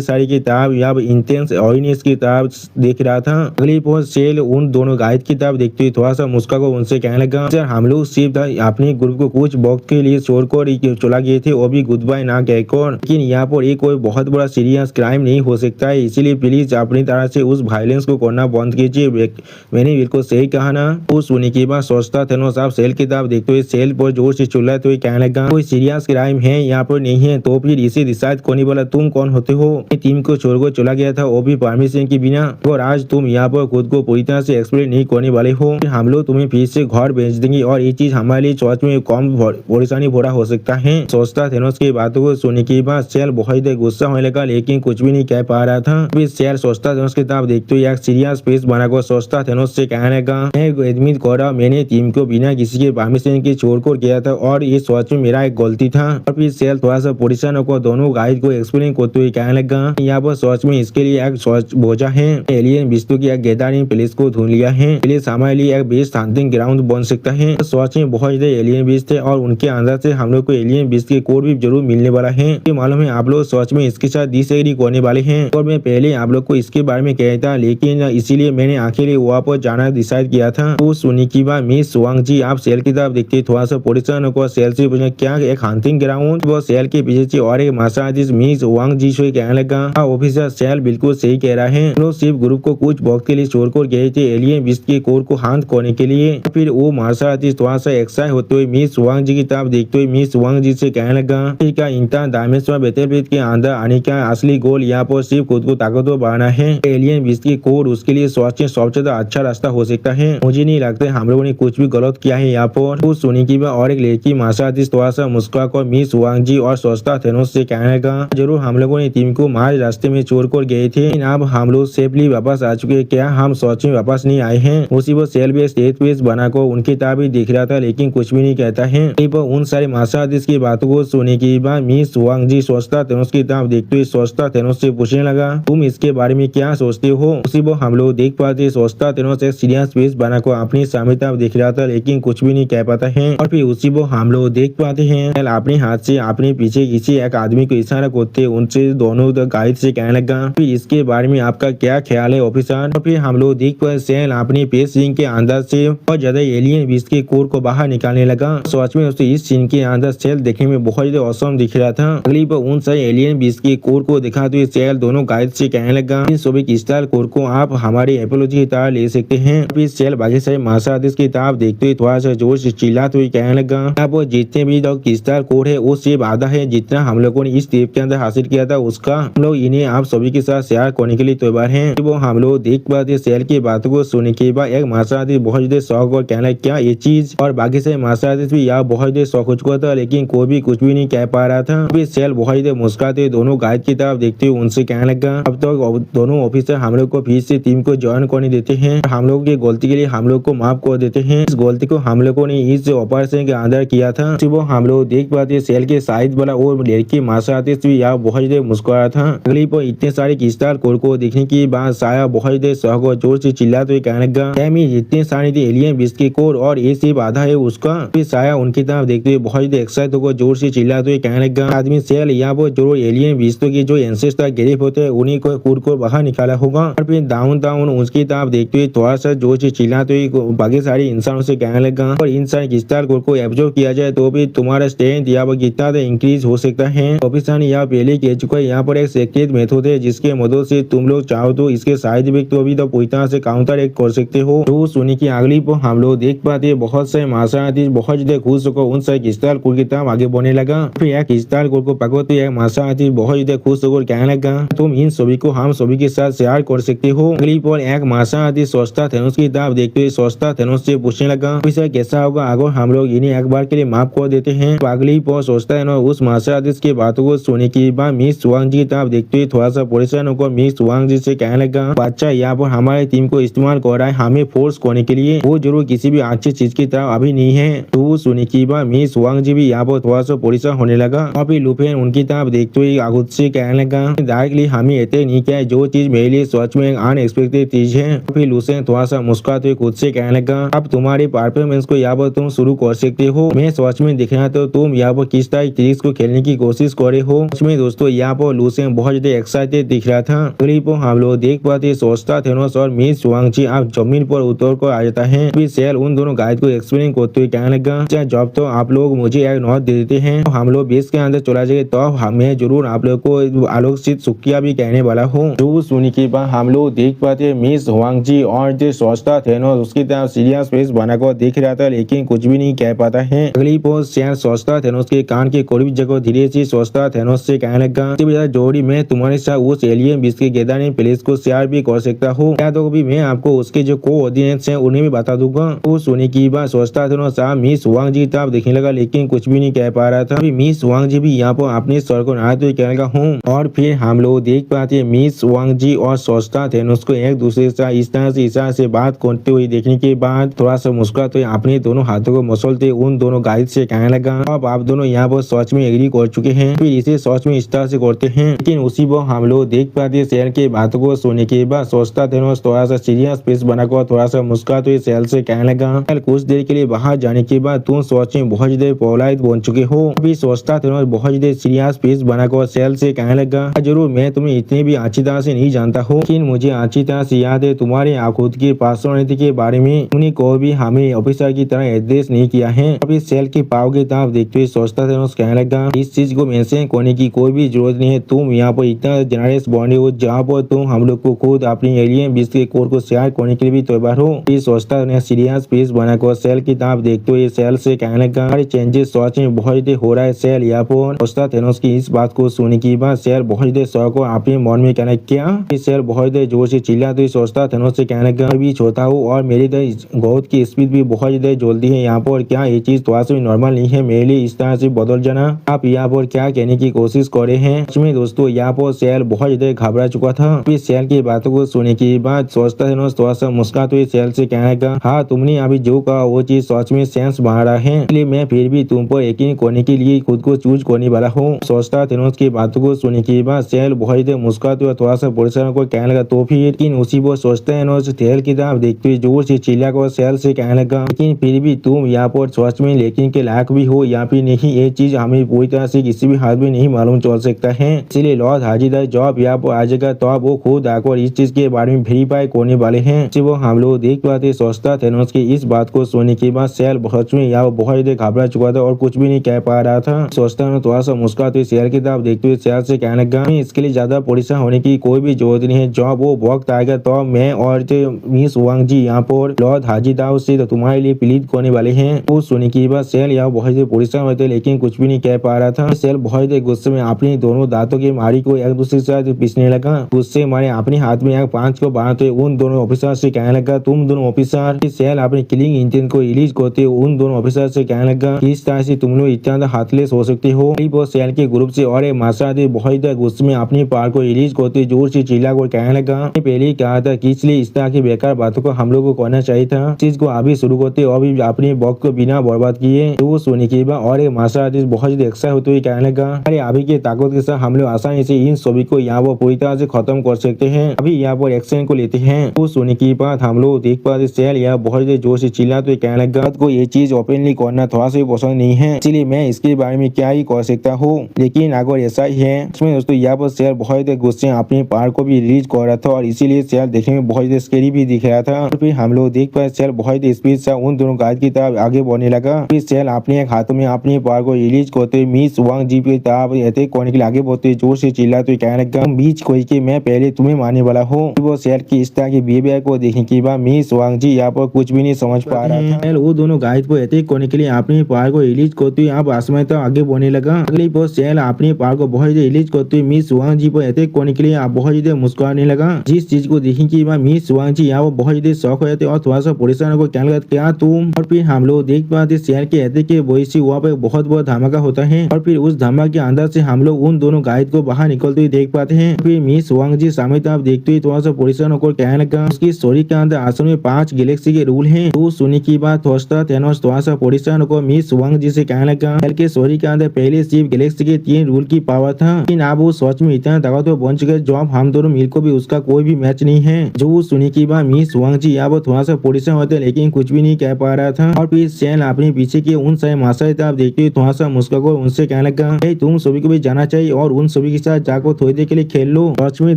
सारी किताब या इंटेंस ऑडियंस की तरफ देख रहा था। अगली पर सेल उन दोनों गाइड की तरफ देखते हुए थोड़ा सा मुस्का को उनसे कहने लगा, सर हम लोग सिर्फ अपने ग्रुप को कुछ वक्त के लिए छोड़कर चला गए थे, वो भी गुड बाय ना कहकर, लेकिन यहाँ पर एक कोई बहुत बड़ा सीरियस क्राइम नहीं हो सकता है, इसीलिए प्लीज अपनी तरह से उस वायलेंस को करना बंद कीजिए। मैंने बिल्कुल सही कहा ना। वो सुनने के बाद सोचता थेनोस आप सेल की तरफ देखते हुए सेल पर जोर से चिल्लाते हुए कहने लगा, कोई सीरियस क्राइम है यहाँ पर नहीं है तो फिर इसे डिसाइड करने वाला तुम कौन होते हो? टीम को छोड़कर चला गया था वो भी परमिशन के बिना, और आज तुम यहाँ पर खुद को पूरी तरह से एक्सप्लेन नहीं करने वाले हो। हम लोग तुम्हें फिर से घर भेज देंगे और ये चीज हमारे लिए सच में कम परेशानी भरा हो सकता है। सोचता थेनोस की बातों को सुनने के बाद सेल बहुत गुस्सा होने लगा, लेकिन कुछ भी नहीं कह पा रहा था। फिर सेल सोचता थेनोस की तरफ देखते हुए एक सीरियस फेस बनाकर सोचता थेनोस से कहने लगा, मैं एडमिट कर रहा, मैंने टीम को बिना किसी के परमिशन के छोड़कर गया था और ये सच में मेरा एक गलती था। और फिर सेल थोड़ा सा परेशान होकर दोनों गाइड को एक्सप्लेन करते हुए कहने लगा, यहाँ पर सच में इसके लिए एक सोच बोझा है, एलियन विस्तु की एक गैदरिंग प्लेस को ढूंढ लिया है, प्लेस हमारे लिए एक बेस्ट हंटिंग ग्राउंड बन सकता है। सच में बहुत ज्यादा एलियन बीस्ट थे और उनके अंदर से हम लोग को एलियन बीस्ट के कोड भी जरूर मिलने वाला है। मालूम है आप लोग सच में इसके साथ डिसएग्री करने वाले हैं, और मैं पहले आप लोग को इसके बारे में कहता था, लेकिन इसीलिए मैंने आखिर वहाँ पर जाना डिसाइड किया था। वो सुनी की बात मिस वांग जी आप सेल की तरफ देखते थोड़ा सा परेशान होकर सेल से पूछा, क्या एक हंटिंग ग्राउंड? वो सेल के पीछे से और एक मार्शल आर्टिस्ट मिस वांग जी से कहने लगा, ऑफिसर सेल बिल्कुल सही कह रहा है, लोग सिर्फ ग्रुप को कुछ वक्त के लिए छोड़कर गए थे एलियन बीस्ट के कोर को हाथ करने के लिए। फिर वो मार्शल आर्टिस्ट थोड़ा सा एक्साइट होते हुए मिस वांग जी की तरफ देखते हुए मिस वांग जी से कहने लगा, का इंटर डायमेंशनल बैटलफील्ड के अंदर आने का असली गोल यहाँ पर सिर्फ खुद को ताकतवर बनाना है। एलियन बीस्ट की कोर उसके लिए सबसे ज्यादा अच्छा रास्ता हो सकता है। मुझे नहीं लगता हम लोगों ने कुछ भी गलत किया है यहाँ पर। कुछ सुनी की और एक लड़की मार्शल आर्टिस्ट थोड़ा सा मुस्कुराकर मिस वांग जी और सोचता थेनोस से कहने लगा, जरूर हम लोगों ने टीम को मार्च रास्ते में छोड़कर गए थे, लेकिन अब हम लोग सेफली वापस आ चुके। क्या हम सच में वापस नहीं आए हैं? उसी वो सेल भी स्टेज पेज बनाकर उनकी तरफ भी दिख रहा था, लेकिन कुछ भी नहीं कहता है। उन सारे मार्शल आर्टिस्ट की बातों को सुनने के बाद मिस वांग जी सोचता थेनोस की तरफ देखते हुए सोचता थेनोस से पूछने लगा, तुम इसके बारे में क्या सोचते हो? उसी वो हम लोग देख पाते सोचता थेनोस एक सीरियस फेस बनाकर अपनी सामने तरफ देख रहा था, लेकिन कुछ भी नहीं कह पाता है। और फिर उसी वो हम लोग देख पाते हैं अपने हाथ से अपने पीछे किसी एक आदमी को इशारा करते उनसे दोनों गाइड से कहने लगा, फिर इसके बारे में आपका क्या ख्याल है ऑफिसर? और फिर हम लोग देख पाए सेल अपनी पेश सीन के अंदर से बहुत ज्यादा एलियन बीस्ट के कोर को बाहर निकालने लगा। सच में उसे इस सीन के अंदर सेल देखने में बहुत ज्यादा औसम दिख रहा था। अगली पर उन सारे एलियन बीस्ट के कोर को दिखाते हुए सेल दोनों गाइड से कहने लगा, इन सभी क्रिस्टल कोर को आप हमारी एपोलॉजी की तरह ले सकते हैं। फिर सेल बाकी सारे मार्शल आर्टिस्ट की तरफ देखते हुए थोड़ा सा जोर से चिल्लाते हुए कहने लगा, अब वो जितने भी लोग क्रिस्टल कोर है वो सिर्फ आधा है जितना हम लोगों ने इस ट्रिप के अंदर हासिल किया था उसका। हम लोग इन्हें आप सभी के साथ शेयर करने के लिए तैयार हैं। वो हम लोग देख पाते सेल की बातों को सुनने के बाद एक मार्शल आर्टिस्ट बहुत ज्यादा शौक और कहना क्या ये चीज, और बाकी सारे मार्शल आर्टिस्ट भी यहाँ बहुत ज्यादा शौक हो चुका था, लेकिन कोई भी कुछ भी नहीं कह पा रहा था। फिर सेल बहुत ज्यादा मुस्कुराते दोनों गाइड की तरफ देखते हुए उनसे कहने लगा, अब तो दोनों ऑफिसर हम लोग को फिर से टीम को ज्वाइन करने देते हैं, हम लोग की गलती के लिए हम लोग को माफ कर देते हैं। इस गलती को हम लोगों ने इस ऑपरेशन के अंदर किया था। वो हम लोग देख पाते सेल के साइड वाला और लड़की मार्शल आर्टिस्ट भी यहाँ बहुत ज्यादा मुस्कुरा था। अगली पर इतने सारे क्रिस्टल कोर को देखने के बाद साया बहुत ज्यादा शौक और जोर से चिल्लाते हुए कहने लगा, जितने सारे थे एलियन बीस्ट के कोर और ये सिर्फ आधा है उसका। फिर साया उनकी तरफ देखते हुए बहुत ज्यादा एक्साइट होकर जोर से चिल्लाते हुए कहने लगा, आदमी सेल यहाँ पर जरूर एलियन बीस्टों के जो एंसेस्टर गिरफ्त होते हैं उन्हीं को कोर को बाहर निकाला होगा। और फिर डाउन उसकी तरफ देखते हुए थोड़ा सा जोर से चिल्लाते हुए बाकी सारे इंसानों से कहने लगा, और इन सारे क्रिस्टल कोर को एब्जॉर्ब किया जाए तो भी तुम्हारा स्ट्रेंथ यहाँ पर कितना इंक्रीज हो सकता है। ऑफिसर यहाँ पहले कह चुका है यहाँ पर एक सीक्रेट मेथड है जिसके मदद से तुम लोग चाहो तो इसके साइड इफेक्ट को भी तो पूरी तरह से काउंटर एक्ट कर सकते हो। तो सुनी की अगली पर हम लोग देख पाते हैं बहुत सारे मार्शल आर्टिस्ट बहुत ज्यादा खुश होकर उन सारे क्रिस्टल कोर की तरफ आगे बढ़ने लगा। फिर एक क्रिस्टल कोर को पकड़ते एक मार्शल आर्टिस्ट बहुत ज्यादा खुश होकर कहने लगा, तुम इन सभी को हम सभी के साथ शेयर कर सकते हो। अगली पर एक मार्शल आर्टिस्ट सोचता थेनोस की तरफ देखते हुए सोचता थेनोस से पूछने लगा, ऑफिसर कैसा होगा अगर हम लोग इन्हें एक बार के लिए माफ कर देते हैं? अगली पर सोचता है उस मार्शल आर्टिस्ट की बातों को सुनने के बाद मिस वांग जी की तरफ देखते हुए थोड़ा सा परेशान होकर मिस वांग जी से कहने लगा, बच्चा यहाँ पर हमारे टीम को इस्तेमाल कर रहा है हमें फोर्स करने के लिए, वो जरूर किसी भी अच्छी चीज की तरफ अभी नहीं है। तो सुनने के बाद मिस वांग जी भी यहाँ पर थोड़ा सा परेशान होने लगा। और फिर लुफेन उनकी तरफ देखते हुए आगुत से कहने लगा, डायरेक्टली हमें ऐसे नहीं किया, जो चीज मेरे लिए सच में अनएक्सपेक्टेड चीज है। फिर लुसेन थोड़ा सा मुस्कुराते हुए खुद से कहने लगा, अब तुम्हारी परफॉर्मेंस को यहाँ पर तुम शुरू कर सकते हो। मैं सच में देखना तो तुम यहाँ पर किस तरह ट्रिक्स को खेलने की कोशिश करे हो। उसमें दोस्तों यहाँ पर लुसेन बहुत ज्यादा एक्साइटेड दिख रहा था। क्लिप को हम लोग देख पाते सोचता थेनोस और मिस वांगची अब जमीन पर उतर कर आ जाता है। फिर सेल उन दोनों गाइड को एक्सप्लेन करते हुए कहने लगा, जब तो आप लोग मुझे एक नोट दे देते हैं तो हम लोग बेस के अंदर चला जाए, तो हमें जरूर आप लोग को आलोकित शुक्रिया भी कहने वाला हूँ। जो सुनने के बाद हम लोग देख पाते मिस वांगची और जो सोचता थेनोस उसकी तरफ सीरियस फेस बनाकर देख रहा था, लेकिन कुछ भी नहीं कह पाता है। अगली पोस्ट सेल सोचता थेनोस के कान के करीब जगह धीरे से सोचता थेनोस से कहने लगा, जोड़ी में तुम्हारे साथ उस एलियन बीस के गैदरिंग प्लेस को शेयर भी कर सकता हूँ, या तो भी मैं आपको उसके जो कोऑर्डिनेट्स हैं उन्हें भी बता दूंगा। वो सुनने की बात सोचता थेनोस मिस वांग जी तरफ देखने लगा, लेकिन कुछ भी नहीं कह पा रहा था। मिस वांग जी भी यहाँ पर अपने सर को नहाते हुए कहने लगा हूँ। और फिर हम लोग देख पाते हैं मिस वांग जी और सोचता थेनोस को एक दूसरे से इस तरह से इशारे से बात करते हुए देखने के बाद थोड़ा सा मुस्कुराते हुए अपने दोनों हाथों को मसलते उन दोनों गाइड से कहने लगा, अब आप दोनों यहाँ पर सच में एग्री कर चुके हैं, फिर इसे सच में इस तरह से करते हैं। लेकिन उसी पर हम लोग देख पाते सेल के बातों को सुनने के बाद सोचता थेनोस थोड़ा सा सीरियस फेस बनाकर थोड़ा सा मुस्कुराते हुए सेल से कहने लगा, कुछ देर के लिए बाहर जाने के बाद तुम सच में बहुत ज्यादा पोलाइट बन चुके हो। अभी सोचता थेनोस बहुत ज्यादा सीरियस फेस बनाकर सेल से कहने लगा, जरूर मैं तुम्हें इतनी भी अच्छी तरह से नहीं जानता हूँ, लेकिन मुझे अच्छी तरह से याद है तुम्हारे खुद की पर्सनालिटी के बारे में उन्हें को भी हमें ऑफिसर की तरह एड्रेस नहीं किया है। अभी सेल के पाव की तरफ देखते हुए सोचता थेनोस कहने लगा, इस चीज को मेंशन करने की कोई भी जरूरत नहीं है, तुम यहाँ पर इतना जनरस बॉन्डे हो जहाँ पर तुम हम लोग को खुद अपनी एलियन बीस के कोर को शेयर करने के लिए भी तैयार हो। फिर सोचता ने सीरियस फेस बनाकर सेल की तरफ देखते हुए सेल से कहने लगा, हमारे चेंजेस सोच में बहुत हो रहा है सेल। यहाँ पर सोचता थेनोस की इस बात को सुनने के बाद सेल बहुत शौक को अपने मन में कहने क्या सेल बहुत जोर से चिल्ला तो सोचता थेनोस से कहने लगा, भी छोटा हूँ और मेरी ग्रोथ की स्पीड भी बहुत ज्यादा जल्दी है यहाँ पर, क्या ये चीज थोड़ा सा नॉर्मल नहीं है मेरे लिए इस तरह से बदल जाना? आप यहाँ पर क्या कहने की कोशिश कर रहे हैं? इसमें दोस्तों यहाँ पर सेल बहुत ज्यादा घबरा चुका था। फिर सेल की बातों को सुनने के बाद सोचता थेनोस थोड़ा सा मुस्कुराते हुए सेल से कहने लगा, हाँ तुमने अभी जो कहा वो चीज सच में सेंस बना रहा है, इसलिए मैं फिर भी तुम पर यकीन करने के लिए खुद को चूज करने वाला हूँ। सोचता थेनोस की बातों को सुनने के बाद सेल बहुत मुस्कुराते हुए थोड़ा सा परेशान को कहने लगा, तो फिर लेकिन उसी पर सोचता थेनोस सेल की तरफ देखते हुए जोर से चिल्ला कर सेल से कहने लगा, लेकिन फिर भी तुम यहाँ पर सच में लेकिन के लायक भी हो या फिर नहीं, ये चीज हमें पूरी तरह से किसी भी हाथ में नहीं मालूम चल सकता है। इसलिए लॉर्ड हाजिदा जॉब यहाँ पर आ जाएगा तो वो खुद आकर इस चीज के बारे में वेरीफाई करने वाले हैं। वो हम लोग देख पाते सोचता थेनोस की इस बात को सुनने के बाद सेल बहुत में यहाँ बहुत ज्यादा घबरा चुका था और कुछ भी नहीं कह पा रहा था। सोचता है थोड़ा सा मुस्कुराते सेल की तरफ देखते हुए सेल से कहने लगा, इसके लिए ज्यादा परेशान होने की कोई भी जरूरत नहीं है, जब वो वक्त आएगा तो मैं और मिस वांग जी यहाँ पर लॉर्ड हाजिदा से तो तुम्हारे लिए प्लीज करने वाले हैं। वो सुनने के बाद सेल यहाँ बहुत परेशान होते लेकिन कुछ भी नहीं कह पा रहा था। सेल बहुत गुस्से में अपनी दोनों दांतों की मारी को एक दूसरे से पीसने लगा। गुस्से मारे अपने हाथ में एक पांच को बांधते उन दोनों ऑफिसर से कहने लगा, तुम दोनों ऑफिसर। सेल अपने किलिंग इंटेंट को रिलीज करते उन दोनों ऑफिसर से कहने लगा, किस तरह से तुम लोग इतना हाथलेस हो सकते हो? वो सेल के ग्रुप से और एक मास्टर बहुत गुस्से में अपनी पावर को रिलीज करते जोर से चिल्ला कर कहने लगा, पहले ही कहा था कि इसलिए इस तरह की बेकार बातों को हम लोग को करना चाहिए था, चीज को अभी शुरू करते और भी अपने वक्त को बिना बर्बाद किए। तो वो सुनने के बाद और एक मास्टर आर्टिस्ट बहुत ज्यादा एक्साइट होते हुए कहने लगा, अरे अभी की ताकत के साथ हम लोग आसानी से इन सभी को यहाँ पर पूरी तरह से खत्म कर सकते हैं, अभी यहाँ पर एक्शन को लेते हैं। वो सुनने की बात हम लोग देख पाते सेल यहाँ बहुत ज्यादा जोर से चिल्ला तो कहने लगा, को ये चीज ओपनली करना थोड़ा सा पसंद नहीं है, इसलिए मैं इसके बारे में क्या ही कर सकता हूँ, लेकिन अगर ऐसा ही है इसमें दोस्तों यहाँ पर सेल बहुत गुस्से अपनी पावर को भी रिलीज कर रहा था और इसीलिए सेल देखने में बहुत स्केरी भी दिख रहा था। और फिर हम लोग देख पाए सेल बहुत स्पीड से उन दोनों गाइड की तरफ आगे बढ़ने लगा। फिर सेल अपने एक हाथों में अपनी पावर को रिलीज करते मिस वांग जी की तरफ अटैक करने के लिए आगे बढ़ते जोर से चिल्ला तो कहने लगा, बीच कोई के मैं पहले तुम्हें मारने वाला हूँ। वो सेल की इस तरह की बिहेवियर को देखने के बाद मिस वांग जी यहाँ पर कुछ भी नहीं समझ पा रहा था। वो दोनों गाइड को अटैक करने के लिए अपनी पावर को रिलीज करते हुए अब आसमान तक आगे बढ़ने लगा। अगली बार सेल अपनी पावर को बहुत रिलीज करते हुए मिस वांग जी पर अटैक करने के लिए आप बहुत ज्यादा मुस्कुराने लगा। जिस चीज को देखने के बाद मिस वांग जी यहाँ बहुत ज्यादा शौक हो जाते और थोड़ा सा परेशान होकर कहने लगा, क्या तुम? और फिर हम लोग देख पाते सेल के अटैक के वजह से वहाँ पे बहुत बड़ा धमाका होता है और फिर उस धमाके के अंदर से हम लोग उन दोनों गाइड को बाहर निकलते हुए देख पाते हैं। फिर मिस वांग जी सामने तरफ देखते हुए थोड़ा सा परेशान होकर कहने लगा, उसकी स्टोरी के अंदर असल में 5 गैलेक्सी के रूल हैं। तो सुनने की बात सोचता थेनोस थोड़ा सा परेशान होकर मिस वांग जी से कहने लगा, सेल के स्टोरी के अंदर पहले सिर्फ गैलेक्सी के 3 रूल की पावर था, लेकिन अब वो सच में इतना ताकतवर बन चुका है जो अब हम दोनों मिल को भी उसका कोई भी मैच नहीं है। जो सुनी की बात मिस वांग जी यहाँ पर थोड़ा सा परेशान होते लेकिन कुछ भी नहीं कह पा रहा था। और फिर सैन अपने पीछे के उन सारे मास्टर आप देखते हुए थोड़ा सा मुस्कुरा कर उनसे कहने लगा, तुम सभी को भी जाना चाहिए और उन सभी के साथ जाकर थोड़ी देर के लिए खेल लो। सच में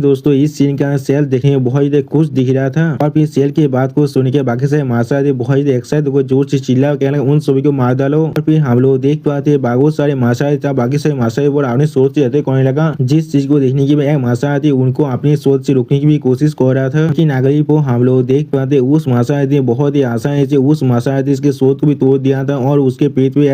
दोस्तों इस सीन का सेल देखने में बहुत ही खुश दिख रहा था। और फिर सेल की बात को सुन के बाकी सारे मास्टर बहुत ही एक्साइटेड होकर जोर से चिल्ला कहने लगा, उन सभी को मार डालो। और फिर हम लोग देख पाते बहुत सारे मास्टर था, बाकी सारे मास्टर वो अपने सोच से रहते करने लगा। जिस चीज को देखने की एक मास्टर थी उनको अपनी सोच से रोकने की भी कोशिश कर रहा था, लेकिन अगली को हम लोग देख पाते उस मास्टर ने बहुत ही आसानी से उस मास्टर के सोच को भी तोड़ दिया था और उसके पेट पे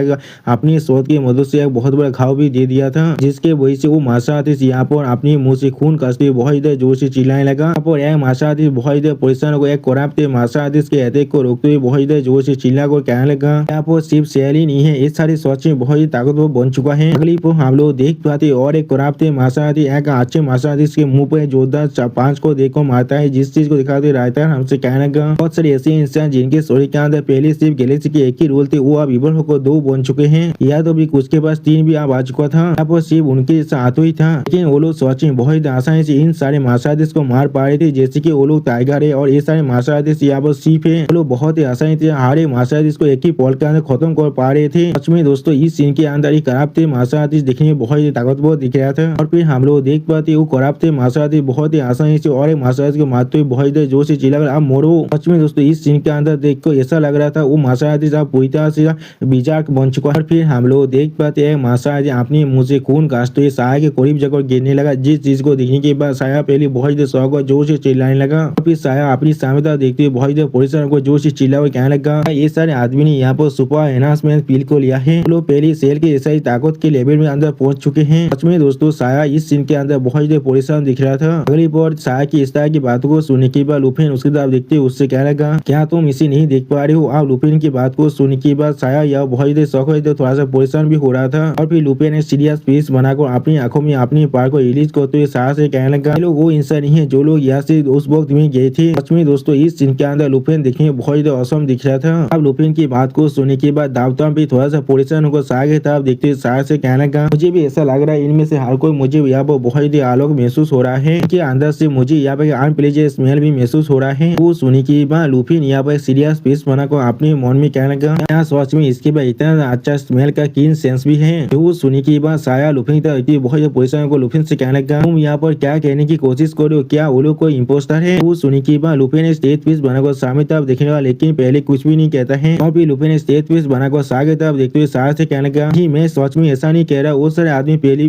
अपनी सोच की मदद से एक बहुत बड़ा घाव भी दे दिया था, जिसके वजह से वो मास्टर यहाँ पर अपनी मुंह से खून कसते बहुत ही जोर से चिल्लाने लगा। और एक मास्टर बहुत ही परेशान हो एक कराप्ते मास्टर के अटैक को रोकते हुए बहुत ही जोर से चिल्ला कर कहने लगा, यहाँ पर सिर्फ सेल ही नहीं है, इस सारी सोच में बहुत ही ताकतवर बन चुका है। अगली को हम लोग देख पाते और एक कराप्ते मास्टर एक अच्छे मास्टर के मुंह पर जोरदार 5 को देखकर मारता है, जिस चीज को दिखाते रहता है हमसे कहने लगा। बहुत सारे ऐसे इंसान जिनके स्टोरी के अंदर पहले सिर्फ गैलेक्सी के एक ही रोल थे वो अब इवल होकर 2 बन चुके हैं, या तो भी कुछ के पास 3 भी अब आ चुका था, यहाँ पर सिर्फ उनके साथ ही था, लेकिन वो लोग सोच में बहुत आसानी से इन सारे मास्टर को मार पा रहे थे, जैसे कि वो लोग टाइगर है और ये सारे मास्टर यहाँ पर सीप है, वो लोग बहुत ही आसानी से हर मास्टर को एक ही पॉल के अंदर खत्म कर पा रहे थे। सच में दोस्तों इस सीन के अंदर ही कराप्ते मास्टर देखने में बहुत ही ताकतवर दिख रहा था। और फिर हम लोग देख पाते वो कराप्ते मास्टर बहुत ही आसानी से और मास्टर को मारते हुए बहुत ही जोर से चिल्ला अब मोरो। सच में दोस्तों इस सीन के अंदर देख कर ऐसा लग रहा था वो मास्टर पूरी तरह से बिजार बन चुका है। और फिर हम लोग देख पाते हैं मास्टर अपने मुंह से खून काटते हुए साया के करीब जगह गिरने लगा, जिस चीज को देखने के बाद साया पहले बहुत ही शौक जोर से चिल्लाने लगा। और फिर साया अपनी सामने देखते हुए बहुत ही परेशान को जोर से चिल्ला कहने लगा, ये सारे आदमी ने यहाँ पर सुपर एनहांसमेंट पिल को लिया है, लोग पहले सेल के ऐसा ही ताकत के लेवल में अंदर पहुंच चुके हैं। सच में दोस्तों साया इस सीन के अंदर बहुत ही परेशान दिख रहा था। अगली बार साया की इस तरह की बातों को सुनने के बाद लुपिन उसकी तरफ देखते उससे कहने लगा, क्या तुम इसे नहीं देख पा रहे हो। अब लुपिन की बात को सुनने के बाद साया यह बहुत ही शौक है तो थोड़ा सा परेशान भी हो रहा था। और फिर लुपिन ने सीरियस फेस बनाकर अपनी आंखों में अपनी पार को रिलीज करते हुए साया से कहने लगा, लोग वो इंसान नहीं है जो लोग यहाँ से उस वक्त में गए थे। सच में दोस्तों इस सीन के अंदर लुपिन देखने में बहुत ही औसम दिख रहा था। अब लुपिन की बात को सुनने के बाद दावताम भी थोड़ा सा परेशान होकर साया की तरफ देखते हुए साया से कहने लगा, मुझे भी ऐसा लग रहा है इनमें से हर कोई मुझे यहाँ पर बहुत ही आलोक महसूस हो रहा है कि अंदर से मुझे यहाँ पर अनप्लेजेंट स्मेल भी महसूस हो रहा है। वो सुनी की बात लुपिन यहाँ पर सीरियस फेस बनाकर अपने मन में कहने लगा, यहाँ सच में इसके बाद इतना अच्छा स्मेल का कीन सेंस भी है। वो सुनी की बात साया लुपिन बहुत परेशान को लुपिन से कहने लगा, तुम यहाँ पर क्या कहने की कोशिश कर रहे हो, क्या वो लोग कोई इम्पोस्टर है। वो सुनी की बात लुपिन ने स्टेज पीस बनाकर सामने तरफ देखने लगा, लेकिन पहले कुछ भी नहीं कहता है। और फिर लुपिन ने स्टेज पीस बनाकर साया की तरफ देखते हुए साया से कहने लगा, मैं सच में ऐसा नहीं कह रहा, वो सारे आदमी पहले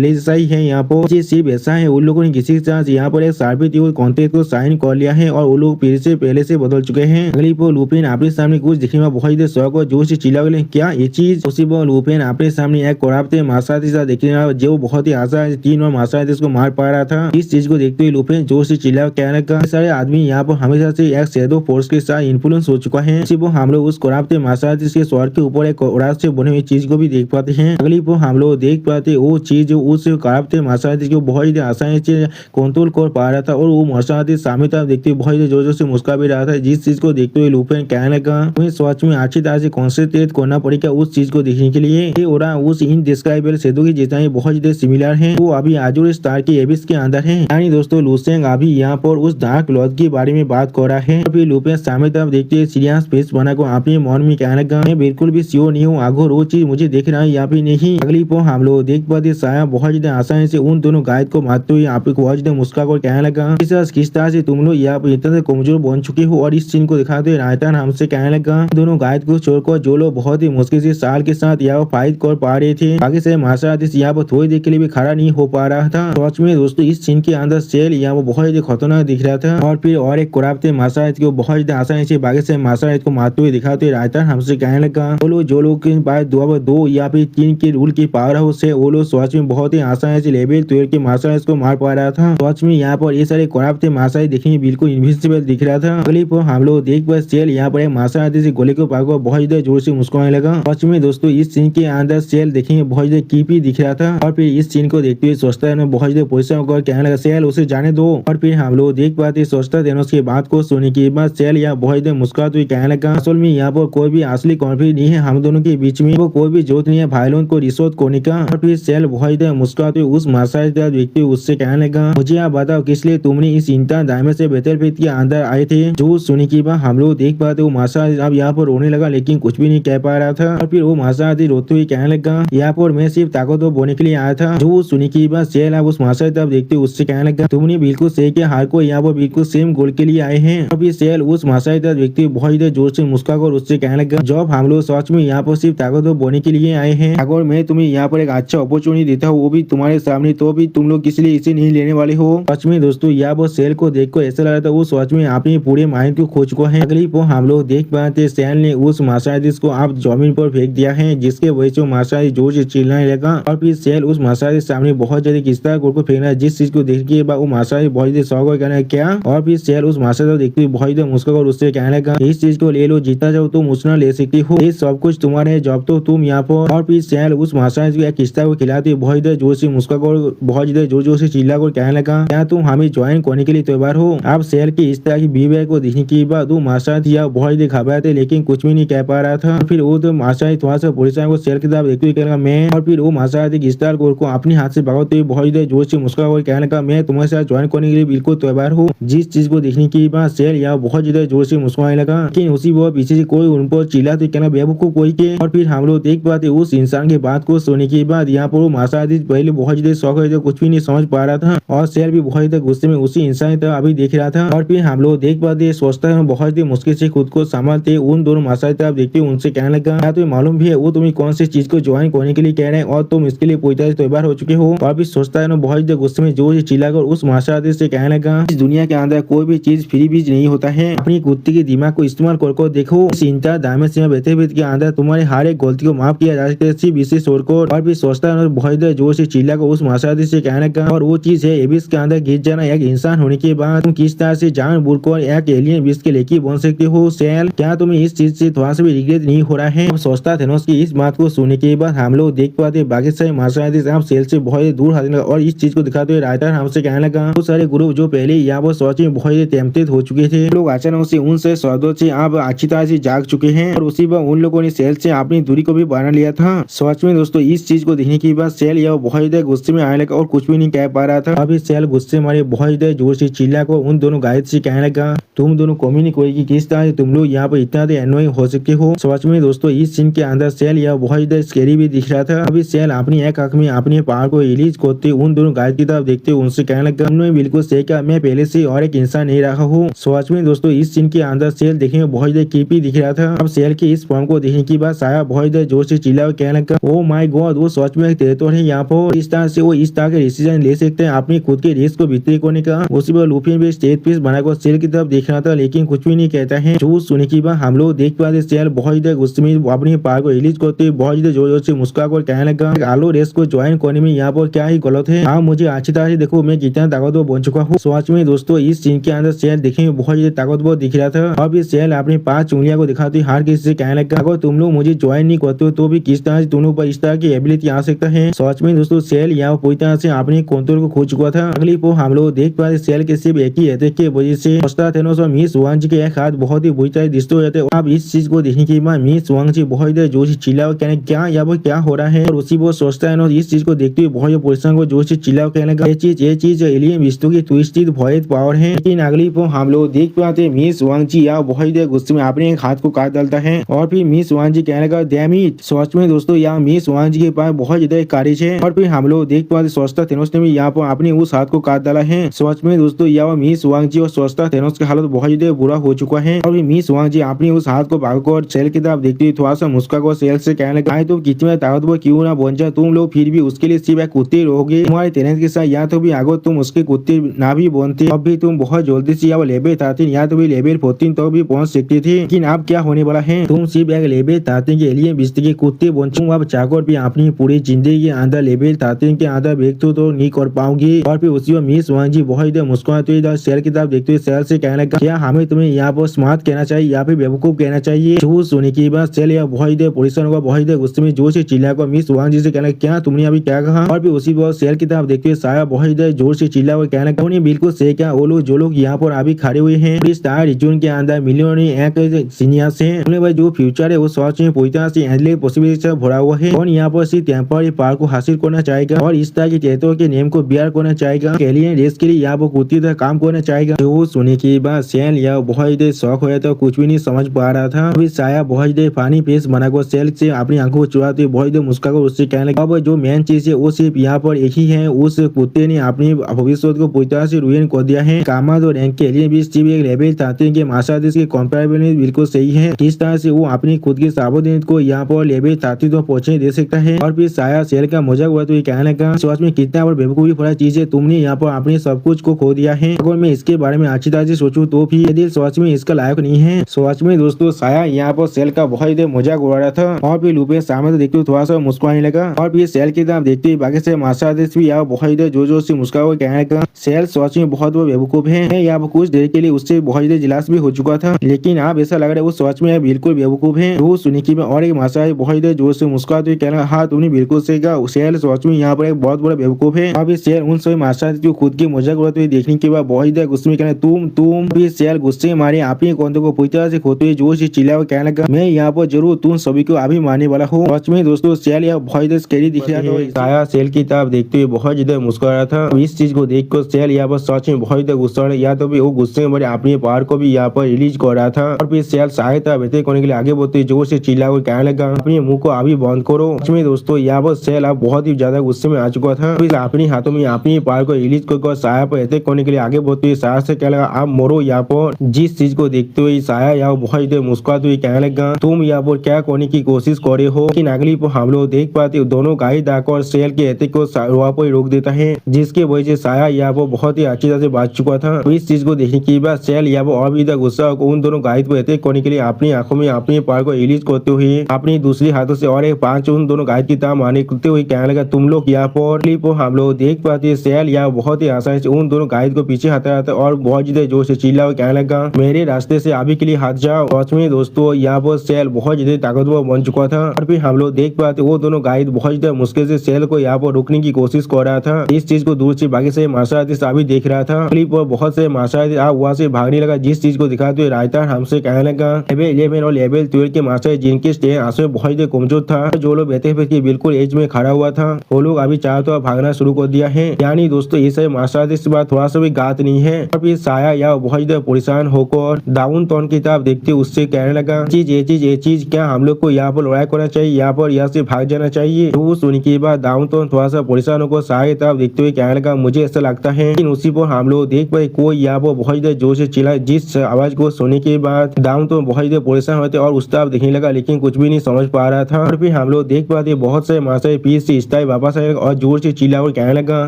जैसा ही है, यहाँ पर सिर्फ ऐसा है उन लोगों ने किसी के यहाँ पर एक सार्बित कॉन्ट्रैक्ट को साइन कर लिया है और वो लोग पहले से बदल चुके हैं। अगली पर लुपिन अपने सामने कुछ दिखने में बहुत ही शौक और जोर से चिल्ला गए, क्या ये चीज। उसी पर लुपिन अपने सामने एक कराप्ते मास्टर देखने वाला जो बहुत ही आशा 3 और मास्टर को मार पा रहा था। इस चीज को देखते हुए लुपिन जोर से चिल्ला कहने का, सारे आदमी यहाँ पर हमेशा से एक शैडो फोर्स के साथ इन्फ्लुएंस हो चुका है। इसी पर हम लोग उस कराप्ते मास्टर के स्वर के ऊपर एक औरत से बने हुई चीज को भी देख पाते हैं। अगली पर हम लोग देख पाते वो चीज उस कराप्ते मास्टर को बहुत ही आसानी से कंट्रोल कर पा रहा था और वो मास्टर सामने तरफ देखते हुए बहुत ही जोर से मुस्कुरा भी रहा था, जिस चीज को देखते हुए लुपिन कहने लगा, तुम्हें सच में अच्छी तरह से कॉन्सेंट्रेट करना पड़ेगा उस चीज को देखने के लिए। ये और उस इनडिस्क्राइबेबल शैडो की जितना ही बहुत ही सिमिलर है, वो अभी आजुर स्टार के एबिस के अंदर है। यानी दोस्तों लुसेंग अभी यहाँ पर उस डार्क लॉर्ड के बारे में बात कर रहा है। फिर लुपिन सामने तरफ देखते हुए सीरियस फेस बनाकर अपने मन में कहने लगा, मैं बिल्कुल भी श्योर नहीं हूँ आगो वो चीज मुझे देख रहा है या फिर नहीं। अगली पर हम लोग देख पाते साया बहुत ज्यादा आसानी से उन दोनों गायद को मारते हुए आप बहुत ज्यादा मुस्कुरा कर कहने लगा, किस तरह से तुम लोग यहाँ पर इतना कमजोर बन चुके हो। और इस सीन को दिखाते हुए रायतान हमसे कहने लगा, दोनों गायद को छोड़कर जो लोग बहुत ही मुश्किल से साल के साथ यहाँ फाइट कर पा रहे थे, बाकी से मार्शल यहाँ पर थोड़ी देर के लिए भी खड़ा नहीं हो पा रहा था। सच में दोस्तों इस सीन के अंदर सेल यहाँ पर बहुत ही खतरनाक दिख रहा था। और फिर और एक कराप्ते मार्शल को बहुत ज्यादा आसानी से बाकी से मार्शल को मारते हुए दिखाते हुए रायतान हमसे कहने लगा, जो लोग के पास 2 या फिर 3 के रूल की पावर है उससे वो लोग सच में बहुत ही आसानी से लेवल 12 के मार्शल को मार पा रहा था। सच में यहाँ पर ये सारे कराप्ते मार्शल देखने में बिल्कुल इनविजिबल दिख रहा था। अगली पर हम लोग देख पाए सेल यहाँ पर एक मार्शल से गोले को पाकर बहुत ज्यादा जोर से मुस्कुराने लगा। सच में दोस्तों इस सीन के अंदर सेल देखने में बहुत ज्यादा कीपी दिख रहा था। और फिर इस सीन को देखते हुए सोचता है बहुत ज्यादा परेशान होकर कहने लगा, सेल उसे जाने दो। और फिर हम लोग देख पाते सोचता थेनोस की बात को सुनने के बाद सेल यहाँ बहुत ज्यादा मुस्कुराते हुए कहने लगा, असल में यहाँ पर कोई भी असली कॉन्फ्लिक्ट नहीं है हम दोनों के बीच में, वो कोई भी जरूरत नहीं है भाईलों को रिश्वत खोने का। और फिर सेल बहुत मुस्कुराते उस मासाइदार व्यक्ति उससे कहने लगा, मुझे आप बताओ किस लिए तुमने इस इंसान दामे से बैटलफील्ड के अंदर आए थे। जो सुनी की बात हम लोग देख पाते वो मासा अब यहाँ पर रोने लगा, लेकिन कुछ भी नहीं कह पा रहा था। और फिर वो मासा रोते हुए कहने लगा, यहाँ पर मैं सिर्फ ताकतवर बोने के लिए आया था। जो सुनी की बात सेल अब उस मासा देखते उससे कहने लगा, तुमने बिल्कुल सही किया, हर कोई यहाँ पर बिल्कुल सेम गोल के लिए आए हैं। और फिर सेल उस मासा व्यक्ति बहुत जोर से मुस्कुराकर उससे कहने लगा, जब हम लोग सच में यहाँ पर सिर्फ ताकतवर बोने के लिए आए हैं, अगर मैं तुम्हें यहाँ पर एक अच्छा अपॉर्चुनिटी देता हूँ वो भी तुम्हारे सामने, तो भी तुम लोग किस लिए इसे नहीं लेने वाले हो। सच में दोस्तों यहाँ पर सेल को देखकर ऐसा लग रहा था वो सच में अपने पूरे माइंड को खो चुका है। अगली पो हम लोग देख पाते सेल ने उस मार्शालिस को आप जमीन पर फेंक दिया है, जिसके वजह से मार्शालिस जोर से चिल्लाने लगा। और फिर सेल उस मार्शालिस सामने बहुत ज्यादा किस तरह को फेंकना है, जिस चीज को देखने के बाद वो मार्शालिस बहुत ज्यादा शौक हो कहना क्या। और फिर सेल उस मार्शालिस देखते हुए बहुत ज्यादा मुस्कुराकर उससे कहने लगा, इस चीज को ले लो, जितना चाहो तुम उतना ले सकती हो, ये सब कुछ तुम्हारे है, जब तो तुम यहाँ पर। और फिर सेल उस मार्शालिस को एक किस्ता को खिलाते बहुत ज्यादा जोर से मुस्कुराकर बहुत ज्यादा जोर जोर से चिल्लाकर कहने लगा, क्या तुम हमें ज्वाइन करने के लिए तैयार हो। आप सेल की इस तरह की बिहेवियर को देखने के बाद वो मार्शालिस या बहुत ज्यादा घबराए थे, लेकिन कुछ भी नहीं कह पा रहा था। फिर वो तो मार्शालिस थोड़ा सा पुलिस को सेल की तरफ देखते हुए कहने लगा मैं। और फिर वो मार्शालिस इस तरह को अपने हाथ से भगाते हुए बहुत ज्यादा जोर से मुस्कुराकर कहने लगा, मैं तुम्हारे साथ ज्वाइन करने के लिए बिल्कुल तैयार हूँ। जिस चीज को देखने के बाद सेल यहाँ बहुत ज्यादा जोर से मुस्कुराने लगा, लेकिन उसी वो पीछे से कोई उन पर चिल्ला तो कहना बेवकूफ कोई के। और फिर हम लोग देख पाते उस इंसान की बात को सुनने के बाद यहाँ पर वो मार्शालिस पहले बहुत ज्यादा शौक है, जो कुछ भी नहीं समझ पा रहा था, और सेल भी बहुत ज्यादा गुस्से में उसी इंसान की तरफ अभी देख रहा था। और फिर हम लोग देख पाते सोचता है बहुत ही मुश्किल से खुद को संभालते उन दोनों मार्शालिस तरफ देखते उनसे कहने लगा, क्या तुम्हें मालूम भी है वो तुम्हें कौन सी चीज को ज्वाइन करने के लिए कह रहे हैं, और तुम इसके लिए पूरी तरह से तैयार हो चुके हो। और फिर सोचता है बहुत ज्यादा गुस्से में जोर से चिल्लाकर उस मार्शालिस से कहने लगा, इस दुनिया के अंदर कोई भी चीज फ्री बीज नहीं होता है, अपनी कुत्ते के दिमाग को इस्तेमाल कर देखो। इस इंतजार दामे से बैठे के अंदर तुम्हारे हर एक गलती को माफ किया जा सकता है, सिर्फ इसे छोड़कर। और फिर सोचता है बहुत जोर से चिल्लाकर उस मार्शालिस से कहने लगा, और वो चीज है एबिस के अंदर गिर जाना। एक इंसान होने के बाद तुम किस तरह से जान बूझकर एक एलियन बीस के लेके बन सकते हो सेल, क्या तुम्हें इस चीज से थोड़ा सा भी रिग्रेट नहीं हो रहा है। सोचता थेनोस की इस बात को सुनने के बाद हम लोग देख पाते बाकी सारे मार्शालिस आप सेल से बहुत दूर हटने लगा, और इस चीज को दिखाते हुए राइटर हमसे कहने लगा, बहुत सारे ग्रुप जो पहले यहाँ पर सोच में बहुत टेम्पटेड हो चुके थे, लोग अचानक से उनसे शब्दों से आप अच्छी तरह से जाग चुके हैं, और उसी पर उन लोगों ने सेल से अपनी दूरी को भी बना लिया था। सच में दोस्तों इस चीज को देखने के बाद सेल यह बहुत ज्यादा गुस्से में आने लगा और कुछ भी नहीं कह पा रहा था। अभी सेल गुस्से मारे बहुत ज्यादा जोर से चिल्लाकर उन दोनों गाइड से कहने लगा, तुम दोनों कम्युनिकेट करेगी किस तरह से तुम लोग यहाँ पर इतना एनोइंग हो सकते हो। सच में दोस्तों इस सीन के अंदर सेल यह बहुत ज्यादा स्कैरी भी दिख रहा था। अभी सेल अपनी एक आंख में अपने पहाड़ को रिलीज करते उन दोनों गाइड की तरफ देखते उनसे कहने लगा, उन्होंने बिल्कुल सही कहा, मैं पहले से और एक इंसान नहीं रहा हूँ। सच में दोस्तों इस सीन के अंदर सेल देखने में बहुत ज्यादा क्रीपी दिख रहा था। अब सेल के इस फॉर्म को देखने के बाद साया बहुत ज्यादा जोर से चिल्ला कहने लगा, ओ माय गॉड, वो सच में टेरिटोर है यहाँ पर, इस तरह से वो इस तरह के डिसीजन ले सकते हैं अपनी खुद के रिस्क को बिक्री करने का। उसी पर लूफी भी स्टेज पीस बनाकर सेल की तरफ देख रहा था, लेकिन कुछ भी नहीं कहता है। जो सुनने के बाद हम लोग देख पाते सेल बहुत ज्यादा गुस्से में अपने पार को रिलीज करते बहुत ज्यादा जोर जोर से मुस्कुराकर कहने लगा, आलो रेस को ज्वाइन करने में यहाँ पर क्या ही गलत है, आप मुझे अच्छी तरह से देखो मैं कितना ताकतवर बन चुका हूँ। सच में दोस्तों इस सीन के अंदर सेल देखने में बहुत ज्यादा ताकतवर दिख रहा था। अब ये सेल अपनी 5 उंगलियां को दिखाते हर किसी से कहने लगा, अगर तुम लोग मुझे ज्वाइन नहीं करते हो तो भी किस तरह से तुम लोग पर इस तरह की एबिलिटी आ सकता है। सच में दोस्तों सेल यहाँ पूरी तरह से अपने कंट्रोल को खो चुका था। अगली पो हम लोग देख पाते सेल के सिर्फ एक ही अटैक की वजह से थेनोस और मिस वांग जी के एक हाथ बहुत ही बुरी तरह डिस्ट्रॉय हो जाते हैं। अब इस चीज को देखने के बाद मिस वांग जी बहुत ज्यादा जोर से चिल्ला कहने क्या यहाँ पर क्या हो रहा है, और उसी वो सोचता है इस चीज को देखते हुए बहुत पुलिसन को जोर से चिल्ला कहने का ये चीज एलियन विस्तु की ट्विस्टेड वॉइस पावर है। लेकिन अगली पो हम लोग देख पाते मिस वांग जी यहाँ बहुत ज्यादा गुस्से में अपने एक हाथ को काट डालता है, और फिर मिस वांग जी कहने का डैम इट। सच में दोस्तों यहाँ मिस वांग जी के पास बहुत ज्यादा कारिश है। और फिर हम लोग देख पाते सोचता थेनोस ने भी यहाँ पर अपने उस हाथ को काट डाला है। सच में दोस्तों यहाँ मिस वांग जी और सोचता थेनोस का हालत बहुत ज्यादा बुरा हो चुका है। और मिस वांग जी अपनी उस हाथ को भागकर सेल की तरफ देखती हुई थोड़ा सा मुस्कुराकर सेल से कहने लगा, तुम कितने ताकतवर क्यों ना बन जाए, तुम लोग फिर भी उसके लिए सिर्फ एक कुत्ते रहोगे। तुम्हारे टैलेंट के साथ या तो भी आगे तुम उसके कुत्ते ना भी बनते, अब भी तुम बहुत जल्दी से या लेवल 13 या तो भी लेवल 14 तो भी पहुंच सकते थे। लेकिन अब क्या होने वाला है, तुम सिर्फ एक लेवल 13 के एलियन बिस्ती के कुत्ते बन चुके। अब चाहकर भी अपनी पूरी जिंदगी के अंदर लेवल 13 के अंदर ब्रेक तो नहीं कर पाओगे। और फिर उसी मिस वांग जी बहुत मुस्कुराते हुए सेल की तरफ देखते हुए सेल से कहने लगा, क्या हमें तुम्हें यहाँ पर स्मार्ट कहना चाहिए या फिर बेवकूफ कहना चाहिए। जो सुनने के बाद सेल या बहुत पुलिस होगा बहुत गुस्से में जोर से चिल्लाकर मिस वांग जी से कहना क्या तुमने अभी क्या कहा। और फिर उसी बात सेल की तरफ देखते हुए साया बहुत जोर से चिल्ला हुआ कहना उन्हें बिल्कुल सही क्या, वो लोग जो लोग यहाँ पर अभी खड़े हुए हैं इस स्टार रीजन के अंदर मिलियन एक सीनियर्स हैं, उन्हें भाई जो फ्यूचर है वो सच में पूरी तरह से पॉसिबिलिटी से भरा हुआ है। और यहाँ पर सिर्फ टेम्पररी पावर को हासिल करना चाहेगा और इस तरह के टेटो के नेम को बियर करना चाहेगा। एलियन रेस के लिए यहाँ पर कुत्ती तरह काम करना चाहेगा। तो सुनने के बाद सेल यह बहुत ही शौक हो तो कुछ भी नहीं समझ पा रहा था। अभी साया बहुत देर पानी पेश बनाकर सेल से अपनी आंखों को चुराते हुए बहुत देर मुस्कुराकर उससे कहने लगा अब जो मेन चीज है वो सिर्फ यहाँ पर एक ही है, उस कुत्ते ने अपनी भविष्य को पूरी तरह से रुइन कर दिया है। कामत और रैंक के एलियन भी सिर्फ एक लेवल चाहते हैं कि मार्शल आर्टिस्ट के कंपैरेबल में बिल्कुल सही है। किस तरह से वो अपनी खुद की सावधानी को यहाँ पर लेवल 33 तो पहुंचने दे सकता है। और फिर साया सेल का मजाक हुआ तो ये कहने लगा सोच में कितना बड़ा बेवकूफी भरा चीज है, तुमने यहाँ पर अपने सब कुछ को खो दिया है। अगर मैं इसके बारे में अच्छी तरह से सोचूं तो भी यदि सोच में इसका लायक नहीं है। सोच में दोस्तों साया यहाँ पर सेल का बहुत देर मजाक उड़ा रहा था और फिर लुपे सामने तो देखते हुए थोड़ा सा मुस्कुराने लगा। और फिर सेल की तरफ देखते हुए बाकी से मार्शल आर्टिस्ट भी यहाँ बहुत देर जोर जोर से मुस्कुरा कहने लगा सेल सोच में बहुत बड़ा बेवकूफ है। यहाँ पर कुछ देर के लिए उससे बहुत देर जिलास भी हो चुका था, लेकिन अब ऐसा लग रहा है वो सोच में बिल्कुल बेवकूफ है। वो सुनी की और एक मार्शल बहुत देर जोर से मुस्कुराते हुए कहना हाँ तुमने बिल्कुल सही कहा, सेल सोच में यहाँ पर एक बहुत बड़ा बेवकूफ है। अभी सेल उन सभी मार्शल आर्टिस्ट को खुद की मजाक उड़ाते हुए देखने के बाद बहुत देर गुस्से में कहना तुम फिर सेल गुस्से में मारे अपने कंधों को पूरी तरह से खोते हुए जोर से चिल्ला कहने लगा मैं यहाँ पर जरूर तुम सभी को अभी मारने वाला हूँ। सच में दोस्तों सेल यह बहुत देर स्कैरी दिख रहा था। साया सेल की तरफ देखते हुए बहुत ज्यादा मुस्कुरा रहा था। इस चीज को देखकर सेल यहाँ पर सच में बहुत ज्यादा गुस्सा या तो भी वो गुस्से में अपनी पावर को भी यहाँ पर रिलीज कर रहा था। और फिर सेल सहायता बेहतर करने के लिए आगे बढ़ते जोर से चिल्ला कर कहने लगा अपने मुंह को अभी बंद करो। सच में दोस्तों यहाँ पर सेल अब बहुत ही ज्यादा गुस्से में आ चुका था। फिर अपने हाथों में अपनी पावर को रिलीज कर साया पर अटैक करने के लिए आगे बढ़ते हुए साया से कहने लगा आप मरो। यहाँ पर जिस चीज को देखते हुए साया यहाँ बहुत देर मुस्कुराते हुए कहने लगा तुम यहाँ पर क्या करने की कोशिश कर रहे हो। लेकिन अगली पर हम लोग देख पाते दोनों गाड़ी दाकर सेल के अटैक को वहाँ पर रोक देता है, जिसके वजह से साया यहाँ पर बहुत ही अच्छी तरह से बच चुका था। तो इस चीज को देखने के बाद सेल यहाँ पर और भी गुस्सा उन दोनों गाड़ी पर अटैक करने के लिए अपनी आंखों में अपनी पावर को रिलीज करते हुए अपनी दूसरी हाथों से और एक पांच उन दोनों गाड़ी की तरह मारने करते हुए कहने लगा तुम लोग यहाँ पर हम लोग देख पाते सेल यहाँ बहुत ही आसानी से उन दोनों गाड़ी को पीछे हटा था और बहुत ज्यादा जोर से चिल्ला कहने लगा मेरे रास्ते से अभी के लिए हट जाओ। सच में दोस्तों यहाँ पर सेल बहुत ज्यादा ताकतवर बन चुका था। और फिर हम लोग देख पाते वो दोनों गाइड बहुत ज्यादा मुश्किल से सेल को यहाँ पर रोकने की कोशिश कर रहा था। इस चीज को दूर से बाकी से मार्शल आर्टिस्ट अभी देख रहा था। क्लिप पर बहुत से मार्शल आर्टिस्ट वहाँ से भागने लगा, जिस चीज को दिखाते हुए रायता हमसे कहने लगा लेवल 11 और लेवल 12 के मार्शल जिनके स्टेज आंसू बहुत ज्यादा कमजोर था, जो लोग बैठे हुए बिल्कुल एज में खड़ा हुआ था, वो लोग अभी चाहे तो भागना शुरू कर दिया है। यानी दोस्तों ये सब मार्शल आर्टिस्ट बात थोड़ा सा भी गात नहीं है। और फिर साया या बहुत ज्यादा परेशान होकर डाउन टाउन की तरफ देखते उससे कहने लगा ये चीज क्या हम लोग को यहाँ पर लड़ाई करना चाहिए, यहाँ पर यहाँ से भाग जाना चाहिए। तो सुनने के बाद डाउन टाउन थोड़ा सा परेशान होकर साया की तरफ देखते हुए कहने लगा मुझे ऐसा लगता है। लेकिन उसी पर हम लोग देख पाए कोई यहाँ पर बहुत ज्यादा जोर से चिल्लाए, जिस आवाज को सुनने के बाद डाउन टाउन बहुत ज्यादा परेशान होते और उस तरफ देखने लगा, लेकिन कुछ भी नहीं समझ पा रहा था। और फिर हम लोग देख पाते बहुत से मार्शल पीस से स्टाइल वापस आए और जोर से चिल्ला और कहने लगा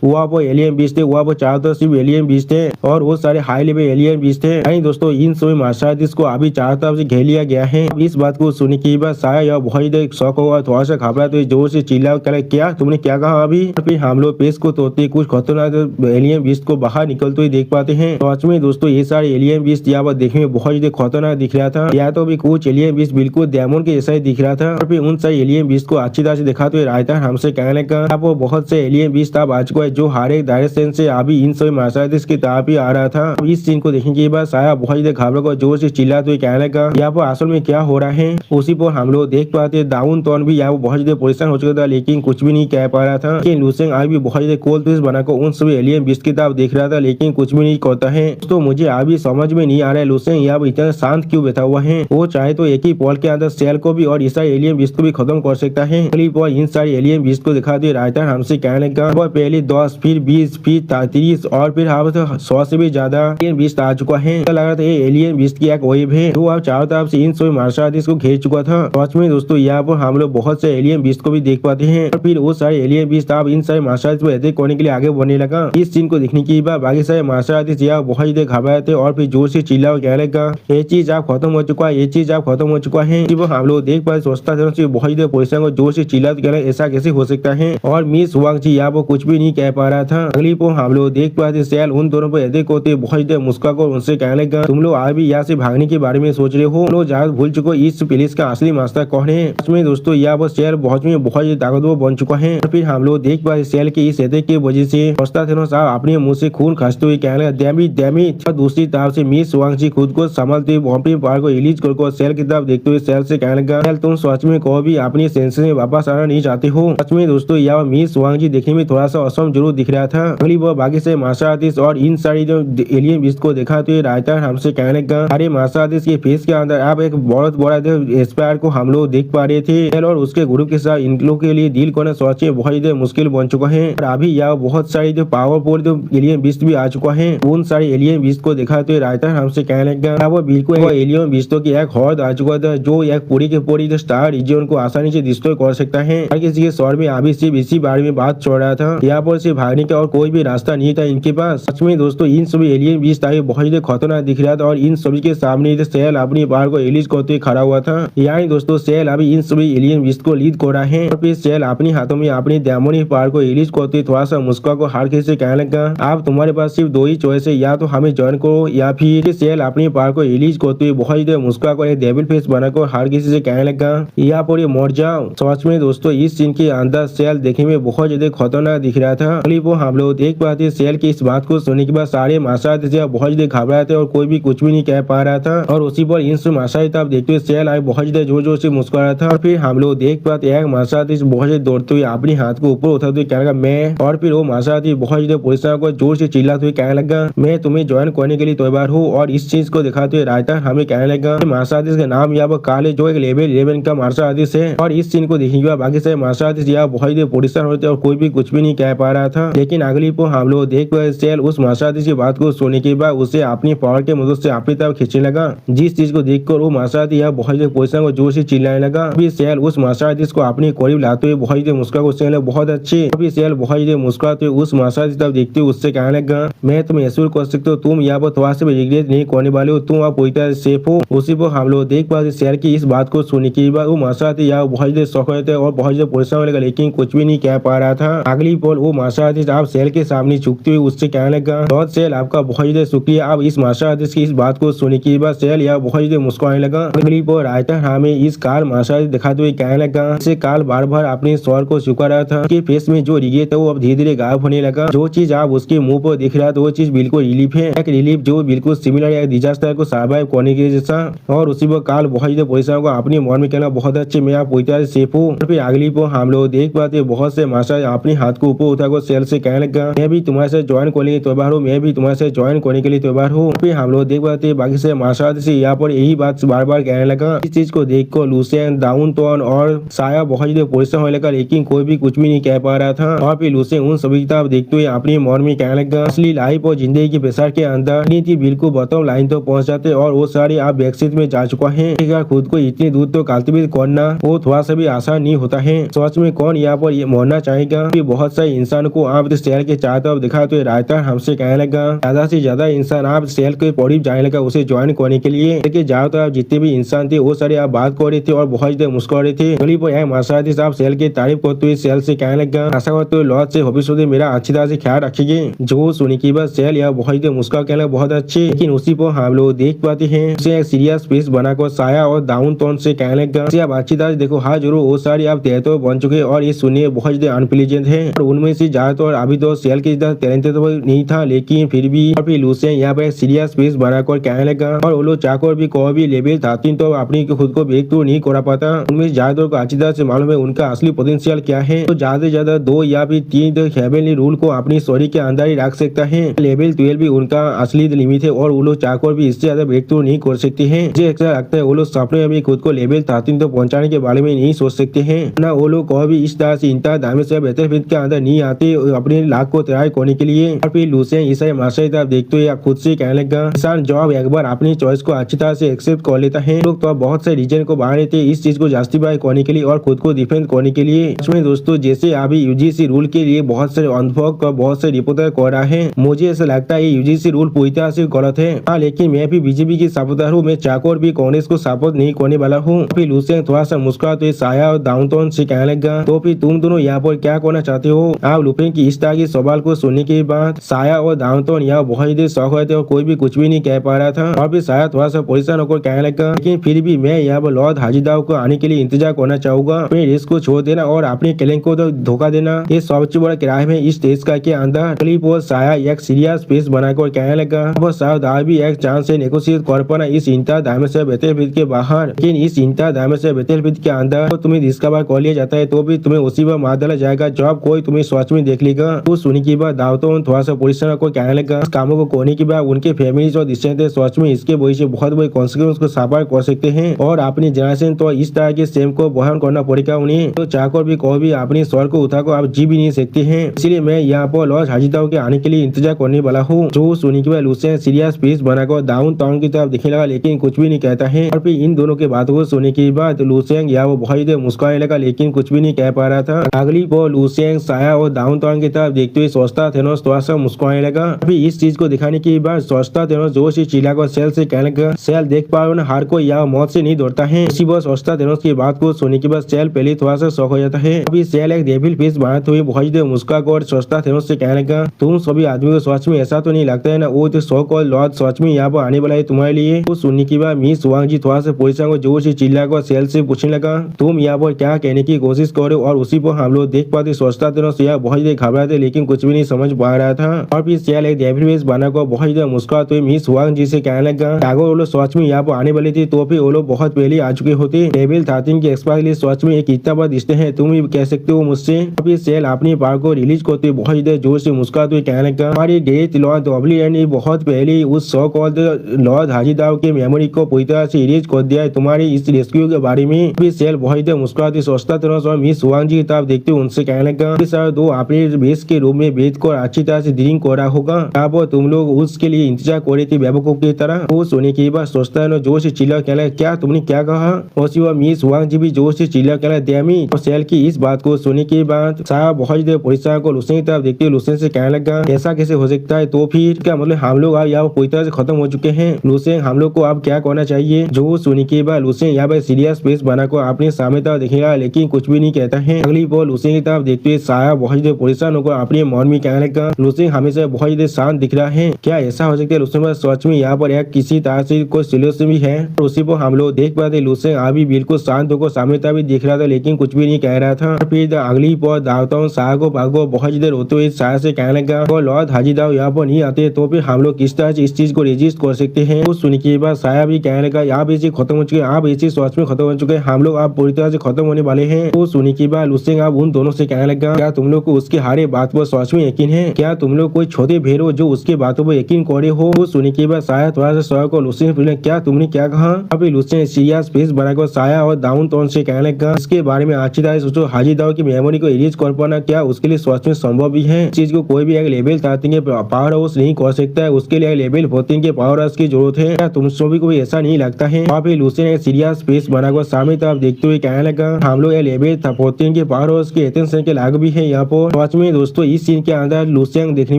वहाँ पर एलियन बीच थे, वहाँ पर चारों तरफ सिर्फ एलियन बीच थे और वो सारे हाई लेवल एलियन बीच थे। यानी दोस्तों इन सभी मार्शल आर्टिस्ट को अभी चारों तरफ से घेर लिया गया है। इस बात को सुनने के बाद साया यह बहुत ज्यादा शौक हुआ, थोड़ा सा घबरा तो जोर से चिल्ला क्या तुमने क्या कहा अभी। फिर हम लोग पेश को तोड़ते कुछ खतरनाक एलियन बीस्ट को बाहर निकलते हुए देख पाते हैं। तो सच में दोस्तों ये सारे एलियन बीस्ट यहाँ पर देखने में बहुत ज्यादा खतरनाक दिख रहा था। या तो भी कुछ एलियन बीस्ट बिल्कुल डायमंड के जैसा ही दिख रहा था। और फिर उन सारे एलियन बीस्ट को अच्छी तरह से दिखाते हुए रायता हमसे कहने लगा अब वो बहुत से एलियन बीस्ट अब आ चुका है, जो हर एक डायरेक्शन से अभी इन सभी मार्शल आर्टिस्ट की तरफ ही आ रहा था। इस सीन को देखने के बाद साया बहुत ज्यादा घबरा कर जोर से चिल्लाते हुए कहने लगा यहाँ पर असल में क्या हो रहा है। उसी पर हम लोग देख पाते डाउन टाउन भी यहाँ बहुत ज्यादा परेशान हो चुका था, लेकिन कुछ भी नहीं कह पा रहा था। लेकिन लुसेंग आज भी बहुत ज्यादा कोल पीस बनाकर उन सभी एलियन बीस्ट की तरफ देख रहा था, लेकिन कुछ भी नहीं कहता है। तो मुझे अभी समझ में नहीं आ रहा है लुसेंग यहाँ पर इतना शांत क्यों बैठा हुआ है। वो चाहे तो एक ही पॉल के अंदर सेल को भी और इस सारे एलियन बीस्ट को भी खत्म कर सकता है। इन सारे एलियन बीस्ट को दिखा दिए रायता हमसे कहने लगा वो पहले 10 फिर 20 फिर 30 और फिर हम तो 100 से भी ज्यादा एलियन बीस्ट आ चुका है। लग रहा था ये एलियन बीस्ट की एक वेव है जो अब चारों तरफ से इन सभी मार्शल आर्टिस्ट को घेर चुका था। सच में दोस्तों यहाँ पर हम लोग बहुत से एलियन बीस्ट को भी देख पाते हैं। और फिर वो सारे एलियन बीस्ट अब इन सारे मार्शल आर्टिस्ट को अटैक करने के लिए आगे बढ़ने लगा। इस सीन को देखने के बाद बाकी सारे मार्शल आर्टिस्ट यहाँ बहुत ज्यादा घबराए थे और फिर जोर से चिल्ला और कहने लगा ये चीज आप खत्म हो चुका है, ये चीज आप खत्म हो चुका है। हम लोग देख पाए सोचता था बहुत ज्यादा परेशान को जोर से चिल्ला ऐसा कैसे हो सकता है। और मिस वांग जी यहाँ पर कुछ भी नहीं कह पा रहा था। अगली को हम लोग देख पाते सेल उन दोनों पर अटैक होते बहुत ज्यादा मुस्कुरा उनसे कहने लगा तुम लोग आज भी यहाँ से भागने के बारे में सोच रहे हो, लोग ज्यादा भूल चुके इस पुलिस का असली मास्टर कौन है। उसमें दोस्तों यहाँ पर सेल बहुत ज्यादा ताकतवर बन चुका है। फिर हम लोग देख पाए सेल के इस अटैक की वजह से साहब अपने मुंह से खून खांसते हुए कहने लगा डैमेज। और दूसरी तरफ से मिस वांग जी खुद को संभालते हुए अपनी पावर को रिलीज कर सेल की तरफ देखते हुए सेल से कहने लगा तुम सच में कहो भी अपनी सेंसेस में वापस आना नहीं चाहते हो। सच में दोस्तों यह मिस वांग जी देखने में थोड़ा सा असम जरूर दिख रहा था। अगली वो बाकी से मार्शल आर्टिस्ट और इन सारी जो एलियन बीस्ट को देखा तो ये रायता हमसे कहने का अरे मार्शल आर्टिस्ट के फेस के अंदर आप एक बहुत बड़ा एस्पायर को हम लोग देख पा रहे थे और उसके ग्रुप के साथ इन लोग के लिए डील करना सोचे बहुत ही मुश्किल बन चुका है। और अभी यह बहुत सारी जो पावरफुल जो एलियन बीस्ट भी आ चुका है। उन सारे एलियन बीस्ट को देखा तो रायता हमसे कहने का वो बिल्कुल एलियन बीस्टों की एक हौद आ चुका था जो एक पूरी के पूरी जो स्टार रीजन को आसानी से डिस्ट्रॉय कर सकता है। हर किसी के शहर में अभी सिर्फ इसी बारे में बात चल रहा था। यहाँ पर से भागने का और कोई भी रास्ता नहीं था इनके पास। सच में दोस्तों इन सभी एलियन बीस्ट आगे बहुत ही खतरनाक दिख रहा था और इन सभी के सामने सेल अपनी बार को रिलीज करते हुए खड़ा हुआ था। यानी दोस्तों सेल अभी इन सभी एलियन बीस्ट को लीड कर रहा है और फिर सेल अपने हाथों में अपनी डेमोनिक पावर को रिलीज करते थोड़ा सा मुस्का को हर किसी से कहने लगा आप तुम्हारे पास सिर्फ दो ही चॉइस है, या तो हमें ज्वाइन करो या फिर सेल अपनी पावर को रिलीज करते हुए बहुत ही मुस्का को एक डेविल फेस बनाकर हर किसी से कहने लगा या पर ये मर जाओ। सच में दोस्तों इस सीन के अंदर सेल देखने में बहुत ज्यादा खतरनाक दिख रहा था। अगली वो हम लोग देख पाते सेल की इस बात को सुनने के बाद सारे मार्शल बहुत ज्यादा घबराए थे और कोई भी कुछ भी नहीं कह पा रहा था। और उसी पर इन मार्शल आप देखते हुए सेल आए बहुत ज्यादा जोर जोर से मुस्कुरा था। और फिर हम लोग देख पाते एक मार्शल बहुत ज्यादा दौड़ते हुए अपने हाथ को ऊपर उठाते हुए कहने लगा मैं। और फिर वो मार्शल बहुत ज्यादा पुलिस को जोर से चिल्लाते हुए कहने लगा मैं तुम्हें ज्वाइन करने के लिए तैयार हूँ। और इस चीज को दिखाते हुए रायता हमें कहने लगा मार्शल का नाम या काले जो एक लेवल 11 का मार्शल आर्टिस्ट है। और इस सीन को देखने के बाद बाकी सारे मार्शल आर्टिस्ट यहाँ बहुत ज्यादा परेशान होते और कोई भी कुछ भी नहीं कह पा रहा था। लेकिन अगली को हम लोग देख पाए सेल उस मार्शल आर्टिस्ट की बात को सुनने के बाद उसे अपनी पावर के मदद से अपनी तरफ खींचने लगा। जिस चीज को देखकर वो मार्शल आर्टिस्ट यहाँ बहुत ज्यादा परेशान को जोर से चिल्लाने लगा। फिर सेल उस मार्शल आर्टिस्ट को अपने करीब लाते हुए बहुत ज्यादा मुस्कुरा को उससे बहुत अच्छे। फिर सेल बहुत ज्यादा मुस्कुराते हुए उस मार्शल आर्टिस्ट तरफ देखते हुए उससे कहने लगा मैं तुम्हें एश्योर कर सकता हूँ तुम यहाँ पर थोड़ा सा रिग्रेट नहीं करने वाले हो, तुम आप पूरी तरह सेफ हो। उसी पर हम लोग देख पाते सेल की इस बात को सुनने के बाद वो मार्शल आर्टिस्ट यहाँ बहुत ज्यादा शौक रहते और बहुत ज्यादा परेशान होने लगा लेकिन कुछ भी नहीं कह पा रहा था। अगली पल वो मार्शल आर्टिस्ट आप सेल के सामने झुकते हुए उससे कहने लगा बहुत सेल आपका बहुत ज्यादा शुक्रिया। आप इस मार्शल आर्टिस्ट की इस बात को सुनने के बाद सेल यहाँ बहुत ज्यादा मुस्कुराने लगा। अगली पल रायता हमें इस काल मार्शल आर्टिस्ट दिखाते हुए कहने लगा इसे काल बार बार अपने स्वर को झुका रहा था कि फेस में जो रिग्रेट था वो अब धीरे धीरे गायब होने लगा। जो चीज आप उसके मुंह पर दिख रहा था वो चीज बिल्कुल रिलीफ है, एक रिलीफ जो बिल्कुल सिमिलर है डिजास्टर को सर्वाइव करने के जैसा। और उसी पर काल बहुत ज्यादा परेशान को अपनी मन में कहना बहुत अच्छे मैं आप पूरी तरह से सेफ हूँ। फिर अगली को हम लोग देख पाते बहुत से मार्शल अपने हाथ को ऊपर उठाकर सेल से कहने लगा मैं भी तुम्हारे साथ ज्वाइन करने के लिए तैयार हूँ, मैं भी तुम्हारे साथ ज्वाइन करने के लिए तैयार हूँ। फिर हम लोग देख पाते बाकी से मार्शल से यहाँ पर यही बात बार बार कहने लगा। इस चीज को देख कर लूसेन डाउनटोन और साया बहुत ज्यादा परेशान होने लगा लेकिन कोई भी कुछ भी नहीं कह पा रहा था। और फिर लूसेन उन सभी किताब देखते हुए अपनी मन में कहने लगा असली लाइफ और जिंदगी के प्रेशर के अंदर नीति बिल्कुल बॉटम लाइन तो पहुंच जाते और वो सारे आप बैकसीट में जा चुका है। खुद को इतनी दूर तो कल्टिवेट करना वो थोड़ा सा भी आसान नहीं होता है। सच में कौन यहाँ पर मरना चाहेगा। फिर बहुत सारे इंसान को आप सेल के चारों तरफ दिखा तो रायता हमसे कहने लगा ज्यादा से ज्यादा इंसान आप सेल के करीब जाने लगा उसे ज्वाइन करने के लिए। लेकिन चारों तरफ जितने भी इंसान थे वो सारे आप बात कर रहे थे और बहुत ज्यादा मुस्कुरा रहे थे। गली पर मार्शल आप सेल की तारीफ करते हुए सेल से कहने लगा आशा करते हुए लॉज से भविष्य मेरा अच्छी तरह से ख्याल रखेंगे। जो सुनी की बात सेल यहाँ बहुत ज्यादा मुस्कुरा कहने बहुत अच्छे। लेकिन उसी पर हम लोग देख पाते हैं उसे एक सीरियस फेस बनाकर साया और डाउन टोन से कहने लगा आप अच्छी तरह से देखो हाँ जरूर वो सारी आप तो बन चुके और ये सुनिए बहुत ज्यादा अनप्लीजेंट है। और उनमें से ज्यादातर अभी तो सेल के टैलेंटेड तो नहीं था लेकिन फिर भी लूसेन यहाँ पे सीरियस फेस बनाकर कहने लगा और वो लोग चाहकर भी कोई भी लेवल 13 तो अपनी खुद को ब्रेक थ्रू नहीं करा पाता। उनमें ज्यादातर को अच्छी तरह से मालूम है उनका असली पोटेंशियल क्या है। तो ज्यादा से ज्यादा 2 या फिर 3 तो हेवनली रूल को अपनी स्टोरी के अंदर ही रख सकता है। लेवल 12 भी उनका असली लिमिट है और वो लोग चाहकर भी इससे ज्यादा ब्रेक थ्रू नहीं कर सकते हैं। मुझे ऐसा लगता है वो लोग सपने में भी खुद को लेवल 13 तो पहुंचाने के बारे में नहीं सोच सकते हैं ना। वो लोग कोई भी इस तरह से इंतहा दामे से बेहतर फिट के अंदर नहीं आते अपने लाख को तैयार करने के लिए। और फिर लूसेन इसे मार्शल तरफ देखते हुए खुद से कहने लगा इंसान जॉब एक बार अपनी चॉइस को अच्छी तरह से एक्सेप्ट कर लेता है। लोग तो बहुत से रीजन को बाहर थे इस चीज को जस्टिफाई करने के लिए और खुद को डिफेंड करने के लिए। इसमें दोस्तों जैसे अभी यूजीसी रूल के लिए बहुत से अनुभव का बहुत से रिपोर्टर कर रहा है, मुझे ऐसा लगता है यूजीसी रूल पूरी तरह से गलत है। हाँ लेकिन मैं भी बीजेपी की सपोर्टर हूँ, मैं चाकोर भी कांग्रेस को सपोर्ट नहीं करने वाला हूँ। फिर लूसेन थोड़ा सा मुस्कुरा तो साया और डाउनटाउन से कहने लगा तो फिर तुम दोनों यहाँ पर क्या करना चाहते हो। आप लुपेन की इस तरह के सवाल को सुनने के बाद साया और डाउनटाउन यहाँ बहुत देर शौक हुए थे और कोई भी कुछ भी नहीं कह पा रहा था। और फिर साया थोड़ा सा परेशान होकर कहने लगा लेकिन फिर भी मैं यहाँ पर लॉर्ड हाजीदाव को आने के लिए इंतजार करना चाहूंगा। अपने रेस को छोड़ देना और अपने क्लैन को तो धोखा देना ये सबसे बड़ा क्राइम है इस देश का के अंदर। क्लिप और साया एक सीरियस फेस बनाकर कहने लगा वो सावधान भी एक चांस से नेगोशिएट कर पाना इस इंतहा दामे से बेहतर के बाहर। लेकिन इस इंतहा दामे से बेहतर के अंदर तो तुम्हें डिस्कवर कर लिया जाता है तो भी तुम्हें उसी पर मार डाला जाएगा जब कोई तुम्हें सच में देख लेगा। तो सुनने के बाद दाऊदों थोड़ा सा पुलिस को कहने लगा कामों को करने के बाद उनके फैमिली जो डिसीजन थे सच में इसके वजह से बहुत बड़े कॉन्सिक्वेंस को सफर कर सकते हैं और अपनी जनरेशन तो इस तरह के सेम को बहन करना पड़ेगा उन्हें। तो चाहकर भी कोई भी अपनी स्वर को उठाकर आप जी भी नहीं सकते हैं। इसलिए मैं यहाँ पर लॉर्ड हाजिदाओ के आने के लिए इंतजार करने वाला हूँ। जो सुनने के बाद लुसियन सीरियस फेस बनाकर डाउन टाउन की तरफ दिखने लगा लेकिन कुछ भी नहीं कहता है। और फिर इन दोनों के बातों को सुनने के बाद लुसियन यहाँ वो बहुत देर मुस्कुराने लगा लेकिन कुछ भी नहीं कह पा रहा था। अगली पर लुसियन साया और डाउन टाउन की तरफ देखते हुए सोचता थेनोस थोड़ा सा मुस्कुराने लगा। अभी इस चीज को दिखाने के बाद सोचता थेनोस जोर से चिल्लाकर सेल से कहने लगा सेल देख पा रहे हो ना हर कोई यहाँ मौत से नहीं डरता है। इसी पर सोचता थेनोस की बात को सुनने के बाद सेल पहले थोड़ा सा शौक हो जाता है। अभी सेल एक डेविल फेस बनाते हुए बहुत देर मुस्कुराकर और सोचता थेनोस से कहने लगा तुम सभी आदमी को सच में ऐसा तो नहीं लगता है ना वो तो शौक और लॉर्ड सच में यहाँ पर आने वाला है तुम्हारे लिए। तो सुनने के बाद मिस वांग जी थोड़ा सा पुलिस को जोर से चिल्लाकर सेल से पूछने लगा तुम यहाँ पर क्या कहने की कोशिश करो और उसी पर हम लोग देख पाते सोचता थेनोस यहाँ बहुत देर घबराते लेकिन कुछ भी नहीं समझ पा रहा था। और फिर सेल एक डेविल फेस बनाकर बहुत देर मुस्कुराते हुए मिस वांग जी से कहने लगा अगर वो लोग सच में यहाँ पर आने वाले थे तो फिर वो लोग बहुत पहले आ चुके होते। डेविल 13 के एक्सपायर लिए सच में एक इतना बड़ा रिश्ते हैं तुम भी कह सकते हो मुझसे। अभी सेल अपनी पावर को रिलीज करते बहुत देर जोर से मुस्कुराते हुए कहने लगा हमारी ग्रेट लॉर्ड ओब्लिवियन ने बहुत पहले उस सो कॉल्ड लॉर्ड हाजिदाओ की मेमोरी को पूरी तरह से इरेज कर दिया है तुम्हारी इस रेस्क्यू के बारे में। अभी सेल बहुत देर मुस्कुराते सोचता थेनोस और मिस वांग जी की तरफ देखते हुए उनसे कहने लगा सर दो अपने बेस के रूम में बैठ कर अच्छी तरह से ड्रिंक कर रहा होगा अब तुम लोग उसके लिए इंतजार कर रहे थे बेवकूफ की तरह। वो सोने के बाद सोचता है जोर से चिल्ला कहला क्या तुमने क्या कहा। और सिवा मिस वांग जी भी जोर से चिल्ला कहला दैमी। और सेल की इस बात को सुनने के बाद साहब बहुत देर पुलिस को लुसेन की तरफ देखते हुए लुसेन से कहने लगा ऐसा कैसे हो सकता है तो फिर क्या मतलब हम लोग अब यहाँ पूरी तरह से खत्म हो चुके हैं लुसेन हम लोग को अब क्या करना चाहिए। जो सुनने के बाद लुसेन यहाँ पर सीरियस फेस बनाकर अपने सामने तरफ देखेगा लेकिन कुछ भी नहीं कहता है। अगली बार लुसेन की तरफ देखते हुए साहब बहुत देर परेशान होकर अपने मन में कहने लगा लुसेन हमेशा बहुत देर शांत दिख रहा है क्या ऐसा हो सकता है लुसेन पर सच में यहाँ पर एक किसी तरह से कोई सोल्यूशन भी है। और उसी पर हम लोग देख पाते लुसेन अभी बिल्कुल शांत होकर सामने तरफ देख रहा था लेकिन कुछ भी नहीं कह रहा था। फिर अगली पर दावता शाह को भागो बहुत देर होते हुए शाह से कहने लगा और लॉर्ड हाजिदाओ यहाँ पर नहीं आते तो फिर हम लोग किस तरह से इस चीज को रजिस्ट कर सकते हैं। तो सुनने के बाद शाह भी कहने लगा आप ये चीज खत्म हो चुके आप ये चीज सच में खत्म हो चुके हैं हम लोग आप पूरी तरह से खत्म होने वाले हैं। तो सुनने के बाद लुसेन आप उन दोनों से कहने लगा क्या तुम लोग को उसके हर एक बात पर सच में यकीन है क्या तुम लोग कोई छोटे भेड़ हो जो उसके बातों पर यकीन करे हो। तो सुनने के बाद शाह थोड़ा सा शाह को लुसेन पूछने क्या तुमने क्या कहा। अभी लुसेन सीरियस फेस बनाकर शाह और डाउन टाउन से कहने लगा इसके बारे में अच्छी तरह सोचो हाजिदाओ की मेमोरी को इरेज कर पाना क्या उसके लिए सच में संभव भी है। चीज को कोई भी एक लेवल 13 के पावर हाउस नहीं कर सकता है उसके लिए लेवल 14 के पावर हाउस की जरूरत है क्या तुम सभी को ऐसा नहीं लगता है। वहाँ पे लुसेन एक सीरियस फेस बनाकर सामने तरफ देखते हुए कहने लगा हम लोग लेवल 14 के पावर हाउस के अटेंशन के लाग भी है यहाँ पर। सच में दोस्तों इस सीन के अंदर लुसेन देखने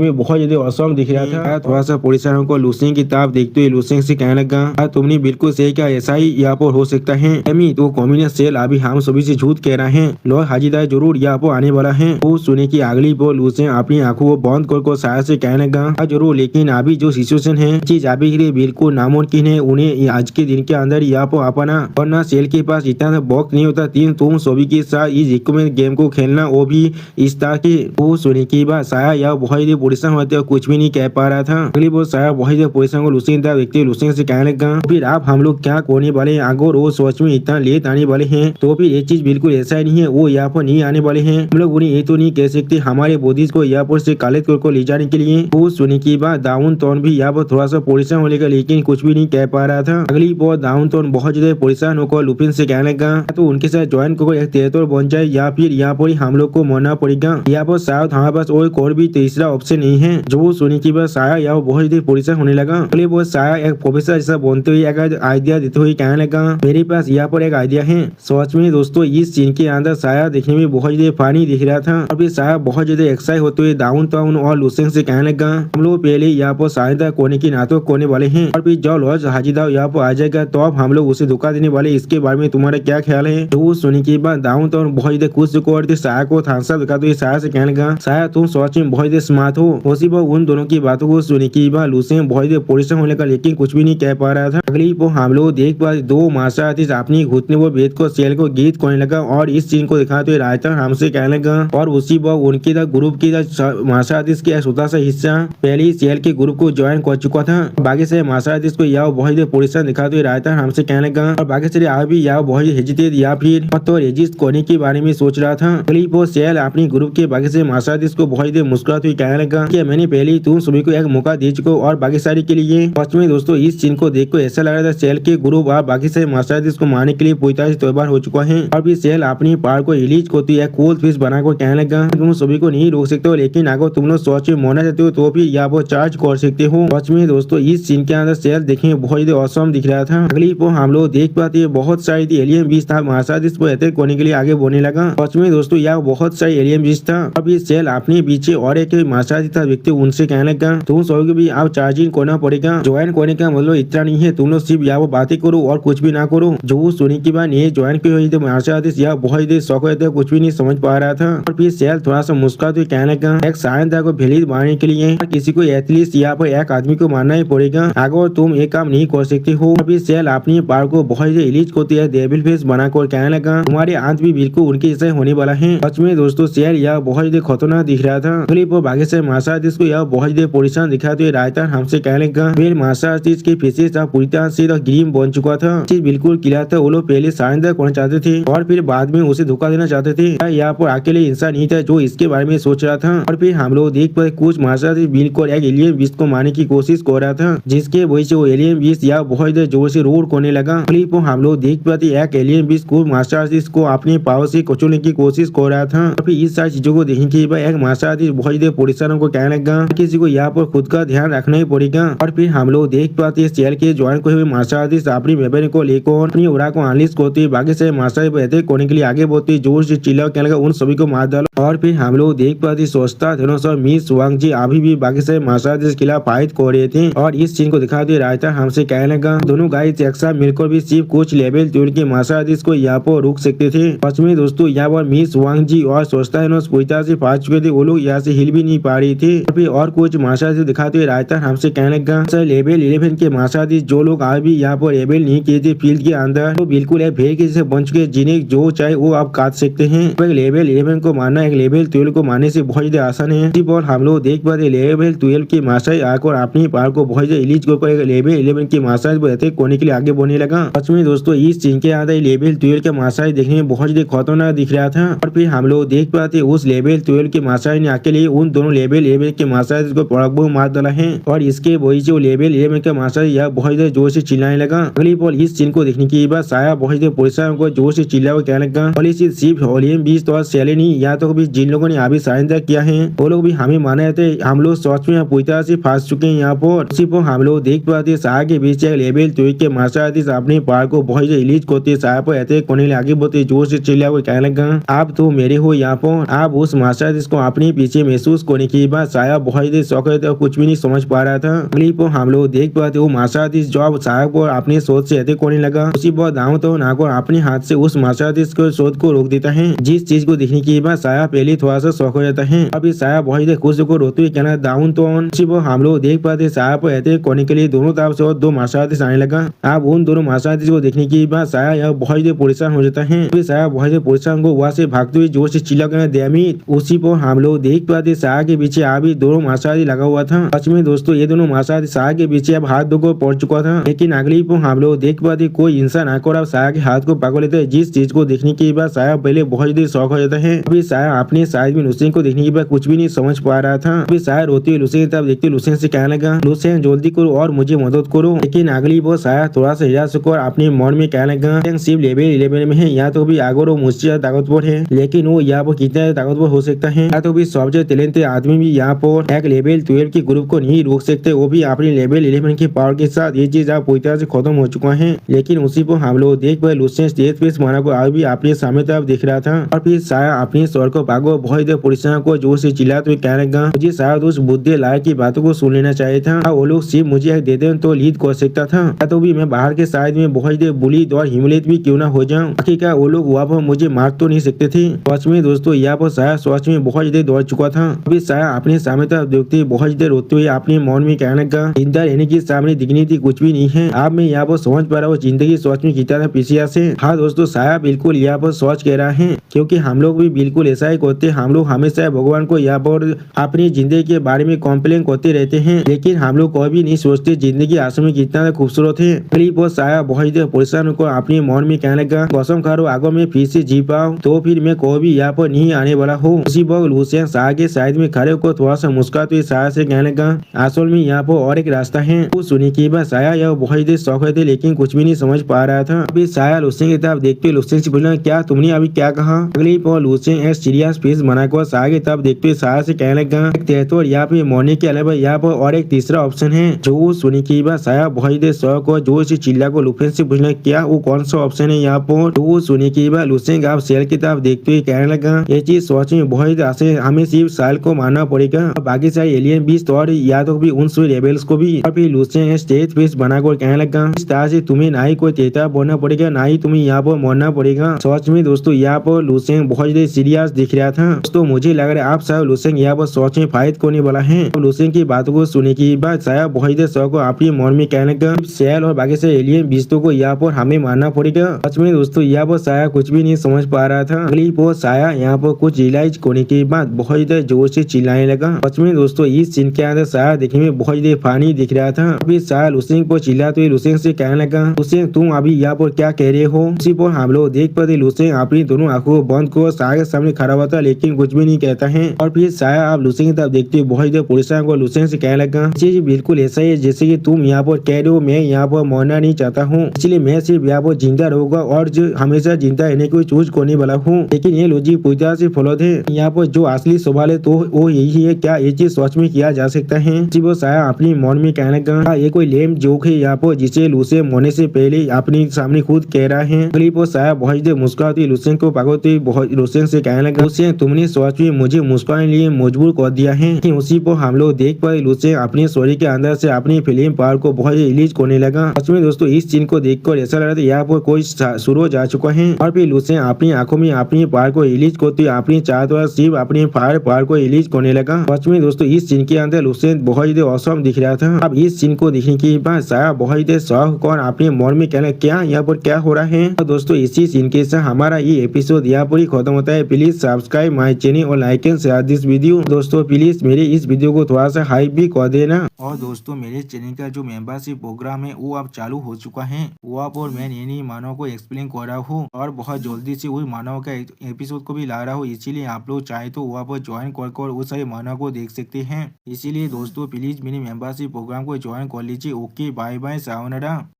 में बहुत ज्यादा औसम दिख रहा था। थोड़ा सा पुलिसों को लुसेन की तरफ देखते हुए लुसेन से कहने लगा तुमने बिल्कुल सही क्या ऐसा ही यहाँ पर हो सकता है एमी तो कम्युनिस्ट सेल अभी हम सभी से झूठ कह रहे हैं लॉर्ड हाजिदाओ जरूर यहाँ पर आने वाला है। वो सुने की अगली पर लुसेन अपनी आंखों को बंद कर शाह से कहने लगा जरूर लेकिन अभी जो सिचुएशन है चीज अभी के लिए बिल्कुल नामुमकिन है उन्हें आज के दिन के अंदर यहाँ पर अपना वरना सेल के पास इतना वक्त नहीं होता तुम सभी के साथ इस इक्विपमेंट गेम को खेलना वो भी इस तरह के। वो सुने की बात शाह यह बहुत देर परेशान होते और कुछ भी नहीं कह पा रहा था। अगली बार शाह बहुत देर परेशान को लुसेन तरफ देखते लुसेन से कहने लगा फिर आप हम लोग क्या करने वाले हैं अगर वो सोच में इतना लेट आने वाले हैं तो फिर ये चीज बिल्कुल ऐसा नहीं है वो यहाँ पर नहीं आने वाले हैं हम लोग उन्हें ये तो नहीं कह सकते हमारे बोधिस को यहाँ पर से कलेक्ट कर ले जाने के लिए। वो सुने की बात डाउन टाउन भी यहाँ पर थोड़ा सा परेशान होने का लेकिन कुछ भी नहीं कह पा रहा था। अगली बार डाउन टाउन बहुत ज्यादा परेशान होकर लुपिन से कहने लगा तो उनके साथ ज्वाइन को एक तेतुर बन जाए या फिर यहाँ पर हम लोग को मरना पड़ेगा यहाँ पर शायद हमारे पास और भी तीसरा ऑप्शन नहीं है। जो सुने की बात शायद यहाँ बहुत ज्यादा परेशान होने लगा। अगली बार शायद एक प्रोफेसर जैसा बनते हुए एक आइडिया देते हुए कहने लगा मेरे पास यहाँ पर एक आइडिया है। सच में दोस्तों इस सीन के अंदर शायद देखने में बहुत ज्यादा फानी दिख रहा था और फिर शायद बहुत ज्यादा एक्साइट होते हुए डाउन टाउन और लुसेन से कहने लगा हम लोग पहले यहाँ पर सहायता करने की नाटक करने वाले हैं और फिर जब लॉर्ड हाजिदाओ यहाँ पर आ जाएगा तो अब हम लोग उसे धोखा देने वाले इसके बारे में तुम्हारा क्या ख्याल है। तो सुनने के बाद डाउन टाउन बहुत ज्यादा खुश होकर शाह को थांसा दिखाते हुए शाह से कहने लगा शायद तुम सच में बहुत ज्यादा स्मार्ट हो। उसी पर उन दोनों की बातों को सुनने के बाद लुसेन बहुत ज्यादा परेशान होने का लेकिन कुछ भी नहीं कह पा रहा था। अगली पर हम लोग देख पा दो मार्शल आर्टिस्ट अपनी घुटने वो बेद को सेल को गीत करने लगा और इस सीन को दिखाते हुए रायता हमसे कहने लगा और उसी पर उनके ग्रुप की मार्शल आर्टिस्ट की छोटा सा हिस्सा पहले ही सेल के ग्रुप को ज्वाइन कर चुका था। बाकी से मार्शल आर्टिस्ट को यह बहुत परेशान दिखाते हुए रायता हमसे कहने लगा और बाकी से अभी यह बहुत बहुत हेजिटेट या फिर तो रेजिस्ट करने के बारे में सोच रहा था। तभी वो सेल अपनी ग्रुप के बाकी से मार्शल को बहुत ही मुस्कुराते हुए कहने लगा कि मैंने पहले ही तुम सभी को एक मौका दे चुका और बाकी सारी के लिए। सच में दोस्तों इस सीन को देख कर ऐसा लग रहा था सेल के ग्रुप और बाकी सारे मार्शल को मारने के लिए पूरी तरह से तैयार हो चुका है। और फिर सेल अपनी पावर को रिलीज करती है कोल्ड फिश बनाकर कहने लगा तुम सभी को नहीं रोक सकते हो, लेकिन अगर तुम लोग सच में मरना चाहते हो तो फिर यहाँ पर चार्ज कर सकते हो। सच में दोस्तों इस सीन के अंदर सेल देखने में बहुत ही औसम दिख रहा था। अगली को हम लोग देख पाते हैं बहुत सारी एलियन बीच था मार्शल को अटैक करने के लिए आगे बढ़ने लगा। सच में दोस्तों यहाँ बहुत सारी एलियन बीच था। अभी सेल अपने पीछे और एक मार्शल था व्यक्ति उनसे कहने लगा तुम सभी को भी आप चार्जिंग करना पड़ेगा। ज्वाइन करने का मतलब इतना नहीं है, तुम लोग सिर्फ यहाँ बातें करो और कुछ भी ना करो। जो सुनी की बात ये ज्वाइन की हुई थी मार्शल यहाँ बहुत ही शौक रहते कुछ भी नहीं समझ पा रहा था। और फिर सेल थोड़ा सा मुस्कुराते हुए कहने लगा एक साइंसदान को भेलित मारने के लिए किसी को एटलीस्ट यहाँ पर एक आदमी को मारना ही पड़ेगा, अगर तुम एक काम नहीं कर सकते हो। अभी सेल अपनी पावर को बहुत ही रिलीज करती है डेविल फेस बनाकर कहने लगा तुम्हारे अंत भी बिल्कुल उनके जैसे होने वाला है। सच में दोस्तों सेल यह बहुत ही खतरनाक दिख रहा था। वो बाकी से मार्शल को यह बहुत ही परेशान दिखाते हुए रायता हमसे कहने लगा फिर मार्शल के फेसेस पूरी तरह से ग्रीन बन चुका था। चीज बिल्कुल क्लियर था, वो लोग पहले साइंसदान करना चाहते थे और फिर बाद में उसे धोखा देना चाहते थे। यहाँ पर अकेले इंसान नहीं था जो इसके बारे में सोच रहा था। और फिर हम लोग देख पाए कुछ मार्शल बिल्कुल एक एलियन बीस्ट को मारने की कोशिश कर रहा था, जिसके वजह से वो एलियन बीस्ट यहाँ बहुत जोर से रोड करने लगा। हम लोग देख पाते एक एलियन बीस्ट को मार्शल को अपने पावर से कुचलने की कोशिश कर रहा था। और फिर इस सारी चीजों को देखने के बाद एक मार्शल बहुत परेशान को कहने लगा किसी को यहाँ पर खुद का ध्यान रखना ही पड़ेगा। और फिर हम लोग देख पाते सेल के ज्वाइन को हुए मार्शल अपनी वेपन को लेकर अपनी उड़ा को अनलिश करते बाकी से मार्शल अटैक करने के लिए आगे बढ़ते जोर से चिल्ला कहने लगा उन सभी को मार डालो। और फिर हम लोग देख पाते सोचता थेनोस और मिस वांग जी अभी भी बाकी से मार्शल के खिलाफ फाइट कर रहे थे। और इस सीन को दिखाते रायता हमसे कहने लगा दोनों गाइस एक साथ मिलकर भी सिर्फ कुछ लेवल तोड़ के मार्शल को यहाँ पर रोक सकते थे। सच में दोस्तों यहाँ पर मिस वांग जी और सोचता थेनोस पूरी तरह से फाट चुके थे, वो लोग यहाँ से हिल भी नहीं पा रही थी। और कुछ मार्शल दिखाते रायता हमसे कहने लगा लेवल 11 के मार्शल जो लोग आज भी यहाँ पर लेवल नहीं किए थे फील्ड के अंदर तो बिल्कुल एक भेड़ के जैसे बन चुके जिन्हें जो चाहे वो आप काट सकते हैं। लेवल 11 को मारना एक लेवल 12 को मारने से बहुत ही आसान है। और हम लोग देख पाते लेवल 12 के मार्शल आकर अपनी पावर को बहुत रिलीज कर लेवल 11 के मार्शल अटैक करने के लिए आगे बढ़ने लगा। सच में दोस्तों इस सीन के अंदर लेवल 12 के मार्शल देखने में बहुत ही खतरनाक दिख रहा था। और फिर हम लोग देख पाते उस लेवल 12 के मार्शल ने अकेले उन दोनों लेवल 11 के मार्शल को पड़क मार डाला है। और इसके वजह से लेवल 11 का मार्शल यह बहुत जोर से चिल्लाने लगा। अगली बॉल इस सीन को देखने के बाद साया बहुत परेशान को जोर से चिल्ला हुआ कहने लगा सिर्फ होलियम बीस तो सेलेनी या तो भी जिन लोगों ने अभी साइंसदान किया है वो लोग भी हमें माने जाते हम लोग सच में पूरी तरह से फंस चुके हैं यहाँ पर। उसी पर हम लोग देख पाते साया के बीच एक लेवल 2 के मार्शल अपने पावर को बहुत रिलीज करते साया पर अटैक करने के लिए आगे बढ़ते जोर से चिल्ला हुआ कहने लगा आप तो मेरे हो यहाँ पर। आप उस मार्शल को अपने पीछे महसूस करने के बाद साया बहुत शौक और कुछ भी नहीं समझ पा रहा था। अगली पर हम लोग देख पाते वो मार्शल जॉब साया को अपने सोच से अटैक करने लगा। उसी पर दाऊं तो नागौर अपने हाथ से उस मार्शल को शोध को रोक देता है, जिस चीज को देखने के बाद साया पहले थोड़ा सा शौक हो जाता है। अभी साया बहुत खुश को रोते हुए कहना डाउन तो उसी पर हम लोग देख पाते साया पर अटैक करने के लिए दोनों तरफ से और दो मार्शल आने लगा। अब उन दोनों मार्शल को देखने के बाद साया यह बहुत परेशान हो जाता है। अभी साया बहुत परेशान को वहाँ से भागते हुए जोर से चिल्ला कहना दैमित। उसी पर हम लोग देख पाते साया के पीछे अभी दोनों मार्शल लगा हुआ था। सच में दोस्तों ये दोनों मार्शल साया के पीछे अब हाथ दो को पड़ चुका था, लेकिन अगली पर हम लोग देख पाते कोई इंसान आकर अब साया के हाथ को पकड़ लेता है, जिस चीज को देखने के बाद साया पहले बहुत देर शौक हो जाता है। अभी साया अपने साइड में लुसेन को देखने के बाद कुछ भी नहीं समझ पा रहा था। अभी साया रोती हुई लुसेन तब देखते लुसेन से कहने लगा लुसेन जल्दी करो और मुझे मदद करो। लेकिन अगली बार साया थोड़ा सा हिला कर अपने मन में कहने लगा सिर्फ लेवल 11 में है, या तो भी अगर वो मुझसे ज्यादा ताकतवर है, लेकिन वो यहाँ पर कितना ताकतवर हो सकता है, या तो भी सबसे टैलेंटेड आदमी भी यहाँ पर एक लेवल 12 के ग्रुप को नहीं रोक सकते, वो भी अपने लेवल 11 की पावर के साथ। ये चीज आप पूरी तरह से खत्म हो चुका है। लेकिन उसी पर हम लोग देख पाए लुसेन स्टेज पे मारा को आज भी अपने सामने तरफ दिख रहा था। और फिर साया अपने स्वर को भागो बहुत परेशान को जोर से चिल्लाते हुए कहने लगा मुझे शायद उस बुद्धे लायक की बातों को सुन लेना चाहिए था। वो लोग सिर्फ मुझे एक दे दे तो लीड कर सकता था, या तो भी मैं बाहर के साइड में बहुत बुलिद और हिमलित भी क्यों ना हो जाऊं। आखिरकार वो लोग वहाँ पर मुझे मार तो नहीं सकते थे। सच में दोस्तों यहाँ पर साया सच में बहुत देर दौड़ चुका था। अभी साया अपने सामने तरफ देखते बहुत देर रोते हुए अपने मन में कहने लगा जिंदा रहने की सामने डिग्निटी कुछ भी नहीं है। अब मैं यहाँ पर समझ पा रहा हूँ जिंदगी सच में कितना था पीछे से। हाँ दोस्तों साया बिल्कुल यहाँ पर सोच कह रहा है, क्योंकि हम लोग भी बिल्कुल ऐसा ऐसा ही करते हम लोग हमेशा भगवान को यहाँ पर अपनी जिंदगी के बारे में कॉम्प्लेन करते रहते हैं, लेकिन हम लोग कभी नहीं सोचते जिंदगी असल में कितना खूबसूरत है। अगली पोस्ट साया बहुत ही परेशान होकर अपने मन में कहने लगा, कसम खा लो अगर मैं फिर से जी पाऊँ तो फिर मैं कभी यहाँ पर नहीं आने वाला हूँ। उसी वक्त लुसियन साया के साइड में खड़े होकर थोड़ा सा मुस्कुराते साया से कहने लगा, असल में यहाँ पर और एक रास्ता है। वो सुनी के बाद साया यह बहुत देर शौक थे लेकिन कुछ भी नहीं समझ पा रहा था। अभी साया लुसियन की तरफ देखते लुसियन से बोला, क्या तुमने अभी क्या कहा? अगली पर लुसियन एक सीरियस फेस बनाकर साया की तरफ देखते साया से कहने लगा, तेतुर यहाँ पे मरने के अलावा यहाँ पर और एक तीसरा ऑप्शन है। जो सुनी के बाद साया बहुत देर शौक और जोर से चिल्ला को लुसियन से पूछना, क्या वो कौन सा ऑप्शन है यहाँ पर? तो सुनी के बाद लुसियन आप सेल की तरफ देखते हुए कहने लगा, ये चीज सोच में बहुत आसे हमें सिर्फ साल को मानना पड़ेगा और बाकी सारे एलियन बीस्ट और या तो भी उन रेबेल्स को भी। और फिर लुसियन स्टेज फेस बनाकर कहने लगा, इस तरह से तुम्हें ना ही कोई तेता बोलना पड़ेगा ना ही तुम्हें यहाँ पर मरना पड़ेगा। सच में दोस्तों यहाँ पर लुसियन बहुत देर सीरियस दिख रहा था। दोस्तों मुझे लग रहा है आप शायद लुसियन यहाँ पर सोच में फाइट करने वाला है। लुसियन की बातों को सुनने के बाद शायद बहुत देर शौक को अपने मन में कहने लगा, सेल और बाकी से एलियन बीस्तों को यहाँ पर हमें मारना पड़ेगा। सच में दोस्तों यहाँ पर साया कुछ भी नहीं समझ पा रहा था। अगली पोर साया यहाँ पर कुछ रियलाइज करने के बाद बहुत देर जोर से चिल्लाने लगा। सच में दोस्तों इस सीन के अंदर साया देखने में बहुत देर फानी दिख रहा था। अभी साया लुसियन को चिल्लाते हुए लुसियन से कहने लगा, लुसियन तुम अभी यहाँ पर क्या कह रहे हो? उसी पर हम लोग देख पाते लुसियन अपनी दोनों आंखों को बंद कर साया के सामने खड़ा हुआ था लेकिन कुछ भी नहीं कहता है। और फिर साया आप लुसियन की तरफ देखते हुए बहुत देर परेशान को लुसियन से कहने लगा, जी बिल्कुल ऐसा ही है जैसे कि तुम यहाँ पर कह रहे हो। मैं यहाँ पर मरना नहीं चाहता हूँ, इसलिए मैं सिर्फ यहाँ पर जिंदा रहूंगा और जो हमेशा जिंदा रहने को चूज करने वाला हूँ। लेकिन ये लॉजिक पूरी तरह से फॉलो है। यहाँ पर जो असली सवाल है तो वो यही है, क्या ये चीज सच में किया जा सकता है? वो साया अपनी मन में कहने लगा, ये कोई लेम जोक है यहाँ पर जिसे लुसियन मरने से पहले अपने सामने खुद कह रहा है। अगली पर साया बहुत देर मुस्कुराती लुसियन को पकड़ते लुसियन से कहने लगा, लुसियन तुमने सच में मुझे मुस्कुराने लिए मजबूर कर दिया है। उसी पर हम लोग देख पाए लुसियन अपने शरीर के अंदर से अपनी फिल्म पावर को बहुत रिलीज करने लगा। सच में दोस्तों इस सीन को देखकर ऐसा लग रहा था यहाँ पर कोई शुरू हो जा चुका है। और फिर लुसियन अपनी आंखों में अपनी पावर को रिलीज करते अपनी चारों तरफ सिर्फ अपनी फायर पावर को रिलीज करने लगा। सच में दोस्तों इस सीन के अंदर लुसियन बहुत ही औसम दिख रहा था। अब इस सीन को देखने के बाद साया बहुत ही शौक और अपने मन में कहना, क्या यहाँ पर क्या हो रहा है? तो दोस्तों इसी सीन के साथ हमारा ये एपिसोड यहाँ पर ही खत्म होता है। प्लीज सब्सक्राइब माई चैनल और like and share this video. दोस्तों प्लीज मेरे इस वीडियो को थोड़ा सा हाइप भी कर देना। और दोस्तों मेरे चैनल का जो मेंबरशिप प्रोग्राम है वो अब चालू हो चुका है। वहाँ पर मैं नई मानव को एक्सप्लेन कर रहा हूँ और बहुत जल्दी से वही मानव का एपिसोड को भी ला रहा हूँ। इसीलिए आप लोग चाहे तो वहाँ पर ज्वाइन कर वो सारे मानव को देख सकते हैं। इसीलिए दोस्तों प्लीज मेरे मेंबरशिप प्रोग्राम को ज्वाइन कर लीजिए। Okay bye bye sayonara.